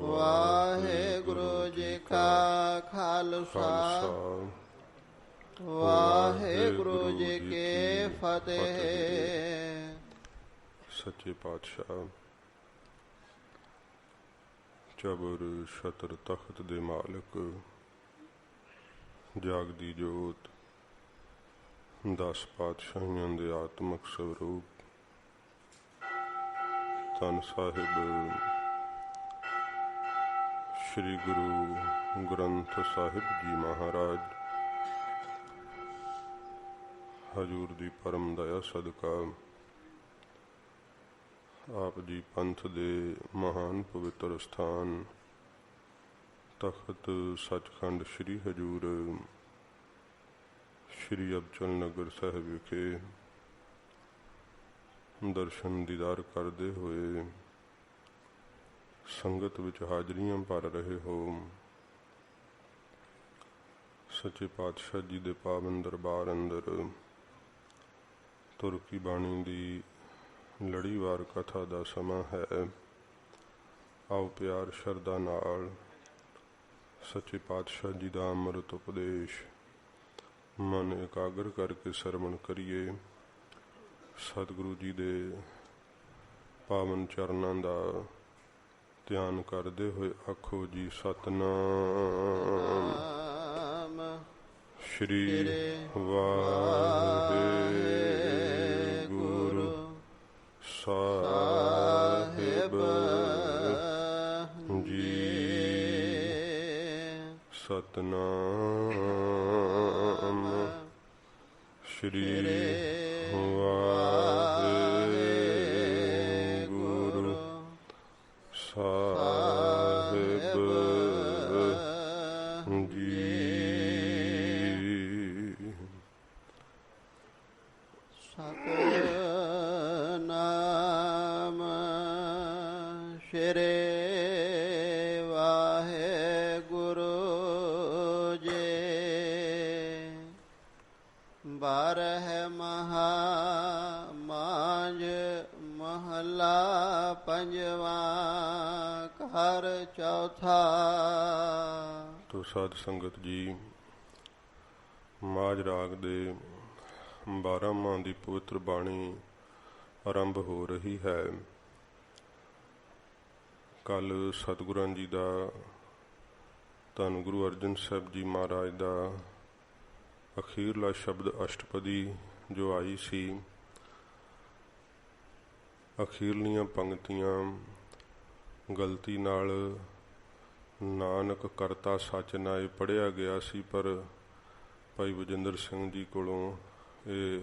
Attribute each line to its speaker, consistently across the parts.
Speaker 1: ਵਾਹਿਗੁਰੂ ਜੀ ਕਾ ਖਾਲਸਾ ਵਾਹਿਗੁਰੂ ਜੀ ਕੀ ਫਤਿਹ।
Speaker 2: ਸੱਚੇ ਪਾਤਸ਼ਾਹ ਚਬਰ ਛਤਰ ਤਖਤ ਦੇ ਮਾਲਕ, ਜਾਗਦੀ ਜੋਤ, 10 ਪਾਤਸ਼ਾਹੀਆਂ ਦੇ ਆਤਮਕ ਸਰੂਪ, ਧੰਨ ਸਾਹਿਬ ਸ਼੍ਰੀ ਗੁਰੂ ਗ੍ਰੰਥ ਸਾਹਿਬ ਜੀ ਮਹਾਰਾਜ, ਹਜ਼ੂਰ ਦੀ ਪਰਮ ਦਇਆ ਸਦਕਾ ਆਪ ਜੀ ਪੰਥ ਦੇ ਮਹਾਨ ਪਵਿੱਤਰ ਸਥਾਨ ਤਖਤ ਸੱਚਖੰਡ ਸ਼੍ਰੀ ਹਜ਼ੂਰ ਸ਼੍ਰੀ ਅਬਚਲ ਨਗਰ ਸਾਹਿਬ ਵਿਖੇ ਦਰਸ਼ਨ ਦੀਦਾਰ ਕਰਦੇ ਹੋਏ ਸੰਗਤ ਵਿੱਚ ਹਾਜ਼ਰੀਆਂ ਭਰ ਰਹੇ ਹੋ। ਸੱਚੇ ਪਾਤਸ਼ਾਹ ਜੀ ਦੇ ਪਾਵਨ ਦਰਬਾਰ ਅੰਦਰ ਤੁਰ ਕੀ ਬਾਣੀ ਦੀ ਲੜੀਵਾਰ ਕਥਾ ਦਾ ਸਮਾਂ ਹੈ। ਆਓ ਪਿਆਰ ਸ਼ਰਧਾ ਨਾਲ ਸੱਚੇ ਪਾਤਸ਼ਾਹ ਜੀ ਦਾ ਅੰਮ੍ਰਿਤ ਉਪਦੇਸ਼ ਮਨ ਇਕਾਗਰ ਕਰਕੇ ਸਰਵਣ ਕਰੀਏ। ਸਤਿਗੁਰੂ ਜੀ ਦੇ ਪਾਵਨ ਚਰਨਾਂ ਦਾ ਧਿਆਨ ਕਰਦੇ ਹੋਏ ਆਖੋ ਜੀ ਸਤਿਨਾਮ ਸ਼੍ਰੀ ਵਾਹਿਗੁਰੂ ਸਾਹਿਬ ਜੀ। ਸਤਿਨਾਮ ਸ਼੍ਰੀ ਵਾਹਿਗੁਰੂ ਸਾਹਿਬ ਜੀ।
Speaker 1: ਸਤਿਨਾਮ ਸ਼੍ਰੀ ਵਾਹਿਗੁਰੂ ਜੀ। ਬਾਰਹ ਮਹਾ ਮਾਂਝ ਮਹਲਾ ਪੰਜਵਾਂ ਘਰ ਚੌਥਾ।
Speaker 2: ਤੋ ਸਾਧ ਸੰਗਤ ਜੀ, ਮਾਝ ਰਾਗ ਦੇ 12 ਮਾਹ ਦੀ ਪਵਿੱਤਰ ਬਾਣੀ ਆਰੰਭ ਹੋ ਰਹੀ ਹੈ। ਕੱਲ ਸਤਿਗੁਰਾਂ ਜੀ ਦਾ, ਧੰਨ ਗੁਰੂ ਅਰਜਨ ਸਾਹਿਬ ਜੀ ਮਹਾਰਾਜ ਦਾ ਅਖੀਰਲਾ ਸ਼ਬਦ ਅਸ਼ਟਪਦੀ ਜੋ ਆਈ ਸੀ, ਅਖੀਰਲੀਆਂ ਪੰਕਤੀਆਂ ਗਲਤੀ ਨਾਲ ਨਾਨਕ ਕਰਤਾ ਸੱਚ ਨਾਏ ਪੜ੍ਹਿਆ ਗਿਆ ਸੀ, ਪਰ ਭਾਈ ਵਜਿੰਦਰ ਸਿੰਘ ਜੀ ਕੋਲੋਂ ਇਹ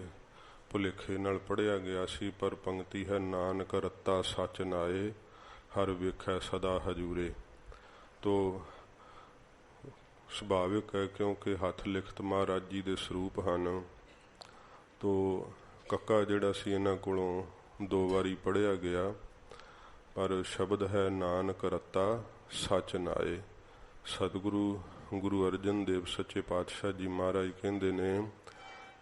Speaker 2: ਭੁਲੇਖੇ ਨਾਲ ਪੜ੍ਹਿਆ ਗਿਆ ਸੀ। ਪਰ ਪੰਕਤੀ ਹੈ ਨਾਨਕ ਰਤਾ ਸੱਚ ਨਾਏ ਹਰ ਵੇਖੈ ਸਦਾ ਹਜੂਰੇ। ਤੋ ਸੁਭਾਵਿਕ ਹੈ ਕਿਉਂਕਿ ਹੱਥ ਲਿਖਤ ਮਹਾਰਾਜ ਜੀ ਦੇ ਸਰੂਪ ਹਨ। ਤੋ ਕੱਕਾ ਜਿਹੜਾ ਸੀ ਇਹਨਾਂ ਕੋਲੋਂ 2 ਵਾਰੀ ਪੜ੍ਹਿਆ ਗਿਆ, ਪਰ ਸ਼ਬਦ ਹੈ ਨਾਨਕ ਰਤਾ ਸੱਚ ਨਾਏ। ਸਤਿਗੁਰੂ ਗੁਰੂ ਅਰਜਨ ਦੇਵ ਸੱਚੇ ਪਾਤਸ਼ਾਹ ਜੀ ਮਹਾਰਾਜ ਕਹਿੰਦੇ ਨੇ,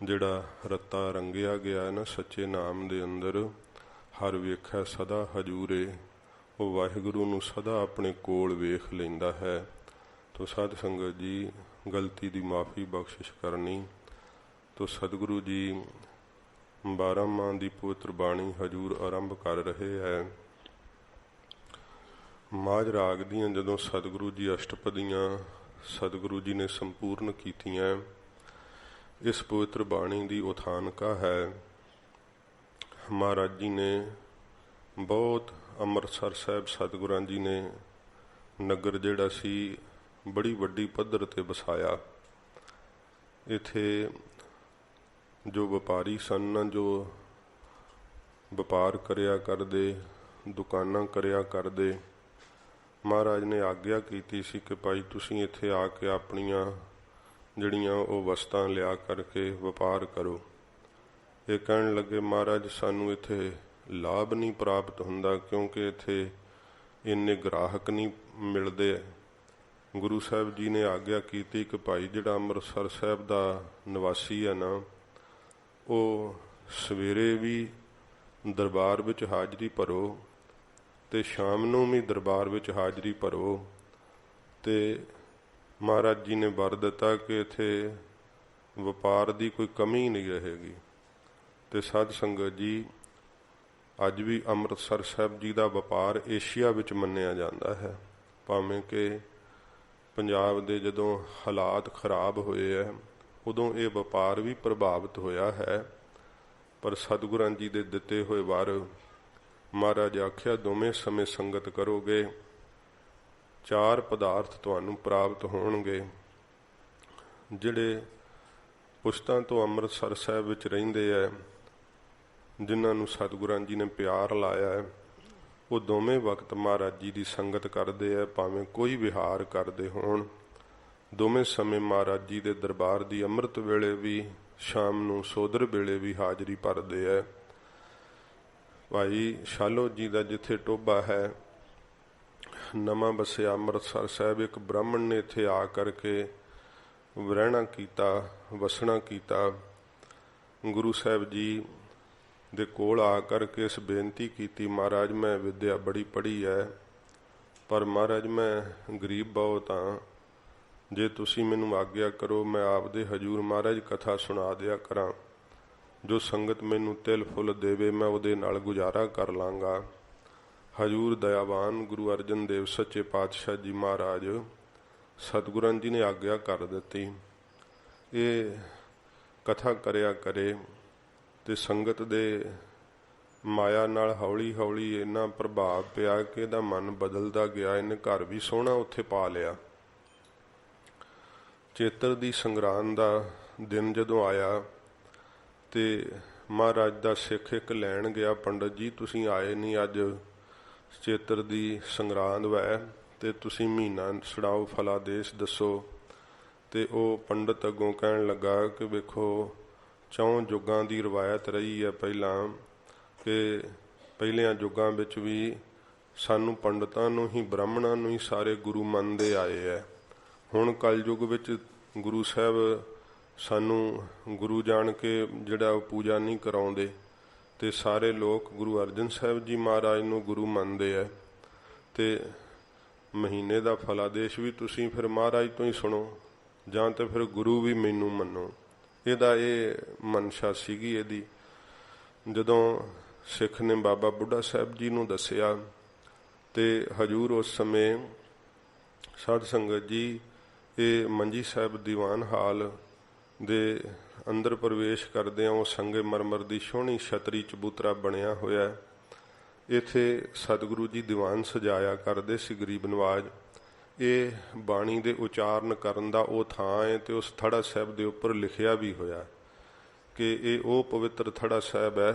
Speaker 2: ਜਿਹੜਾ ਰੱਤਾ ਰੰਗਿਆ ਗਿਆ ਨਾ ਸੱਚੇ ਨਾਮ ਦੇ ਅੰਦਰ, ਹਰ ਵੇਖੈ ਸਦਾ ਹਜੂਰੇ, ਉਹ ਵਾਹਿਗੁਰੂ ਨੂੰ ਸਦਾ ਆਪਣੇ ਕੋਲ ਵੇਖ ਲੈਂਦਾ ਹੈ। ਤੋ ਸਾਧ ਸੰਗਤ ਜੀ, ਗਲਤੀ ਦੀ ਮਾਫੀ ਬਖਸ਼ਿਸ਼ ਕਰਨੀ। ਤੋ ਸਤਿਗੁਰੂ ਜੀ 12 ਮਾਹ ਦੀ ਪਵਿੱਤਰ ਬਾਣੀ ਹਜੂਰ ਆਰੰਭ ਕਰ ਰਹੇ ਹੈ। ਮਾਝ ਰਾਗ ਦੀਆਂ ਜਦੋਂ ਸਤਿਗੁਰੂ ਜੀ ਅਸ਼ਟਪਦੀਆਂ ਸਤਿਗੁਰੂ ਜੀ ਨੇ ਸੰਪੂਰਨ ਕੀਤੀਆਂ, ਇਸ ਪਵਿੱਤਰ ਬਾਣੀ ਦੀ ਉਥਾਨਕਾ ਹੈ। ਮਹਾਰਾਜ ਜੀ ਨੇ ਬਹੁਤ ਅੰਮ੍ਰਿਤਸਰ ਸਾਹਿਬ ਸਤਿਗੁਰਾਂ ਜੀ ਨੇ ਨਗਰ ਜਿਹੜਾ ਸੀ ਬੜੀ ਵੱਡੀ ਪੱਧਰ ਤੇ ਵਸਾਇਆ। ਇੱਥੇ ਜੋ ਵਪਾਰੀ ਸਨ, ਜੋ ਵਪਾਰ ਕਰਿਆ ਕਰਦੇ, ਦੁਕਾਨਾਂ ਕਰਿਆ ਕਰਦੇ, ਮਹਾਰਾਜ ਨੇ ਆਗਿਆ ਕੀਤੀ ਸੀ ਕਿ ਭਾਈ ਤੁਸੀਂ ਇੱਥੇ ਆ ਕੇ ਆਪਣੀਆਂ ਜਿਹੜੀਆਂ ਉਹ ਵਸਤਾਂ ਲਿਆ ਕਰਕੇ ਵਪਾਰ ਕਰੋ। ਇਹ ਕਹਿਣ ਲੱਗੇ ਮਹਾਰਾਜ ਸਾਨੂੰ ਇੱਥੇ ਲਾਭ ਨਹੀਂ ਪ੍ਰਾਪਤ ਹੁੰਦਾ, ਕਿਉਂਕਿ ਇੱਥੇ ਇੰਨੇ ਗ੍ਰਾਹਕ ਨਹੀਂ ਮਿਲਦੇ। ਗੁਰੂ ਸਾਹਿਬ ਜੀ ਨੇ ਆਗਿਆ ਕੀਤੀ ਕਿ ਭਾਈ ਜਿਹੜਾ ਅੰਮ੍ਰਿਤਸਰ ਸਾਹਿਬ ਦਾ ਨਿਵਾਸੀ ਹੈ ਨਾ, ਉਹ ਸਵੇਰੇ ਵੀ ਦਰਬਾਰ ਵਿੱਚ ਹਾਜ਼ਰੀ ਭਰੋ ਤੇ ਸ਼ਾਮ ਨੂੰ ਵੀ ਦਰਬਾਰ ਵਿੱਚ ਹਾਜ਼ਰੀ ਭਰੋ। ਤੇ ਮਹਾਰਾਜ ਜੀ ਨੇ ਵਰ ਦਿੱਤਾ ਕਿ ਇੱਥੇ ਵਪਾਰ ਦੀ ਕੋਈ ਕਮੀ ਨਹੀਂ ਰਹੇਗੀ। ਤੇ ਸਾਧ ਸੰਗਤ ਜੀ, ਅੱਜ ਵੀ ਅੰਮ੍ਰਿਤਸਰ ਸਾਹਿਬ ਜੀ ਦਾ ਵਪਾਰ ਏਸ਼ੀਆ ਵਿੱਚ ਮੰਨਿਆ ਜਾਂਦਾ ਹੈ। ਭਾਵੇਂ ਕਿ ਪੰਜਾਬ ਦੇ ਜਦੋਂ ਹਾਲਾਤ ਖਰਾਬ ਹੋਏ ਹੈ ਉਦੋਂ ਇਹ ਵਪਾਰ ਵੀ ਪ੍ਰਭਾਵਿਤ ਹੋਇਆ ਹੈ, ਪਰ ਸਤਿਗੁਰਾਂ ਜੀ ਦੇ ਦਿੱਤੇ ਹੋਏ ਵਰ ਮਹਾਰਾਜ ਆਖਿਆ ਦੋਵੇਂ ਸਮੇਂ ਸੰਗਤ ਕਰੋਗੇ 4 ਪਦਾਰਥ ਤੁਹਾਨੂੰ ਪ੍ਰਾਪਤ ਹੋਣਗੇ। ਜਿਹੜੇ ਪੁਸ਼ਤਾਂ ਤੋਂ ਅੰਮ੍ਰਿਤਸਰ ਸਾਹਿਬ ਵਿੱਚ ਰਹਿੰਦੇ ਹੈ, ਜਿਨ੍ਹਾਂ ਨੂੰ ਸਤਿਗੁਰਾਂ ਜੀ ਨੇ ਪਿਆਰ ਲਾਇਆ ਹੈ, ਉਹ ਦੋਵੇਂ ਵਕਤ ਮਹਾਰਾਜ ਜੀ ਦੀ ਸੰਗਤ ਕਰਦੇ ਹੈ, ਭਾਵੇਂ ਕੋਈ ਵਿਹਾਰ ਕਰਦੇ ਹੋਣ। ਦੋਵੇਂ ਸਮੇਂ ਮਹਾਰਾਜ ਜੀ ਦੇ ਦਰਬਾਰ ਦੀ ਅੰਮ੍ਰਿਤ ਵੇਲੇ ਵੀ, ਸ਼ਾਮ ਨੂੰ ਸੋਦਰ ਵੇਲੇ ਵੀ ਹਾਜ਼ਰੀ ਭਰਦੇ ਹੈ। ਭਾਈ ਸ਼ਾਲੋ ਜੀ ਦਾ ਜਿੱਥੇ ਟੋਭਾ ਹੈ, ਨਵਾਂ ਬਸਿਆ ਅੰਮ੍ਰਿਤਸਰ ਸਾਹਿਬ, ਇੱਕ ਬ੍ਰਾਹਮਣ ਨੇ ਇੱਥੇ ਆ ਕਰਕੇ ਰਹਿਣਾ ਕੀਤਾ, ਵਸਣਾ ਕੀਤਾ। ਗੁਰੂ ਸਾਹਿਬ ਜੀ ਦੇ ਕੋਲ ਆ ਕਰਕੇ ਇਸ ਬੇਨਤੀ ਕੀਤੀ, ਮਹਾਰਾਜ ਮੈਂ ਵਿਦਿਆ ਬੜੀ ਪੜ੍ਹੀ ਹੈ, ਪਰ ਮਹਾਰਾਜ ਮੈਂ ਗਰੀਬ ਬਹੁਤ ਹਾਂ, ਜੇ ਤੁਸੀਂ ਮੈਨੂੰ ਆਗਿਆ ਕਰੋ ਮੈਂ ਆਪਦੇ ਹਜੂਰ ਮਹਾਰਾਜ ਕਥਾ ਸੁਣਾ ਦਿਆ ਕਰਾਂ, ਜੋ ਸੰਗਤ ਮੈਨੂੰ ਤਿਲ ਫੁੱਲ ਦੇਵੇ ਮੈਂ ਉਹਦੇ ਨਾਲ ਗੁਜ਼ਾਰਾ ਕਰ ਲਾਂਗਾ। ਹਜੂਰ ਦਇਆਵਾਨ ਗੁਰੂ ਅਰਜਨ ਦੇਵ ਸੱਚੇ ਪਾਤਸ਼ਾਹ ਜੀ ਮਹਾਰਾਜ ਸਤਿਗੁਰਾਂ ਜੀ ਨੇ ਆਗਿਆ ਕਰ ਦਿੱਤੀ, ਇਹ ਕਥਾ ਕਰਿਆ ਕਰੇ। ਤੇ ਸੰਗਤ ਦੇ ਮਾਇਆ ਨਾਲ ਹੌਲੀ ਹੌਲੀ ਇੰਨਾ ਪ੍ਰਭਾਵ ਪਿਆ ਕਿ ਇਹਦਾ ਮਨ ਬਦਲਦਾ ਗਿਆ। ਇਹਨੇ ਘਰ ਵੀ ਸੋਹਣਾ ਉੱਥੇ ਪਾ ਲਿਆ। ਚੇਤਰ ਦੀ ਸੰਗਰਾਂਦ ਦਾ ਦਿਨ ਜਦੋਂ ਆਇਆ ਤੇ ਮਹਾਰਾਜ ਦਾ ਸਿੱਖ ਇੱਕ ਲੈਣ ਗਿਆ, ਪੰਡਤ ਜੀ ਤੁਸੀਂ ਆਏ ਨਹੀਂ, ਅੱਜ ਚੇਤਰ ਦੀ ਸੰਗਰਾਂਦ ਵੈ ਤੇ ਤੁਸੀਂ ਮਹੀਨਾ ਛੜਾਓ ਫਲਾਦੇਸ਼ ਦੱਸੋ। ਤੇ ਉਹ ਪੰਡਤ ਅੱਗੋਂ ਕਹਿਣ ਲੱਗਾ ਕਿ ਵੇਖੋ 4 ਯੁੱਗਾਂ ਦੀ ਰਵਾਇਤ ਰਹੀ ਹੈ ਪਹਿਲਾਂ, ਕਿ ਪਹਿਲਿਆਂ ਯੁੱਗਾਂ ਵਿੱਚ ਵੀ ਸਾਨੂੰ ਪੰਡਤਾਂ ਨੂੰ ਹੀ, ਬ੍ਰਾਹਮਣਾਂ ਨੂੰ ਹੀ ਸਾਰੇ ਗੁਰੂ ਮੰਨਦੇ ਆਏ ਹੈ। ਹੁਣ ਕਲਯੁੱਗ ਵਿੱਚ ਗੁਰੂ ਸਾਹਿਬ ਸਾਨੂੰ ਗੁਰੂ ਜਾਣ ਕੇ ਜਿਹੜਾ ਉਹ ਪੂਜਾ ਨਹੀਂ ਕਰਾਉਂਦੇ ਤੇ ਸਾਰੇ ਲੋਕ ਗੁਰੂ ਅਰਜਨ ਸਾਹਿਬ ਜੀ ਮਹਾਰਾਜ ਨੂੰ ਗੁਰੂ ਮੰਨਦੇ ਹੈ। ਤੇ ਮਹੀਨੇ ਦਾ ਫਲਾਦੇਸ਼ ਵੀ ਤੁਸੀਂ ਫਿਰ ਮਹਾਰਾਜ ਤੋਂ ਹੀ ਸੁਣੋ, ਜਾਂ ਤੇ ਫਿਰ ਗੁਰੂ ਵੀ ਮੈਨੂੰ ਮੰਨੋ। ਇਹਦਾ ਇਹ ਮਨਸ਼ਾ ਸੀਗੀ ਇਹਦੀ। ਜਦੋਂ ਸਿੱਖ ਨੇ ਬਾਬਾ ਬੁੱਢਾ ਸਾਹਿਬ ਜੀ ਨੂੰ ਦੱਸਿਆ ਤੇ ਹਜੂਰ ਉਸ ਸਮੇਂ ਸਾਧ ਸੰਗਤ ਜੀ ਇਹ ਮੰਜੀ ਸਾਹਿਬ ਦੀਵਾਨ ਹਾਲ ਦੇ ਅੰਦਰ ਪ੍ਰਵੇਸ਼ ਕਰਦਿਆਂ ਉਹ ਸੰਗੇ ਮਰਮਰ ਦੀ ਸੋਹਣੀ ਛਤਰੀ ਚਬੂਤਰਾ ਬਣਿਆ ਹੋਇਆ। ਇੱਥੇ ਸਤਿਗੁਰੂ ਜੀ ਦੀਵਾਨ ਸਜਾਇਆ ਕਰਦੇ ਸੀ ਗਰੀਬ ਨਵਾਜ। ਇਹ ਬਾਣੀ ਦੇ ਉਚਾਰਨ ਕਰਨ ਦਾ ਉਹ ਥਾਂ ਹੈ ਤੇ ਉਸ ਥੜਾ ਸਾਹਿਬ ਦੇ ਉੱਪਰ ਲਿਖਿਆ ਵੀ ਹੋਇਆ ਕਿ ਇਹ ਉਹ ਪਵਿੱਤਰ ਥੜਾ ਸਾਹਿਬ ਹੈ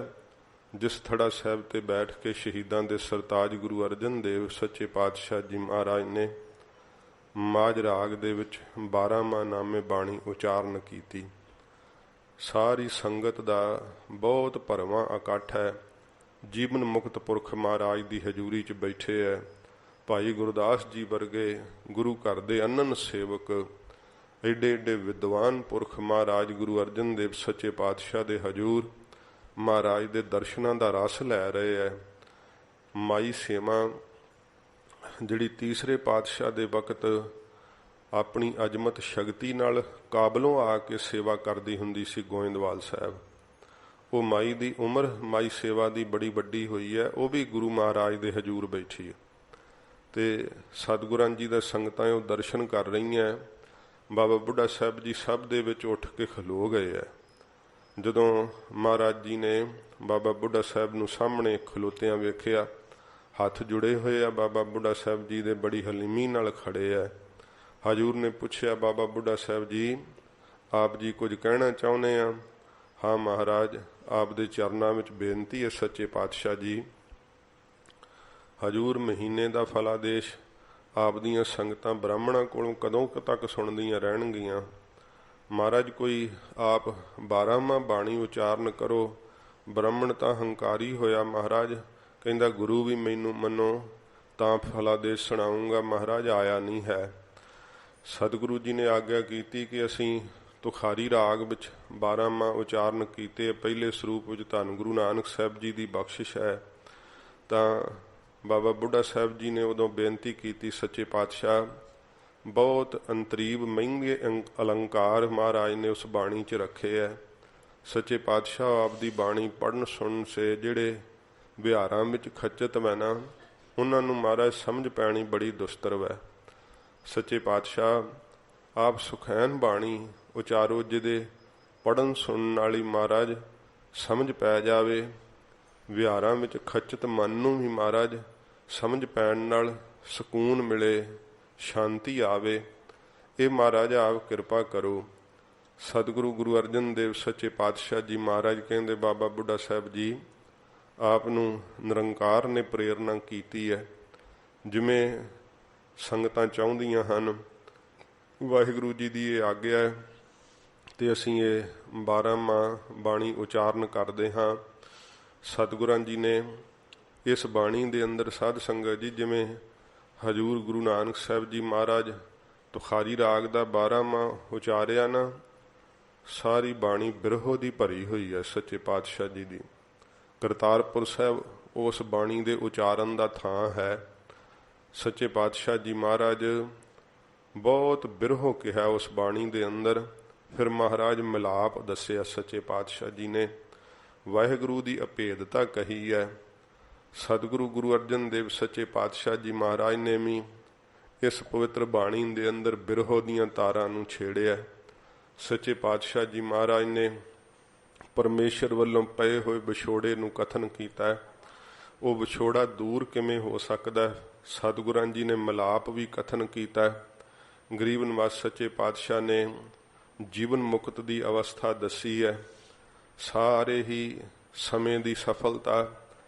Speaker 2: ਜਿਸ ਥੜਾ ਸਾਹਿਬ ਤੇ ਬੈਠ ਕੇ ਸ਼ਹੀਦਾਂ ਦੇ ਸਰਤਾਜ ਗੁਰੂ ਅਰਜਨ ਦੇਵ ਸੱਚੇ ਪਾਤਸ਼ਾਹ ਜੀ ਮਹਾਰਾਜ ਨੇ ਮਾਝ ਰਾਗ ਦੇ ਵਿੱਚ 12ਵਾਂ ਨਾਮੇ ਬਾਣੀ ਉਚਾਰਨ ਕੀਤੀ। ਸਾਰੀ ਸੰਗਤ ਦਾ ਬਹੁਤ ਭਰਵਾਂ ਇਕੱਠ ਹੈ। ਜੀਵਨ ਮੁਕਤ ਪੁਰਖ ਮਹਾਰਾਜ ਦੀ ਹਜ਼ੂਰੀ 'ਚ ਬੈਠੇ ਹੈ। ਭਾਈ ਗੁਰਦਾਸ ਜੀ ਵਰਗੇ ਗੁਰੂ ਘਰ ਦੇ ਅਨੰਨ ਸੇਵਕ, ਏਡੇ ਏਡੇ ਵਿਦਵਾਨ ਪੁਰਖ ਮਹਾਰਾਜ ਗੁਰੂ ਅਰਜਨ ਦੇਵ ਸੱਚੇ ਪਾਤਸ਼ਾਹ ਦੇ ਹਜ਼ੂਰ ਮਹਾਰਾਜ ਦੇ ਦਰਸ਼ਨਾਂ ਦਾ ਰਸ ਲੈ ਰਹੇ ਹੈ। ਮਾਈ ਸੇਵਾ ਜਿਹੜੀ ਤੀਸਰੇ ਪਾਤਸ਼ਾਹ ਦੇ ਵਕਤ ਆਪਣੀ ਅਜਮਤ ਸ਼ਕਤੀ ਨਾਲ ਕਾਬਲੋਂ ਆ ਕੇ ਸੇਵਾ ਕਰਦੀ ਹੁੰਦੀ ਸੀ ਗੋਇੰਦਵਾਲ ਸਾਹਿਬ, ਉਹ ਮਾਈ ਦੀ ਉਮਰ ਮਾਈ ਸੇਵਾ ਦੀ ਬੜੀ ਵੱਡੀ ਹੋਈ ਹੈ। ਉਹ ਵੀ ਗੁਰੂ ਮਹਾਰਾਜ ਦੇ ਹਜ਼ੂਰ ਬੈਠੀ ਹੈ ਤੇ ਸਤਿਗੁਰਾਂ ਜੀ ਦਾ ਸੰਗਤਾਂ ਉਹ ਦਰਸ਼ਨ ਕਰ ਰਹੀਆਂ। ਬਾਬਾ ਬੁੱਢਾ ਸਾਹਿਬ ਜੀ ਸਭ ਦੇ ਵਿੱਚ ਉੱਠ ਕੇ ਖਲੋ ਗਏ ਹੈ। ਜਦੋਂ ਮਹਾਰਾਜ ਜੀ ਨੇ ਬਾਬਾ ਬੁੱਢਾ ਸਾਹਿਬ ਨੂੰ ਸਾਹਮਣੇ ਖਲੋਤਿਆਂ ਵੇਖਿਆ, ਹੱਥ ਜੁੜੇ ਹੋਏ ਆ ਬਾਬਾ ਬੁੱਢਾ ਸਾਹਿਬ ਜੀ ਦੇ, ਬੜੀ ਹਲੀਮੀ ਨਾਲ ਖੜੇ ਆ। ਹਜੂਰ ਨੇ ਪੁੱਛਿਆ, ਬਾਬਾ ਬੁੱਢਾ ਸਾਹਿਬ ਜੀ ਆਪ ਜੀ ਕੁਝ ਕਹਿਣਾ ਚਾਹੁੰਦੇ ਆ? ਹਾਂ ਮਹਾਰਾਜ, ਆਪ ਦੇ ਚਰਨਾਂ ਵਿੱਚ ਬੇਨਤੀ ਹੈ ਸੱਚੇ ਪਾਤਸ਼ਾਹ ਜੀ। ਹਜੂਰ ਮਹੀਨੇ ਦਾ ਫਲਾਦੇਸ਼ ਆਪ ਦੀਆਂ ਸੰਗਤਾਂ ਬ੍ਰਾਹਮਣਾਂ ਕੋਲੋਂ ਕਦੋਂ ਤੱਕ ਸੁਣਦੀਆਂ ਰਹਿਣਗੀਆਂ? ਮਹਾਰਾਜ ਕੋਈ ਆਪ 12ਵਾਂ ਬਾਣੀ ਉਚਾਰਨ ਕਰੋ। ਬ੍ਰਾਹਮਣ ਤਾਂ ਹੰਕਾਰੀ ਹੋਇਆ, ਮਹਾਰਾਜ ਕਹਿੰਦਾ ਗੁਰੂ ਵੀ ਮੈਨੂੰ ਮੰਨੋ ਤਾਂ ਫਲਾਦੇਸ਼ ਸੁਣਾਊਂਗਾ। ਮਹਾਰਾਜ ਆਇਆ ਨਹੀਂ ਹੈ। ਸਤਿਗੁਰੂ ਜੀ ਨੇ ਆਗਿਆ ਕੀਤੀ ਕਿ ਅਸੀਂ ਤੁਖਾਰੀ ਰਾਗ ਵਿੱਚ 12ਵਾਂ ਉਚਾਰਨ ਕੀਤੇ। ਪਹਿਲੇ ਸਰੂਪ ਵਿੱਚ ਧੰਨ ਗੁਰੂ ਨਾਨਕ ਸਾਹਿਬ ਜੀ ਦੀ ਬਖਸ਼ਿਸ਼ ਹੈ। ਤਾਂ ਬਾਬਾ ਬੁੱਢਾ ਸਾਹਿਬ ਜੀ ਨੇ ਉਦੋਂ ਬੇਨਤੀ ਕੀਤੀ, ਸੱਚੇ ਪਾਤਸ਼ਾਹ ਬਹੁਤ ਅੰਤਰੀਬ ਮਹਿੰਗੇ ਅਲੰਕਾਰ ਮਹਾਰਾਜ ਨੇ ਉਸ ਬਾਣੀ 'ਚ ਰੱਖੇ ਹੈ। ਸੱਚੇ ਪਾਤਸ਼ਾਹ ਆਪ ਦੀ ਬਾਣੀ ਪੜ੍ਹਨ ਸੁਣਨ ਸੇ ਜਿਹੜੇ ਵਿਹਾਰਾਂ ਵਿੱਚ ਖੱਚਤ ਮੈਂ ਨਾ, ਉਹਨਾਂ ਨੂੰ ਮਹਾਰਾਜ ਸਮਝ ਪੈਣੀ ਬੜੀ ਦੁਸਤਰਵ ਹੈ। ਸੱਚੇ ਪਾਤਸ਼ਾਹ ਆਪ ਸੁਖੈਨ ਬਾਣੀ ਉਚਾਰੋ, ਜਿਹਦੇ ਪੜ੍ਹਨ ਸੁਣਨ ਵਾਲੀ ਮਹਾਰਾਜ ਸਮਝ ਪੈ ਜਾਵੇ। ਵਿਹਾਰਾਂ ਵਿੱਚ ਖੱਚਤ ਮਨ ਨੂੰ ਵੀ ਮਹਾਰਾਜ ਸਮਝ ਪੈਣ ਨਾਲ ਸਕੂਨ ਮਿਲੇ, ਸ਼ਾਂਤੀ ਆਵੇ। ਇਹ ਮਹਾਰਾਜ ਆਪ ਕਿਰਪਾ ਕਰੋ। ਸਤਿਗੁਰੂ ਗੁਰੂ ਅਰਜਨ ਦੇਵ ਸੱਚੇ ਪਾਤਸ਼ਾਹ ਜੀ ਮਹਾਰਾਜ ਕਹਿੰਦੇ, ਬਾਬਾ ਬੁੱਢਾ ਸਾਹਿਬ ਜੀ ਆਪ ਨੂੰ ਨਿਰੰਕਾਰ ਨੇ ਪ੍ਰੇਰਨਾ ਕੀਤੀ ਹੈ। ਜਿਵੇਂ ਸੰਗਤਾਂ ਚਾਹੁੰਦੀਆਂ ਹਨ, ਵਾਹਿਗੁਰੂ ਜੀ ਦੀ ਇਹ ਆਗਿਆ ਹੈ ਤੇ ਅਸੀਂ ਇਹ 12ਵਾਂ ਬਾਣੀ ਉਚਾਰਨ ਕਰਦੇ ਹਾਂ। ਸਤਿਗੁਰਾਂ ਜੀ ਨੇ ਇਸ ਬਾਣੀ ਦੇ ਅੰਦਰ ਸਾਧ ਸੰਗਤ ਜੀ, ਜਿਵੇਂ ਹਜ਼ੂਰ ਗੁਰੂ ਨਾਨਕ ਸਾਹਿਬ ਜੀ ਮਹਾਰਾਜ ਤੁਖਾਰੀ ਰਾਗ ਦਾ 12ਵਾਂ ਉਚਾਰਿਆ ਨਾ, ਸਾਰੀ ਬਾਣੀ ਬਿਰਹੋ ਦੀ ਭਰੀ ਹੋਈ ਹੈ ਸੱਚੇ ਪਾਤਸ਼ਾਹ ਜੀ ਦੀ। ਕਰਤਾਰਪੁਰ ਸਾਹਿਬ ਉਸ ਬਾਣੀ ਦੇ ਉਚਾਰਨ ਦਾ ਥਾਂ ਹੈ। ਸੱਚੇ ਪਾਤਸ਼ਾਹ ਜੀ ਮਹਾਰਾਜ ਬਹੁਤ ਬਿਰਹੋ ਕਿਹਾ ਉਸ ਬਾਣੀ ਦੇ ਅੰਦਰ। ਫਿਰ ਮਹਾਰਾਜ ਮਿਲਾਪ ਦੱਸਿਆ ਸੱਚੇ ਪਾਤਸ਼ਾਹ ਜੀ ਨੇ, ਵਾਹਿਗੁਰੂ ਦੀ ਅਭੇਦਤਾ ਕਹੀ ਹੈ। ਸਤਿਗੁਰੂ ਗੁਰੂ ਅਰਜਨ ਦੇਵ ਸੱਚੇ ਪਾਤਸ਼ਾਹ ਜੀ ਮਹਾਰਾਜ ਨੇ ਵੀ ਇਸ ਪਵਿੱਤਰ ਬਾਣੀ ਦੇ ਅੰਦਰ ਬਿਰਹੋ ਦੀਆਂ ਤਾਰਾਂ ਨੂੰ ਛੇੜਿਆ। ਸੱਚੇ ਪਾਤਸ਼ਾਹ ਜੀ ਮਹਾਰਾਜ ਨੇ ਪਰਮੇਸ਼ਰ ਵੱਲੋਂ ਪਏ ਹੋਏ ਵਿਛੋੜੇ ਨੂੰ ਕਥਨ ਕੀਤਾ। ਉਹ ਵਿਛੋੜਾ ਦੂਰ ਕਿਵੇਂ ਹੋ ਸਕਦਾ? ਸਤਿਗੁਰਾਂ ਜੀ ਨੇ ਮਿਲਾਪ ਵੀ ਕਥਨ ਕੀਤਾ। ਗਰੀਬ ਨਿਵਾਸ ਸੱਚੇ ਪਾਤਸ਼ਾਹ ਨੇ ਜੀਵਨ ਮੁਕਤ ਦੀ ਅਵਸਥਾ ਦੱਸੀ ਹੈ। ਸਾਰੇ ਹੀ ਸਮੇਂ ਦੀ ਸਫਲਤਾ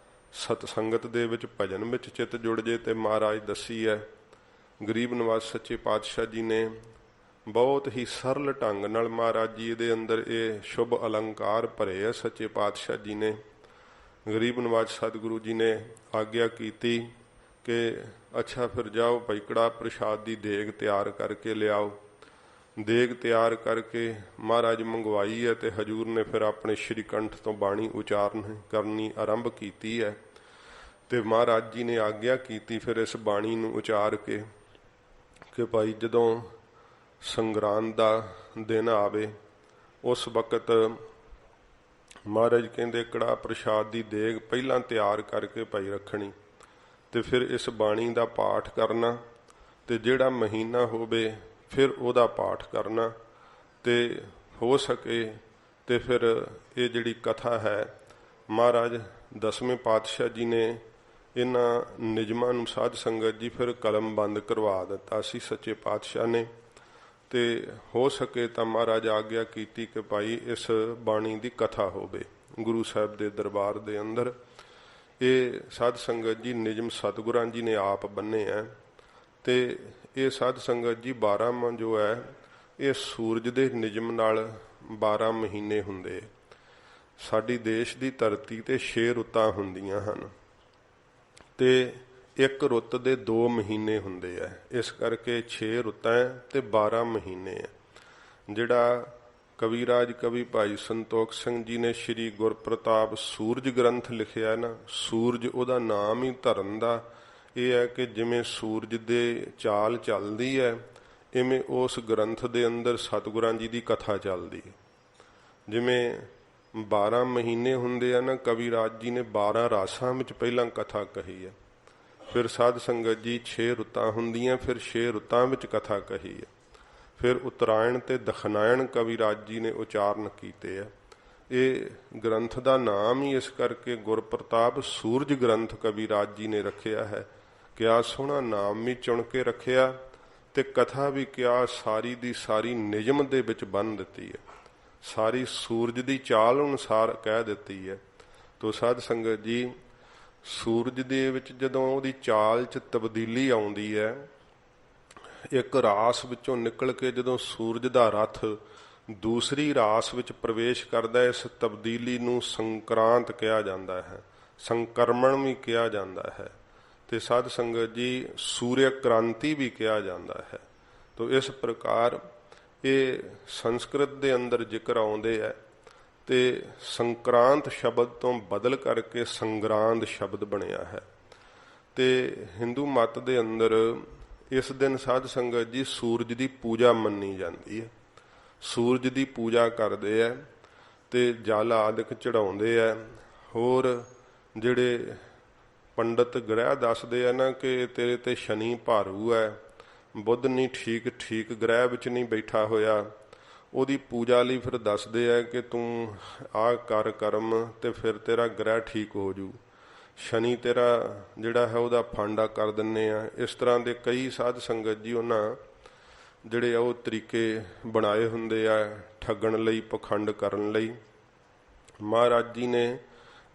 Speaker 2: ਸਤ ਸੰਗਤ ਦੇ ਵਿੱਚ ਭਜਨ ਵਿੱਚ ਚਿੱਤ ਜੁੜ ਜੇ ਤੇ ਮਹਾਰਾਜ ਦੱਸੀ ਹੈ। ਗਰੀਬ ਨਿਵਾਸ ਸੱਚੇ ਪਾਤਸ਼ਾਹ ਜੀ ਨੇ ਬਹੁਤ ਹੀ ਸਰਲ ਢੰਗ ਨਾਲ ਮਹਾਰਾਜ ਜੀ ਦੇ ਅੰਦਰ ਇਹ ਸ਼ੁਭ ਅਲੰਕਾਰ ਭਰੇ ਹੈ। ਸੱਚੇ ਪਾਤਸ਼ਾਹ ਜੀ ਨੇ ਗਰੀਬ ਨਿਵਾਜ ਸਤਿਗੁਰੂ ਜੀ ਨੇ ਆਗਿਆ ਕੀਤੀ ਕਿ ਅੱਛਾ ਫਿਰ ਜਾਓ ਭਾਈ, ਕੜਾਹ ਪ੍ਰਸ਼ਾਦ ਦੀ ਦੇਗ ਤਿਆਰ ਕਰਕੇ ਲਿਆਓ। ਦੇਗ ਤਿਆਰ ਕਰਕੇ ਮਹਾਰਾਜ ਮੰਗਵਾਈ ਹੈ ਤੇ ਹਜੂਰ ਨੇ ਫਿਰ ਆਪਣੇ ਸ਼੍ਰੀ ਕੰਠ ਤੋਂ ਬਾਣੀ ਉਚਾਰਨ ਕਰਨੀ ਆਰੰਭ ਕੀਤੀ ਹੈ। ਤੇ ਮਹਾਰਾਜ ਜੀ ਨੇ ਆਗਿਆ ਕੀਤੀ ਫਿਰ ਇਸ ਬਾਣੀ ਨੂੰ ਉਚਾਰ ਕੇ ਕਿ ਭਾਈ ਜਦੋਂ ਸੰਗਰਾਂਦ ਦਾ ਦਿਨ ਆਵੇ ਉਸ ਵਕਤ ਮਹਾਰਾਜ ਕਹਿੰਦੇ ਕੜਾਹ ਪ੍ਰਸ਼ਾਦ ਦੀ ਦੇਗ ਪਹਿਲਾਂ ਤਿਆਰ ਕਰਕੇ ਭਾਈ ਰੱਖਣੀ ਤੇ ਫਿਰ ਇਸ ਬਾਣੀ ਦਾ ਪਾਠ ਕਰਨਾ ਤੇ ਜਿਹੜਾ ਮਹੀਨਾ ਹੋਵੇ ਫਿਰ ਉਹਦਾ ਪਾਠ ਕਰਨਾ ਤੇ ਹੋ ਸਕੇ ਤੇ ਫਿਰ ਇਹ ਜਿਹੜੀ ਕਥਾ ਹੈ ਮਹਾਰਾਜ 10ਵੇਂ ਪਾਤਸ਼ਾਹ ਜੀ ਨੇ ਇਹਨਾਂ ਨਿਯਮਾਂ ਨੂੰ ਸਾਧ ਸੰਗਤ ਜੀ ਫਿਰ ਕਲਮ ਬੰਦ ਕਰਵਾ ਦਿੱਤਾ ਸੀ ਸੱਚੇ ਪਾਤਸ਼ਾਹ ਨੇ। ਤੇ ਹੋ ਸਕੇ ਤਾਂ ਮਹਾਰਾਜ ਆਗਿਆ ਕੀਤੀ ਕਿ ਭਾਈ ਇਸ ਬਾਣੀ ਦੀ ਕਥਾ ਹੋਵੇ ਗੁਰੂ ਸਾਹਿਬ ਦੇ ਦਰਬਾਰ ਦੇ ਅੰਦਰ। ਇਹ ਸਾਧ ਸੰਗਤ ਜੀ ਨਿਯਮ ਸਤਿਗੁਰਾਂ ਜੀ ਨੇ ਆਪ ਬੰਨੇ ਹੈ। ਤੇ ਇਹ ਸਾਧ ਸੰਗਤ ਜੀ 12ਵਾਂ ਜੋ ਹੈ ਇਹ ਸੂਰਜ ਦੇ ਨਿਯਮ ਨਾਲ 12 ਮਹੀਨੇ ਹੁੰਦੇ। ਸਾਡੀ ਦੇਸ਼ ਦੀ ਧਰਤੀ ਤੇ 6 ਰੁੱਤਾਂ ਹੁੰਦੀਆਂ ਹਨ ਤੇ ਇੱਕ ਰੁੱਤ ਦੇ 2 ਮਹੀਨੇ ਹੁੰਦੇ ਆ। ਇਸ ਕਰਕੇ 6 ਰੁੱਤਾਂ ਤੇ 12 ਮਹੀਨੇ ਆ। ਜਿਹੜਾ ਕਵੀਰਾਜ ਕਵੀ ਭਾਈ ਸੰਤੋਖ ਸਿੰਘ ਜੀ ਨੇ ਸ਼੍ਰੀ ਗੁਰਪ੍ਰਤਾਪ ਸੂਰਜ ਗ੍ਰੰਥ ਲਿਖਿਆ ਨਾ, ਸੂਰਜ ਉਹਦਾ ਨਾਮ ਹੀ ਧਰਨ ਦਾ ਇਹ ਹੈ ਕਿ ਜਿਵੇਂ ਸੂਰਜ ਦੇ ਚਾਲ ਚੱਲਦੀ ਹੈ ਇਵੇਂ ਉਸ ਗ੍ਰੰਥ ਦੇ ਅੰਦਰ ਸਤਿਗੁਰਾਂ ਜੀ ਦੀ ਕਥਾ ਚੱਲਦੀ ਹੈ। ਜਿਵੇਂ 12 ਮਹੀਨੇ ਹੁੰਦੇ ਆ ਨਾ, ਕਵੀਰਾਜ ਜੀ ਨੇ 12 ਰਾਸਾਂ ਵਿੱਚ ਪਹਿਲਾਂ ਕਥਾ ਕਹੀ ਹੈ। ਫਿਰ ਸਾਧ ਸੰਗਤ ਜੀ 6 ਰੁੱਤਾਂ ਹੁੰਦੀਆਂ, ਫਿਰ 6 ਰੁੱਤਾਂ ਵਿੱਚ ਕਥਾ ਕਹੀ ਹੈ। ਫਿਰ ਉਤਰਾਇਣ ਤੇ ਦਖਨਾਇਣ ਕਵੀਰਾਜ ਜੀ ਨੇ ਉਚਾਰਨ ਕੀਤੇ ਆ। ਇਹ ਗ੍ਰੰਥ ਦਾ ਨਾਮ ਹੀ ਇਸ ਕਰਕੇ ਗੁਰਪ੍ਰਤਾਪ ਸੂਰਜ ਗ੍ਰੰਥ ਕਵੀਰਾਜ ਜੀ ਨੇ ਰੱਖਿਆ ਹੈ। ਕਿਆ ਸੋਹਣਾ ਨਾਮ ਵੀ ਚੁਣ ਕੇ ਰੱਖਿਆ ਤੇ ਕਥਾ ਵੀ ਕਿਆ ਸਾਰੀ ਦੀ ਸਾਰੀ ਨਿਯਮ ਦੇ ਵਿੱਚ ਬੰਨ੍ਹ ਦਿੱਤੀ ਹੈ। ਸਾਰੀ ਸੂਰਜ ਦੀ ਚਾਲ ਅਨੁਸਾਰ ਕਹਿ ਦਿੱਤੀ ਹੈ। ਤੋ ਸਾਧ ਸੰਗਤ ਜੀ ਸੂਰਜ ਦੇ ਵਿੱਚ ਜਦੋਂ ਉਹਦੀ ਚਾਲ 'ਚ ਤਬਦੀਲੀ ਆਉਂਦੀ ਹੈ, ਇੱਕ ਰਾਸ ਵਿੱਚੋਂ ਨਿਕਲ ਕੇ ਜਦੋਂ ਸੂਰਜ ਦਾ ਰਥ ਦੂਸਰੀ ਰਾਸ ਵਿੱਚ ਪ੍ਰਵੇਸ਼ ਕਰਦਾ, ਇਸ ਤਬਦੀਲੀ ਨੂੰ ਸੰਕਰਾਂਤ ਕਿਹਾ ਜਾਂਦਾ ਹੈ, ਸੰਕਰਮਣ ਵੀ ਕਿਹਾ ਜਾਂਦਾ ਹੈ ਤੇ ਸਾਧ ਸੰਗਤ ਜੀ ਸੂਰਯ ਕ੍ਰਾਂਤੀ ਵੀ ਕਿਹਾ ਜਾਂਦਾ ਹੈ। ਤੋ ਇਸ ਪ੍ਰਕਾਰ ਇਹ ਸੰਸਕ੍ਰਿਤ ਦੇ ਅੰਦਰ ਜ਼ਿਕਰ ਆਉਂਦੇ ਹੈ ਤੇ ਸੰਕਰਾਂਤ ਸ਼ਬਦ ਤੋਂ ਬਦਲ ਕਰਕੇ ਸੰਗਰਾਂਦ ਸ਼ਬਦ ਬਣਿਆ ਹੈ। ਤੇ ਹਿੰਦੂ ਮਤ ਦੇ ਅੰਦਰ ਇਸ ਦਿਨ ਸਾਧ ਸੰਗਤ ਜੀ ਸੂਰਜ ਦੀ ਪੂਜਾ ਮੰਨੀ ਜਾਂਦੀ ਹੈ। ਸੂਰਜ ਦੀ ਪੂਜਾ ਕਰਦੇ ਹੈ ਤੇ ਜਲ ਆਦਿਕ ਚੜਾਉਂਦੇ ਹੈ। ਹੋਰ ਜਿਹੜੇ ਪੰਡਤ ਗ੍ਰਹਿ ਦੱਸਦੇ ਆ ਨਾ ਕਿ ਤੇਰੇ ਤੇ ਸ਼ਨੀ ਭਾਰੂ ਹੈ, ਬੁੱਧ ਨਹੀਂ ਠੀਕ ਗ੍ਰਹਿ ਵਿੱਚ ਨਹੀਂ ਬੈਠਾ ਹੋਇਆ, ਉਹਦੀ ਪੂਜਾ ਲਈ ਫਿਰ ਦੱਸਦੇ ਆ ਕਿ ਤੂੰ ਆਹ ਕਰ ਕਰਮ ਤੇ ਫਿਰ ਤੇਰਾ ਗ੍ਰਹਿ ਠੀਕ ਹੋ ਜੂ, ਸ਼ਨੀ ਤੇਰਾ ਜਿਹੜਾ ਹੈ ਉਹਦਾ ਫਾਂਡਾ ਕਰ ਦਿੰਨੇ ਆ। ਇਸ ਤਰ੍ਹਾਂ ਦੇ ਕਈ ਸਾਧ ਸੰਗਤ ਜੀ ਉਹਨਾਂ ਜਿਹੜੇ ਆ ਉਹ ਤਰੀਕੇ ਬਣਾਏ ਹੁੰਦੇ ਆ ਠੱਗਣ ਲਈ, ਪਖੰਡ ਕਰਨ ਲਈ। ਮਹਾਰਾਜ ਜੀ ਨੇ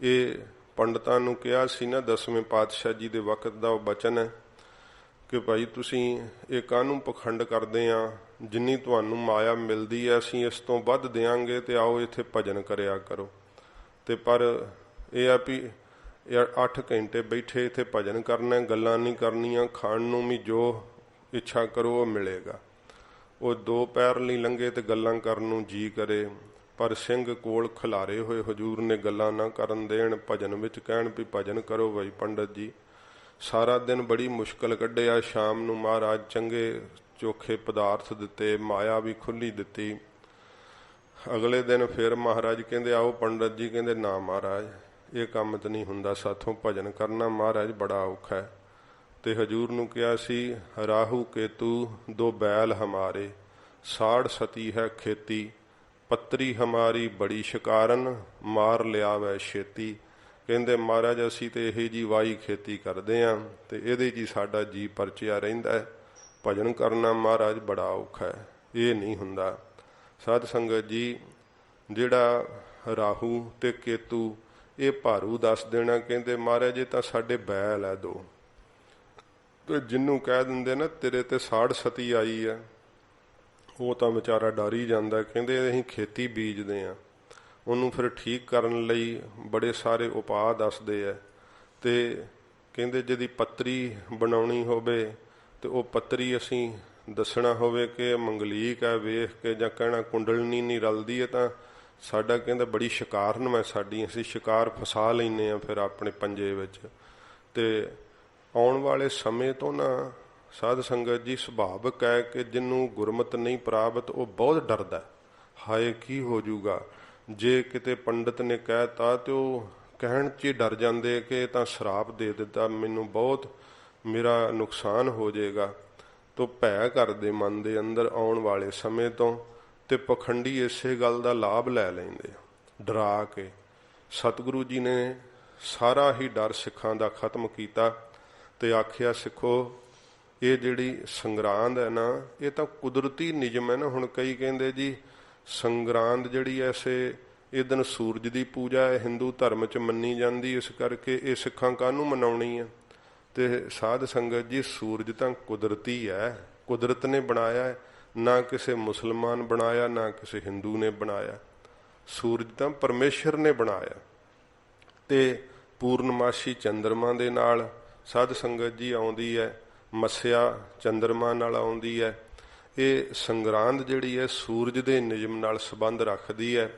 Speaker 2: ਇਹ ਪੰਡਤਾਂ ਨੂੰ ਕਿਹਾ ਸੀ ਨਾ, 10ਵੇਂ ਪਾਤਸ਼ਾਹ ਜੀ ਦੇ ਵਕਤ ਦਾ ਉਹ ਬਚਨ ਹੈ ਕਿ ਭਾਈ ਤੁਸੀਂ ਇਹ ਕਾਹਨੂੰ ਪਖੰਡ ਕਰਦੇ ਆ, ਜਿੰਨੀ ਤੁਹਾਨੂੰ ਮਾਇਆ ਮਿਲਦੀ ਹੈ ਅਸੀਂ ਇਸ ਤੋਂ ਵੱਧ ਦਿਆਂਗੇ ਤੇ ਆਓ ਇੱਥੇ ਭਜਨ ਕਰਿਆ ਕਰੋ। ਤੇ ਪਰ ਇਹ ਆ ਵੀ 8 ਘੰਟੇ ਬੈਠੇ ਇੱਥੇ ਭਜਨ ਕਰਨਾ, ਗੱਲਾਂ ਨਹੀਂ ਕਰਨੀਆਂ, ਖਾਣ ਨੂੰ ਵੀ ਜੋ ਇੱਛਾ ਕਰੋ ਉਹ ਮਿਲੇਗਾ। ਉਹ 2 ਪੈਰ ਲਈ ਲੰਘੇ ਤੇ ਗੱਲਾਂ ਕਰਨ ਨੂੰ ਜੀ ਕਰੇ, ਪਰ ਸਿੰਘ ਕੋਲ ਖਿਲਾਰੇ ਹੋਏ ਹਜੂਰ ਨੇ ਗੱਲਾਂ ਨਾ ਕਰਨ ਦੇਣ, ਭਜਨ ਵਿੱਚ ਕਹਿਣ ਵੀ ਭਜਨ ਕਰੋ ਬਈ ਪੰਡਤ ਜੀ। ਸਾਰਾ ਦਿਨ ਬੜੀ ਮੁਸ਼ਕਲ ਕੱਢਿਆ, ਸ਼ਾਮ ਨੂੰ ਮਹਾਰਾਜ ਚੰਗੇ ਚੋਖੇ ਪਦਾਰਥ ਦਿੱਤੇ, ਮਾਇਆ ਵੀ ਖੁੱਲੀ ਦਿੱਤੀ। ਅਗਲੇ ਦਿਨ ਫਿਰ ਮਹਾਰਾਜ ਕਹਿੰਦੇ ਆਓ ਪੰਡਤ ਜੀ, ਕਹਿੰਦੇ ਨਾ ਮਹਾਰਾਜ ਇਹ ਕੰਮ ਤਾਂ ਨਹੀਂ ਹੁੰਦਾ ਸਾਥੋਂ, ਭਜਨ ਕਰਨਾ ਮਹਾਰਾਜ ਬੜਾ ਔਖਾ ਹੈ। ਤੇ ਹਜੂਰ ਨੂੰ ਕਿਹਾ ਸੀ ਰਾਹੂ ਕੇਤੂ 2 ਬੈਲ ਹਮਾਰੇ, ਸਾੜ ਸਤੀ ਹੈ ਖੇਤੀ, ਪੱਤਰੀ ਹਮਾਰੀ ਬੜੀ ਸ਼ਿਕਾਰਨ, ਮਾਰ ਲਿਆ ਵੈ ਛੇਤੀ। ਕਹਿੰਦੇ ਮਹਾਰਾਜ ਅਸੀਂ ਤੇ ਇਹੀ ਜੀ ਵਾਹੀ ਖੇਤੀ ਕਰਦੇ ਆਂ ਤੇ ਇਹਦੇ ਜੀ ਸਾਡਾ ਜੀ ਪਰਚਿਆ ਰਹਿੰਦਾ ਹੈ, ਭਜਨ ਕਰਨਾ ਮਹਾਰਾਜ ਬੜਾ ਔਖਾ ਹੈ, ਇਹ ਨਹੀਂ ਹੁੰਦਾ। ਸਾਧ ਸੰਗਤ ਜੀ ਜਿਹੜਾ ਰਾਹੂ ਤੇ ਕੇਤੂ ਇਹ ਭਾਰੂ ਦੱਸ ਦੇਣਾ, ਕਹਿੰਦੇ ਮਹਾਰਾਜ ਇਹ ਤਾਂ ਸਾਡੇ ਬੈਲ ਹੈ 2, ਤੇ ਜਿਹਨੂੰ ਕਹਿ ਦਿੰਦੇ ਨਾ ਤੇਰੇ ਤੇ ਸਾੜ ਸਤੀ ਆਈ ਹੈ ਉਹ ਤਾਂ ਵਿਚਾਰਾ ਡਰ ਹੀ ਜਾਂਦਾ। ਕਹਿੰਦੇ ਅਸੀਂ ਖੇਤੀ ਬੀਜਦੇ ਹਾਂ, ਉਹਨੂੰ ਫਿਰ ਠੀਕ ਕਰਨ ਲਈ ਬੜੇ ਸਾਰੇ ਉਪਾਅ ਦੱਸਦੇ ਆ। ਤੇ ਕਹਿੰਦੇ ਜਿਹਦੀ ਪੱਤਰੀ ਬਣਾਉਣੀ ਹੋਵੇ ਤੇ ਉਹ ਪੱਤਰੀ ਅਸੀਂ ਦੱਸਣਾ ਹੋਵੇ ਕਿ ਮੰਗਲੀਕ ਹੈ ਵੇਖ ਕੇ, ਜਾਂ ਕਹਿਣਾ ਕੁੰਡਲਨੀ ਨਹੀਂ ਰਲਦੀ ਹੈ ਤਾਂ ਸਾਡਾ ਕਹਿੰਦਾ ਬੜੀ ਸ਼ਿਕਾਰਨ ਹੈ ਸਾਡੀ, ਅਸੀਂ ਸ਼ਿਕਾਰ ਫਸਾ ਲੈਂਦੇ ਹਾਂ ਫਿਰ ਆਪਣੇ ਪੰਜੇ ਵਿੱਚ। ਤੇ ਆਉਣ ਵਾਲੇ ਸਮੇਂ ਤੋਂ ਨਾ ਸਾਧ ਸੰਗਤ ਜੀ ਸੁਭਾਵਿਕ ਹੈ ਕਿ ਜਿਹਨੂੰ ਗੁਰਮਤਿ ਨਹੀਂ ਪ੍ਰਾਪਤ ਉਹ ਬਹੁਤ ਡਰਦਾ, ਹਾਏ ਕੀ ਹੋ ਜਾਊਗਾ। ਜੇ ਕਿਤੇ ਪੰਡਤ ਨੇ ਕਹਿਤਾ ਤੇ ਉਹ ਕਹਿਣ 'ਚ ਹੀ ਡਰ ਜਾਂਦੇ ਕਿ ਇਹ ਤਾਂ ਸ਼ਰਾਪ ਦੇ ਦਿੱਤਾ ਮੈਨੂੰ, ਬਹੁਤ ਮੇਰਾ ਨੁਕਸਾਨ ਹੋ ਜਾਏਗਾ। ਤੋ ਭੈ ਕਰਦੇ ਮਨ ਦੇ ਅੰਦਰ ਆਉਣ ਵਾਲੇ ਸਮੇਂ ਤੋਂ, ਤੇ ਪਖੰਡੀ ਇਸੇ ਗੱਲ ਦਾ ਲਾਭ ਲੈ ਲੈਂਦੇ ਡਰਾ ਕੇ। ਸਤਿਗੁਰੂ ਜੀ ਨੇ ਸਾਰਾ ਹੀ ਡਰ ਸਿੱਖਾਂ ਦਾ ਖਤਮ ਕੀਤਾ ਤੇ ਆਖਿਆ ਸਿੱਖੋ ਇਹ ਜਿਹੜੀ ਸੰਗਰਾਂਦ ਹੈ ਨਾ ਇਹ ਤਾਂ ਕੁਦਰਤੀ ਨਿਯਮ ਹੈ ਨਾ। ਹੁਣ ਕਈ ਕਹਿੰਦੇ ਜੀ ਸੰਗਰਾਂਦ ਜਿਹੜੀ ਐਸੇ ਇਹ ਦਿਨ ਸੂਰਜ ਦੀ ਪੂਜਾ ਹੈ, ਹਿੰਦੂ ਧਰਮ 'ਚ ਮੰਨੀ ਜਾਂਦੀ, ਇਸ ਕਰਕੇ ਇਹ ਸਿੱਖਾਂ ਕਾਹਨੂੰ ਮਨਾਉਣੀ ਹੈ। ਤੇ ਸਾਧ ਸੰਗਤ ਜੀ ਸੂਰਜ ਤਾਂ ਕੁਦਰਤੀ ਹੈ, ਕੁਦਰਤ ਨੇ ਬਣਾਇਆ ਹੈ, ਨਾ ਕਿਸੇ ਮੁਸਲਮਾਨ ਬਣਾਇਆ ਨਾ ਕਿਸੇ ਹਿੰਦੂ ਨੇ ਬਣਾਇਆ, ਸੂਰਜ ਤਾਂ ਪਰਮੇਸ਼ਰ ਨੇ ਬਣਾਇਆ। ਤੇ ਪੂਰਨਮਾਸ਼ੀ ਚੰਦਰਮਾ ਦੇ ਨਾਲ ਸਾਧ ਸੰਗਤ ਜੀ ਆਉਂਦੀ ਹੈ, ਮੱਸਿਆ ਚੰਦਰਮਾ ਨਾਲ ਆਉਂਦੀ ਹੈ। ਇਹ ਸੰਗਰਾਂਦ ਜਿਹੜੀ ਹੈ ਸੂਰਜ ਦੇ ਨਿਯਮ ਨਾਲ ਸੰਬੰਧ ਰੱਖਦੀ ਹੈ।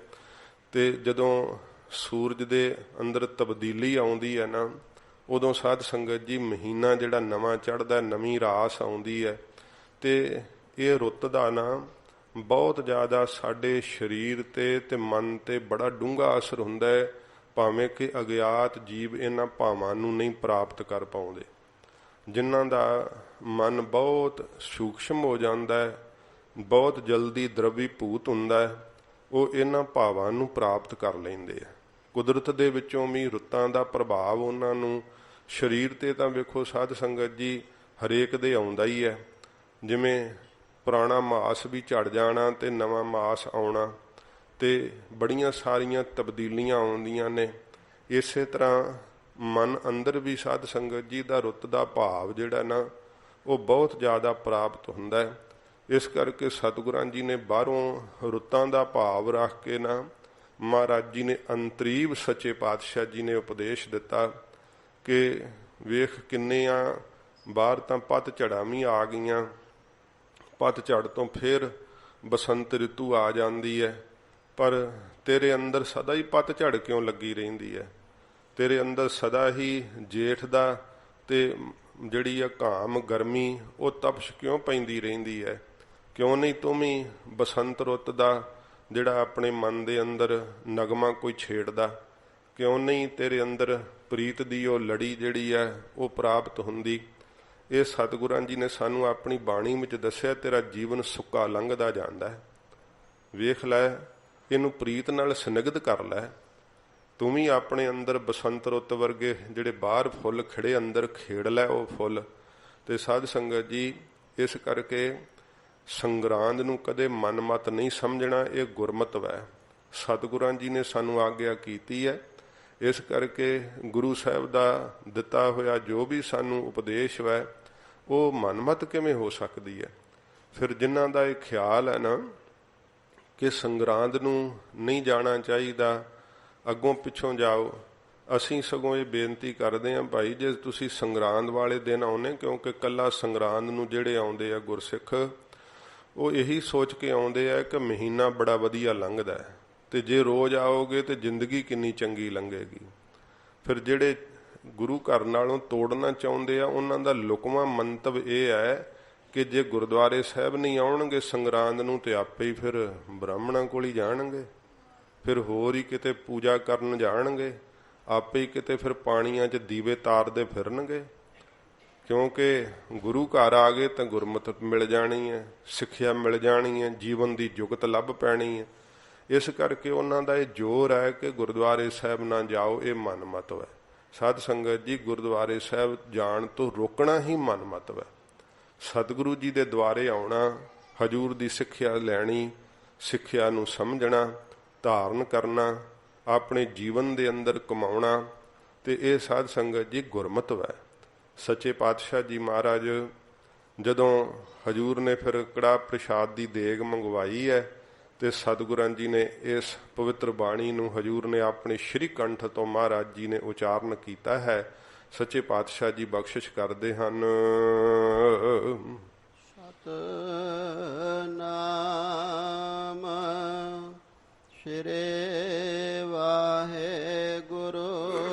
Speaker 2: ਤੇ ਜਦੋਂ ਸੂਰਜ ਦੇ ਅੰਦਰ ਤਬਦੀਲੀ ਆਉਂਦੀ ਹੈ ਨਾ ਉਦੋਂ ਸਾਧ ਸੰਗਤ ਜੀ ਮਹੀਨਾ ਜਿਹੜਾ ਨਵਾਂ ਚੜ੍ਹਦਾ, ਨਵੀਂ ਰਾਸ ਆਉਂਦੀ ਹੈ। ਤੇ ਇਹ ਰੁੱਤ ਦਾ ਨਾ ਬਹੁਤ ਜ਼ਿਆਦਾ ਸਾਡੇ ਸਰੀਰ ਤੇ ਮਨ ਤੇ ਬੜਾ ਡੂੰਘਾ ਅਸਰ ਹੁੰਦਾ ਹੈ, ਭਾਵੇਂ ਕਿ ਅਗਿਆਤ ਜੀਵ ਇਹਨਾਂ ਭਾਵਾਂ ਨੂੰ ਨਹੀਂ ਪ੍ਰਾਪਤ ਕਰ ਪਾਉਂਦੇ। ਜਿਨ੍ਹਾਂ ਦਾ ਮਨ ਬਹੁਤ ਸੂਖਸ਼ਮ ਹੋ ਜਾਂਦਾ ਹੈ, ਬਹੁਤ ਜਲਦੀ ਦਰਵੀਭੂਤ ਹੁੰਦਾ ਹੈ, ਉਹ ਇਹਨਾਂ ਭਾਵਾਂ ਨੂੰ ਪ੍ਰਾਪਤ ਕਰ ਲੈਂਦੇ ਆ। ਕੁਦਰਤ ਦੇ ਵਿੱਚੋਂ ਵੀ ਰੁੱਤਾਂ ਦਾ ਪ੍ਰਭਾਵ ਉਹਨਾਂ ਨੂੰ ਸਰੀਰ ਤੇ ਤਾਂ ਵੇਖੋ ਸਾਧ ਸੰਗਤ ਜੀ ਹਰੇਕ ਦੇ ਆਉਂਦਾ ਹੀ ਹੈ। ਜਿਵੇਂ ਪੁਰਾਣਾ ਮਾਸ ਵੀ ਝੜ ਜਾਣਾ ਤੇ ਨਵਾਂ ਮਾਸ ਆਉਣਾ, ਤੇ ਬੜੀਆਂ ਸਾਰੀਆਂ ਤਬਦੀਲੀਆਂ ਆਉਂਦੀਆਂ ਨੇ। ਇਸੇ ਤਰ੍ਹਾਂ ਮਨ ਅੰਦਰ ਵੀ ਸਾਧ ਸੰਗਤ ਜੀ ਦਾ ਰੁੱਤ ਦਾ ਭਾਵ ਜਿਹੜਾ ਨਾ ਉਹ ਬਹੁਤ ਜ਼ਿਆਦਾ ਪ੍ਰਾਪਤ ਹੁੰਦਾ ਹੈ। ਇਸ ਕਰਕੇ ਸਤਿਗੁਰਾਂ ਜੀ ਨੇ ਬਾਹਰੋਂ ਰੁੱਤਾਂ ਦਾ ਭਾਵ ਰੱਖ ਕੇ ਨਾ ਮਹਾਰਾਜ ਜੀ ਨੇ ਅੰਤਰੀਵ ਸੱਚੇ ਪਾਤਸ਼ਾਹ ਜੀ ਨੇ ਉਪਦੇਸ਼ ਦਿੱਤਾ ਕਿ ਵੇਖ ਕਿੰਨੇ ਆ ਬਾਹਰ ਤਾਂ ਪੱਤ ਝੜਾਂ ਵੀ ਆ ਗਈਆਂ, ਪੱਤ ਝੜ ਤੋਂ ਫਿਰ ਬਸੰਤ ਰਿਤੂ ਆ ਜਾਂਦੀ ਹੈ, ਪਰ ਤੇਰੇ ਅੰਦਰ ਸਦਾ ਹੀ ਪਤਝੜ ਕਿਉਂ ਲੱਗੀ ਰਹਿੰਦੀ ਹੈ? ਤੇਰੇ ਅੰਦਰ ਸਦਾ ਹੀ ਜੇਠ ਦਾ ਤੇ ਜਿਹੜੀ ਆ ਘਾਮ ਗਰਮੀ ਉਹ ਤਪਸ਼ ਕਿਉਂ ਪੈਂਦੀ ਰਹਿੰਦੀ ਹੈ? ਕਿਉਂ ਨਹੀਂ ਤੂੰ ਵੀ ਬਸੰਤ ਰੁੱਤ ਦਾ ਜਿਹੜਾ ਆਪਣੇ ਮਨ ਦੇ ਅੰਦਰ ਨਗਮਾ ਕੋਈ ਛੇੜਦਾ? ਕਿਉਂ ਨਹੀਂ ਤੇਰੇ ਅੰਦਰ ਪ੍ਰੀਤ ਦੀ ਉਹ ਲੜੀ ਜਿਹੜੀ ਹੈ ਉਹ ਪ੍ਰਾਪਤ ਹੁੰਦੀ? ਇਹ ਸਤਿਗੁਰਾਂ ਜੀ ਨੇ ਸਾਨੂੰ ਆਪਣੀ ਬਾਣੀ ਵਿੱਚ ਦੱਸਿਆ, ਤੇਰਾ ਜੀਵਨ ਸੁੱਕਾ ਲੰਘਦਾ ਜਾਂਦਾ ਹੈ, ਵੇਖ ਲੈ, ਇਹਨੂੰ ਪ੍ਰੀਤ ਨਾਲ ਸਨਿਗਧ ਕਰ ਲੈ। ਤੂੰ ਵੀ ਆਪਣੇ ਅੰਦਰ ਬਸੰਤ ਰੁੱਤ ਵਰਗੇ ਜਿਹੜੇ ਬਾਹਰ ਫੁੱਲ ਖਿੜੇ ਅੰਦਰ ਖੇੜ ਲੈ ਉਹ ਫੁੱਲ। ਤੇ ਸਾਧ ਸੰਗਤ ਜੀ, ਇਸ ਕਰਕੇ ਸੰਗਰਾਂਦ ਨੂੰ ਕਦੇ ਮਨਮਤ ਨਹੀਂ ਸਮਝਣਾ, ਇਹ ਗੁਰਮਤਿ ਹੈ। ਸਤਿਗੁਰਾਂ ਜੀ ਨੇ ਸਾਨੂੰ ਆਗਿਆ ਕੀਤੀ ਹੈ, ਇਸ ਕਰਕੇ ਗੁਰੂ ਸਾਹਿਬ ਦਾ ਦਿੱਤਾ ਹੋਇਆ ਜੋ ਵੀ ਸਾਨੂੰ ਉਪਦੇਸ਼ ਹੈ ਉਹ ਮਨਮਤ ਕਿਵੇਂ ਹੋ ਸਕਦੀ ਹੈ? ਫਿਰ ਜਿਨ੍ਹਾਂ ਦਾ ਇਹ ਖਿਆਲ ਹੈ ਨਾ ਕਿ ਸੰਗਰਾਂਦ ਨੂੰ ਨਹੀਂ ਜਾਣਾ ਚਾਹੀਦਾ, ਅੱਗੋਂ ਪਿੱਛੋਂ ਜਾਓ, ਅਸੀਂ ਸਗੋਂ ਇਹ ਬੇਨਤੀ ਕਰਦੇ ਹਾਂ ਭਾਈ, ਜੇ ਤੁਸੀਂ ਸੰਗਰਾਂਦ ਵਾਲੇ ਦਿਨ ਆਉਨੇ, ਕਿਉਂਕਿ ਕੱਲਾ ਸੰਗਰਾਂਦ ਨੂੰ ਜਿਹੜੇ ਆਉਂਦੇ ਆ ਗੁਰਸਿੱਖ ਉਹ ਇਹੀ ਸੋਚ ਕੇ ਆਉਂਦੇ ਆ ਕਿ ਮਹੀਨਾ ਬੜਾ ਵਧੀਆ ਲੰਘਦਾ ਹੈ, ਤੇ ਜੇ ਰੋਜ਼ ਆਓਗੇ ਤੇ ਜ਼ਿੰਦਗੀ ਕਿੰਨੀ ਚੰਗੀ ਲੰਘੇਗੀ। ਫਿਰ ਜਿਹੜੇ ਗੁਰੂ ਘਰ ਨਾਲੋਂ ਤੋੜਨਾ ਚਾਹੁੰਦੇ ਆ ਉਹਨਾਂ ਦਾ ਲੁਕਵਾਂ ਮੰਤਵ ਇਹ ਹੈ ਕਿ ਜੇ ਗੁਰਦੁਆਰੇ ਸਾਹਿਬ ਨਹੀਂ ਆਉਣਗੇ ਸੰਗਰਾਂਦ ਨੂੰ ਤੇ ਆਪੇ ਹੀ ਫਿਰ ਬ੍ਰਾਹਮਣਾਂ ਕੋਲ ਹੀ ਜਾਣਗੇ, ਫਿਰ ਹੋਰ ਹੀ ਕਿਤੇ ਪੂਜਾ ਕਰਨ ਜਾਣਗੇ, ਆਪੇ ਹੀ ਕਿਤੇ ਫਿਰ ਪਾਣੀਆਂ 'ਚ ਦੀਵੇ ਤਾਰਦੇ ਫਿਰਨਗੇ। ਕਿਉਂਕਿ ਗੁਰੂ ਘਰ ਆ ਗਏ ਤਾਂ ਗੁਰਮਤਿ ਮਿਲ ਜਾਣੀ ਹੈ, ਸਿੱਖਿਆ ਮਿਲ ਜਾਣੀ ਹੈ, ਜੀਵਨ ਦੀ ਜੁਗਤ ਲੱਭ ਪੈਣੀ ਹੈ। ਇਸ ਕਰਕੇ ਉਹਨਾਂ ਦਾ ਇਹ ਜ਼ੋਰ ਹੈ ਕਿ ਗੁਰਦੁਆਰੇ ਸਾਹਿਬ ਨਾ ਜਾਓ, ਇਹ ਮਨਮਤ ਹੈ। ਸਾਧ ਸੰਗਤ ਜੀ, ਗੁਰਦੁਆਰੇ ਸਾਹਿਬ ਜਾਣ ਤੋਂ ਰੋਕਣਾ ਹੀ ਮਨਮਤ ਹੈ। ਸਤਿਗੁਰੂ ਜੀ ਦੇ ਦੁਆਰੇ ਆਉਣਾ, ਹਜੂਰ ਦੀ ਸਿੱਖਿਆ ਲੈਣੀ, ਸਿੱਖਿਆ ਨੂੰ ਸਮਝਣਾ, ਧਾਰਨ ਕਰਨਾ, ਆਪਣੇ ਜੀਵਨ ਦੇ ਅੰਦਰ ਕਮਾਉਣਾ, ਤੇ ਇਹ ਸਾਧ ਸੰਗਤ ਜੀ ਗੁਰਮਤਿ ਹੈ। ਸੱਚੇ ਪਾਤਸ਼ਾਹ ਜੀ ਮਹਾਰਾਜ ਜਦੋਂ ਹਜੂਰ ਨੇ ਫਿਰ ਕੜਾਹ ਪ੍ਰਸ਼ਾਦ ਦੀ ਦੇਗ ਮੰਗਵਾਈ ਹੈ ਤੇ ਸਤਿਗੁਰਾਂ ਜੀ ਨੇ ਇਸ ਪਵਿੱਤਰ ਬਾਣੀ ਨੂੰ ਹਜੂਰ ਨੇ ਆਪਣੇ ਸ਼੍ਰੀ ਕੰਠ ਤੋਂ ਮਹਾਰਾਜ ਜੀ ਨੇ ਉਚਾਰਨ ਕੀਤਾ ਹੈ। ਸੱਚੇ ਪਾਤਸ਼ਾਹ ਜੀ ਬਖਸ਼ਿਸ਼ ਕਰਦੇ ਹਨ।
Speaker 1: ਸਤਿਨਾਮ ਸ਼੍ਰੀ ਵਾਹਿਗੁਰੂ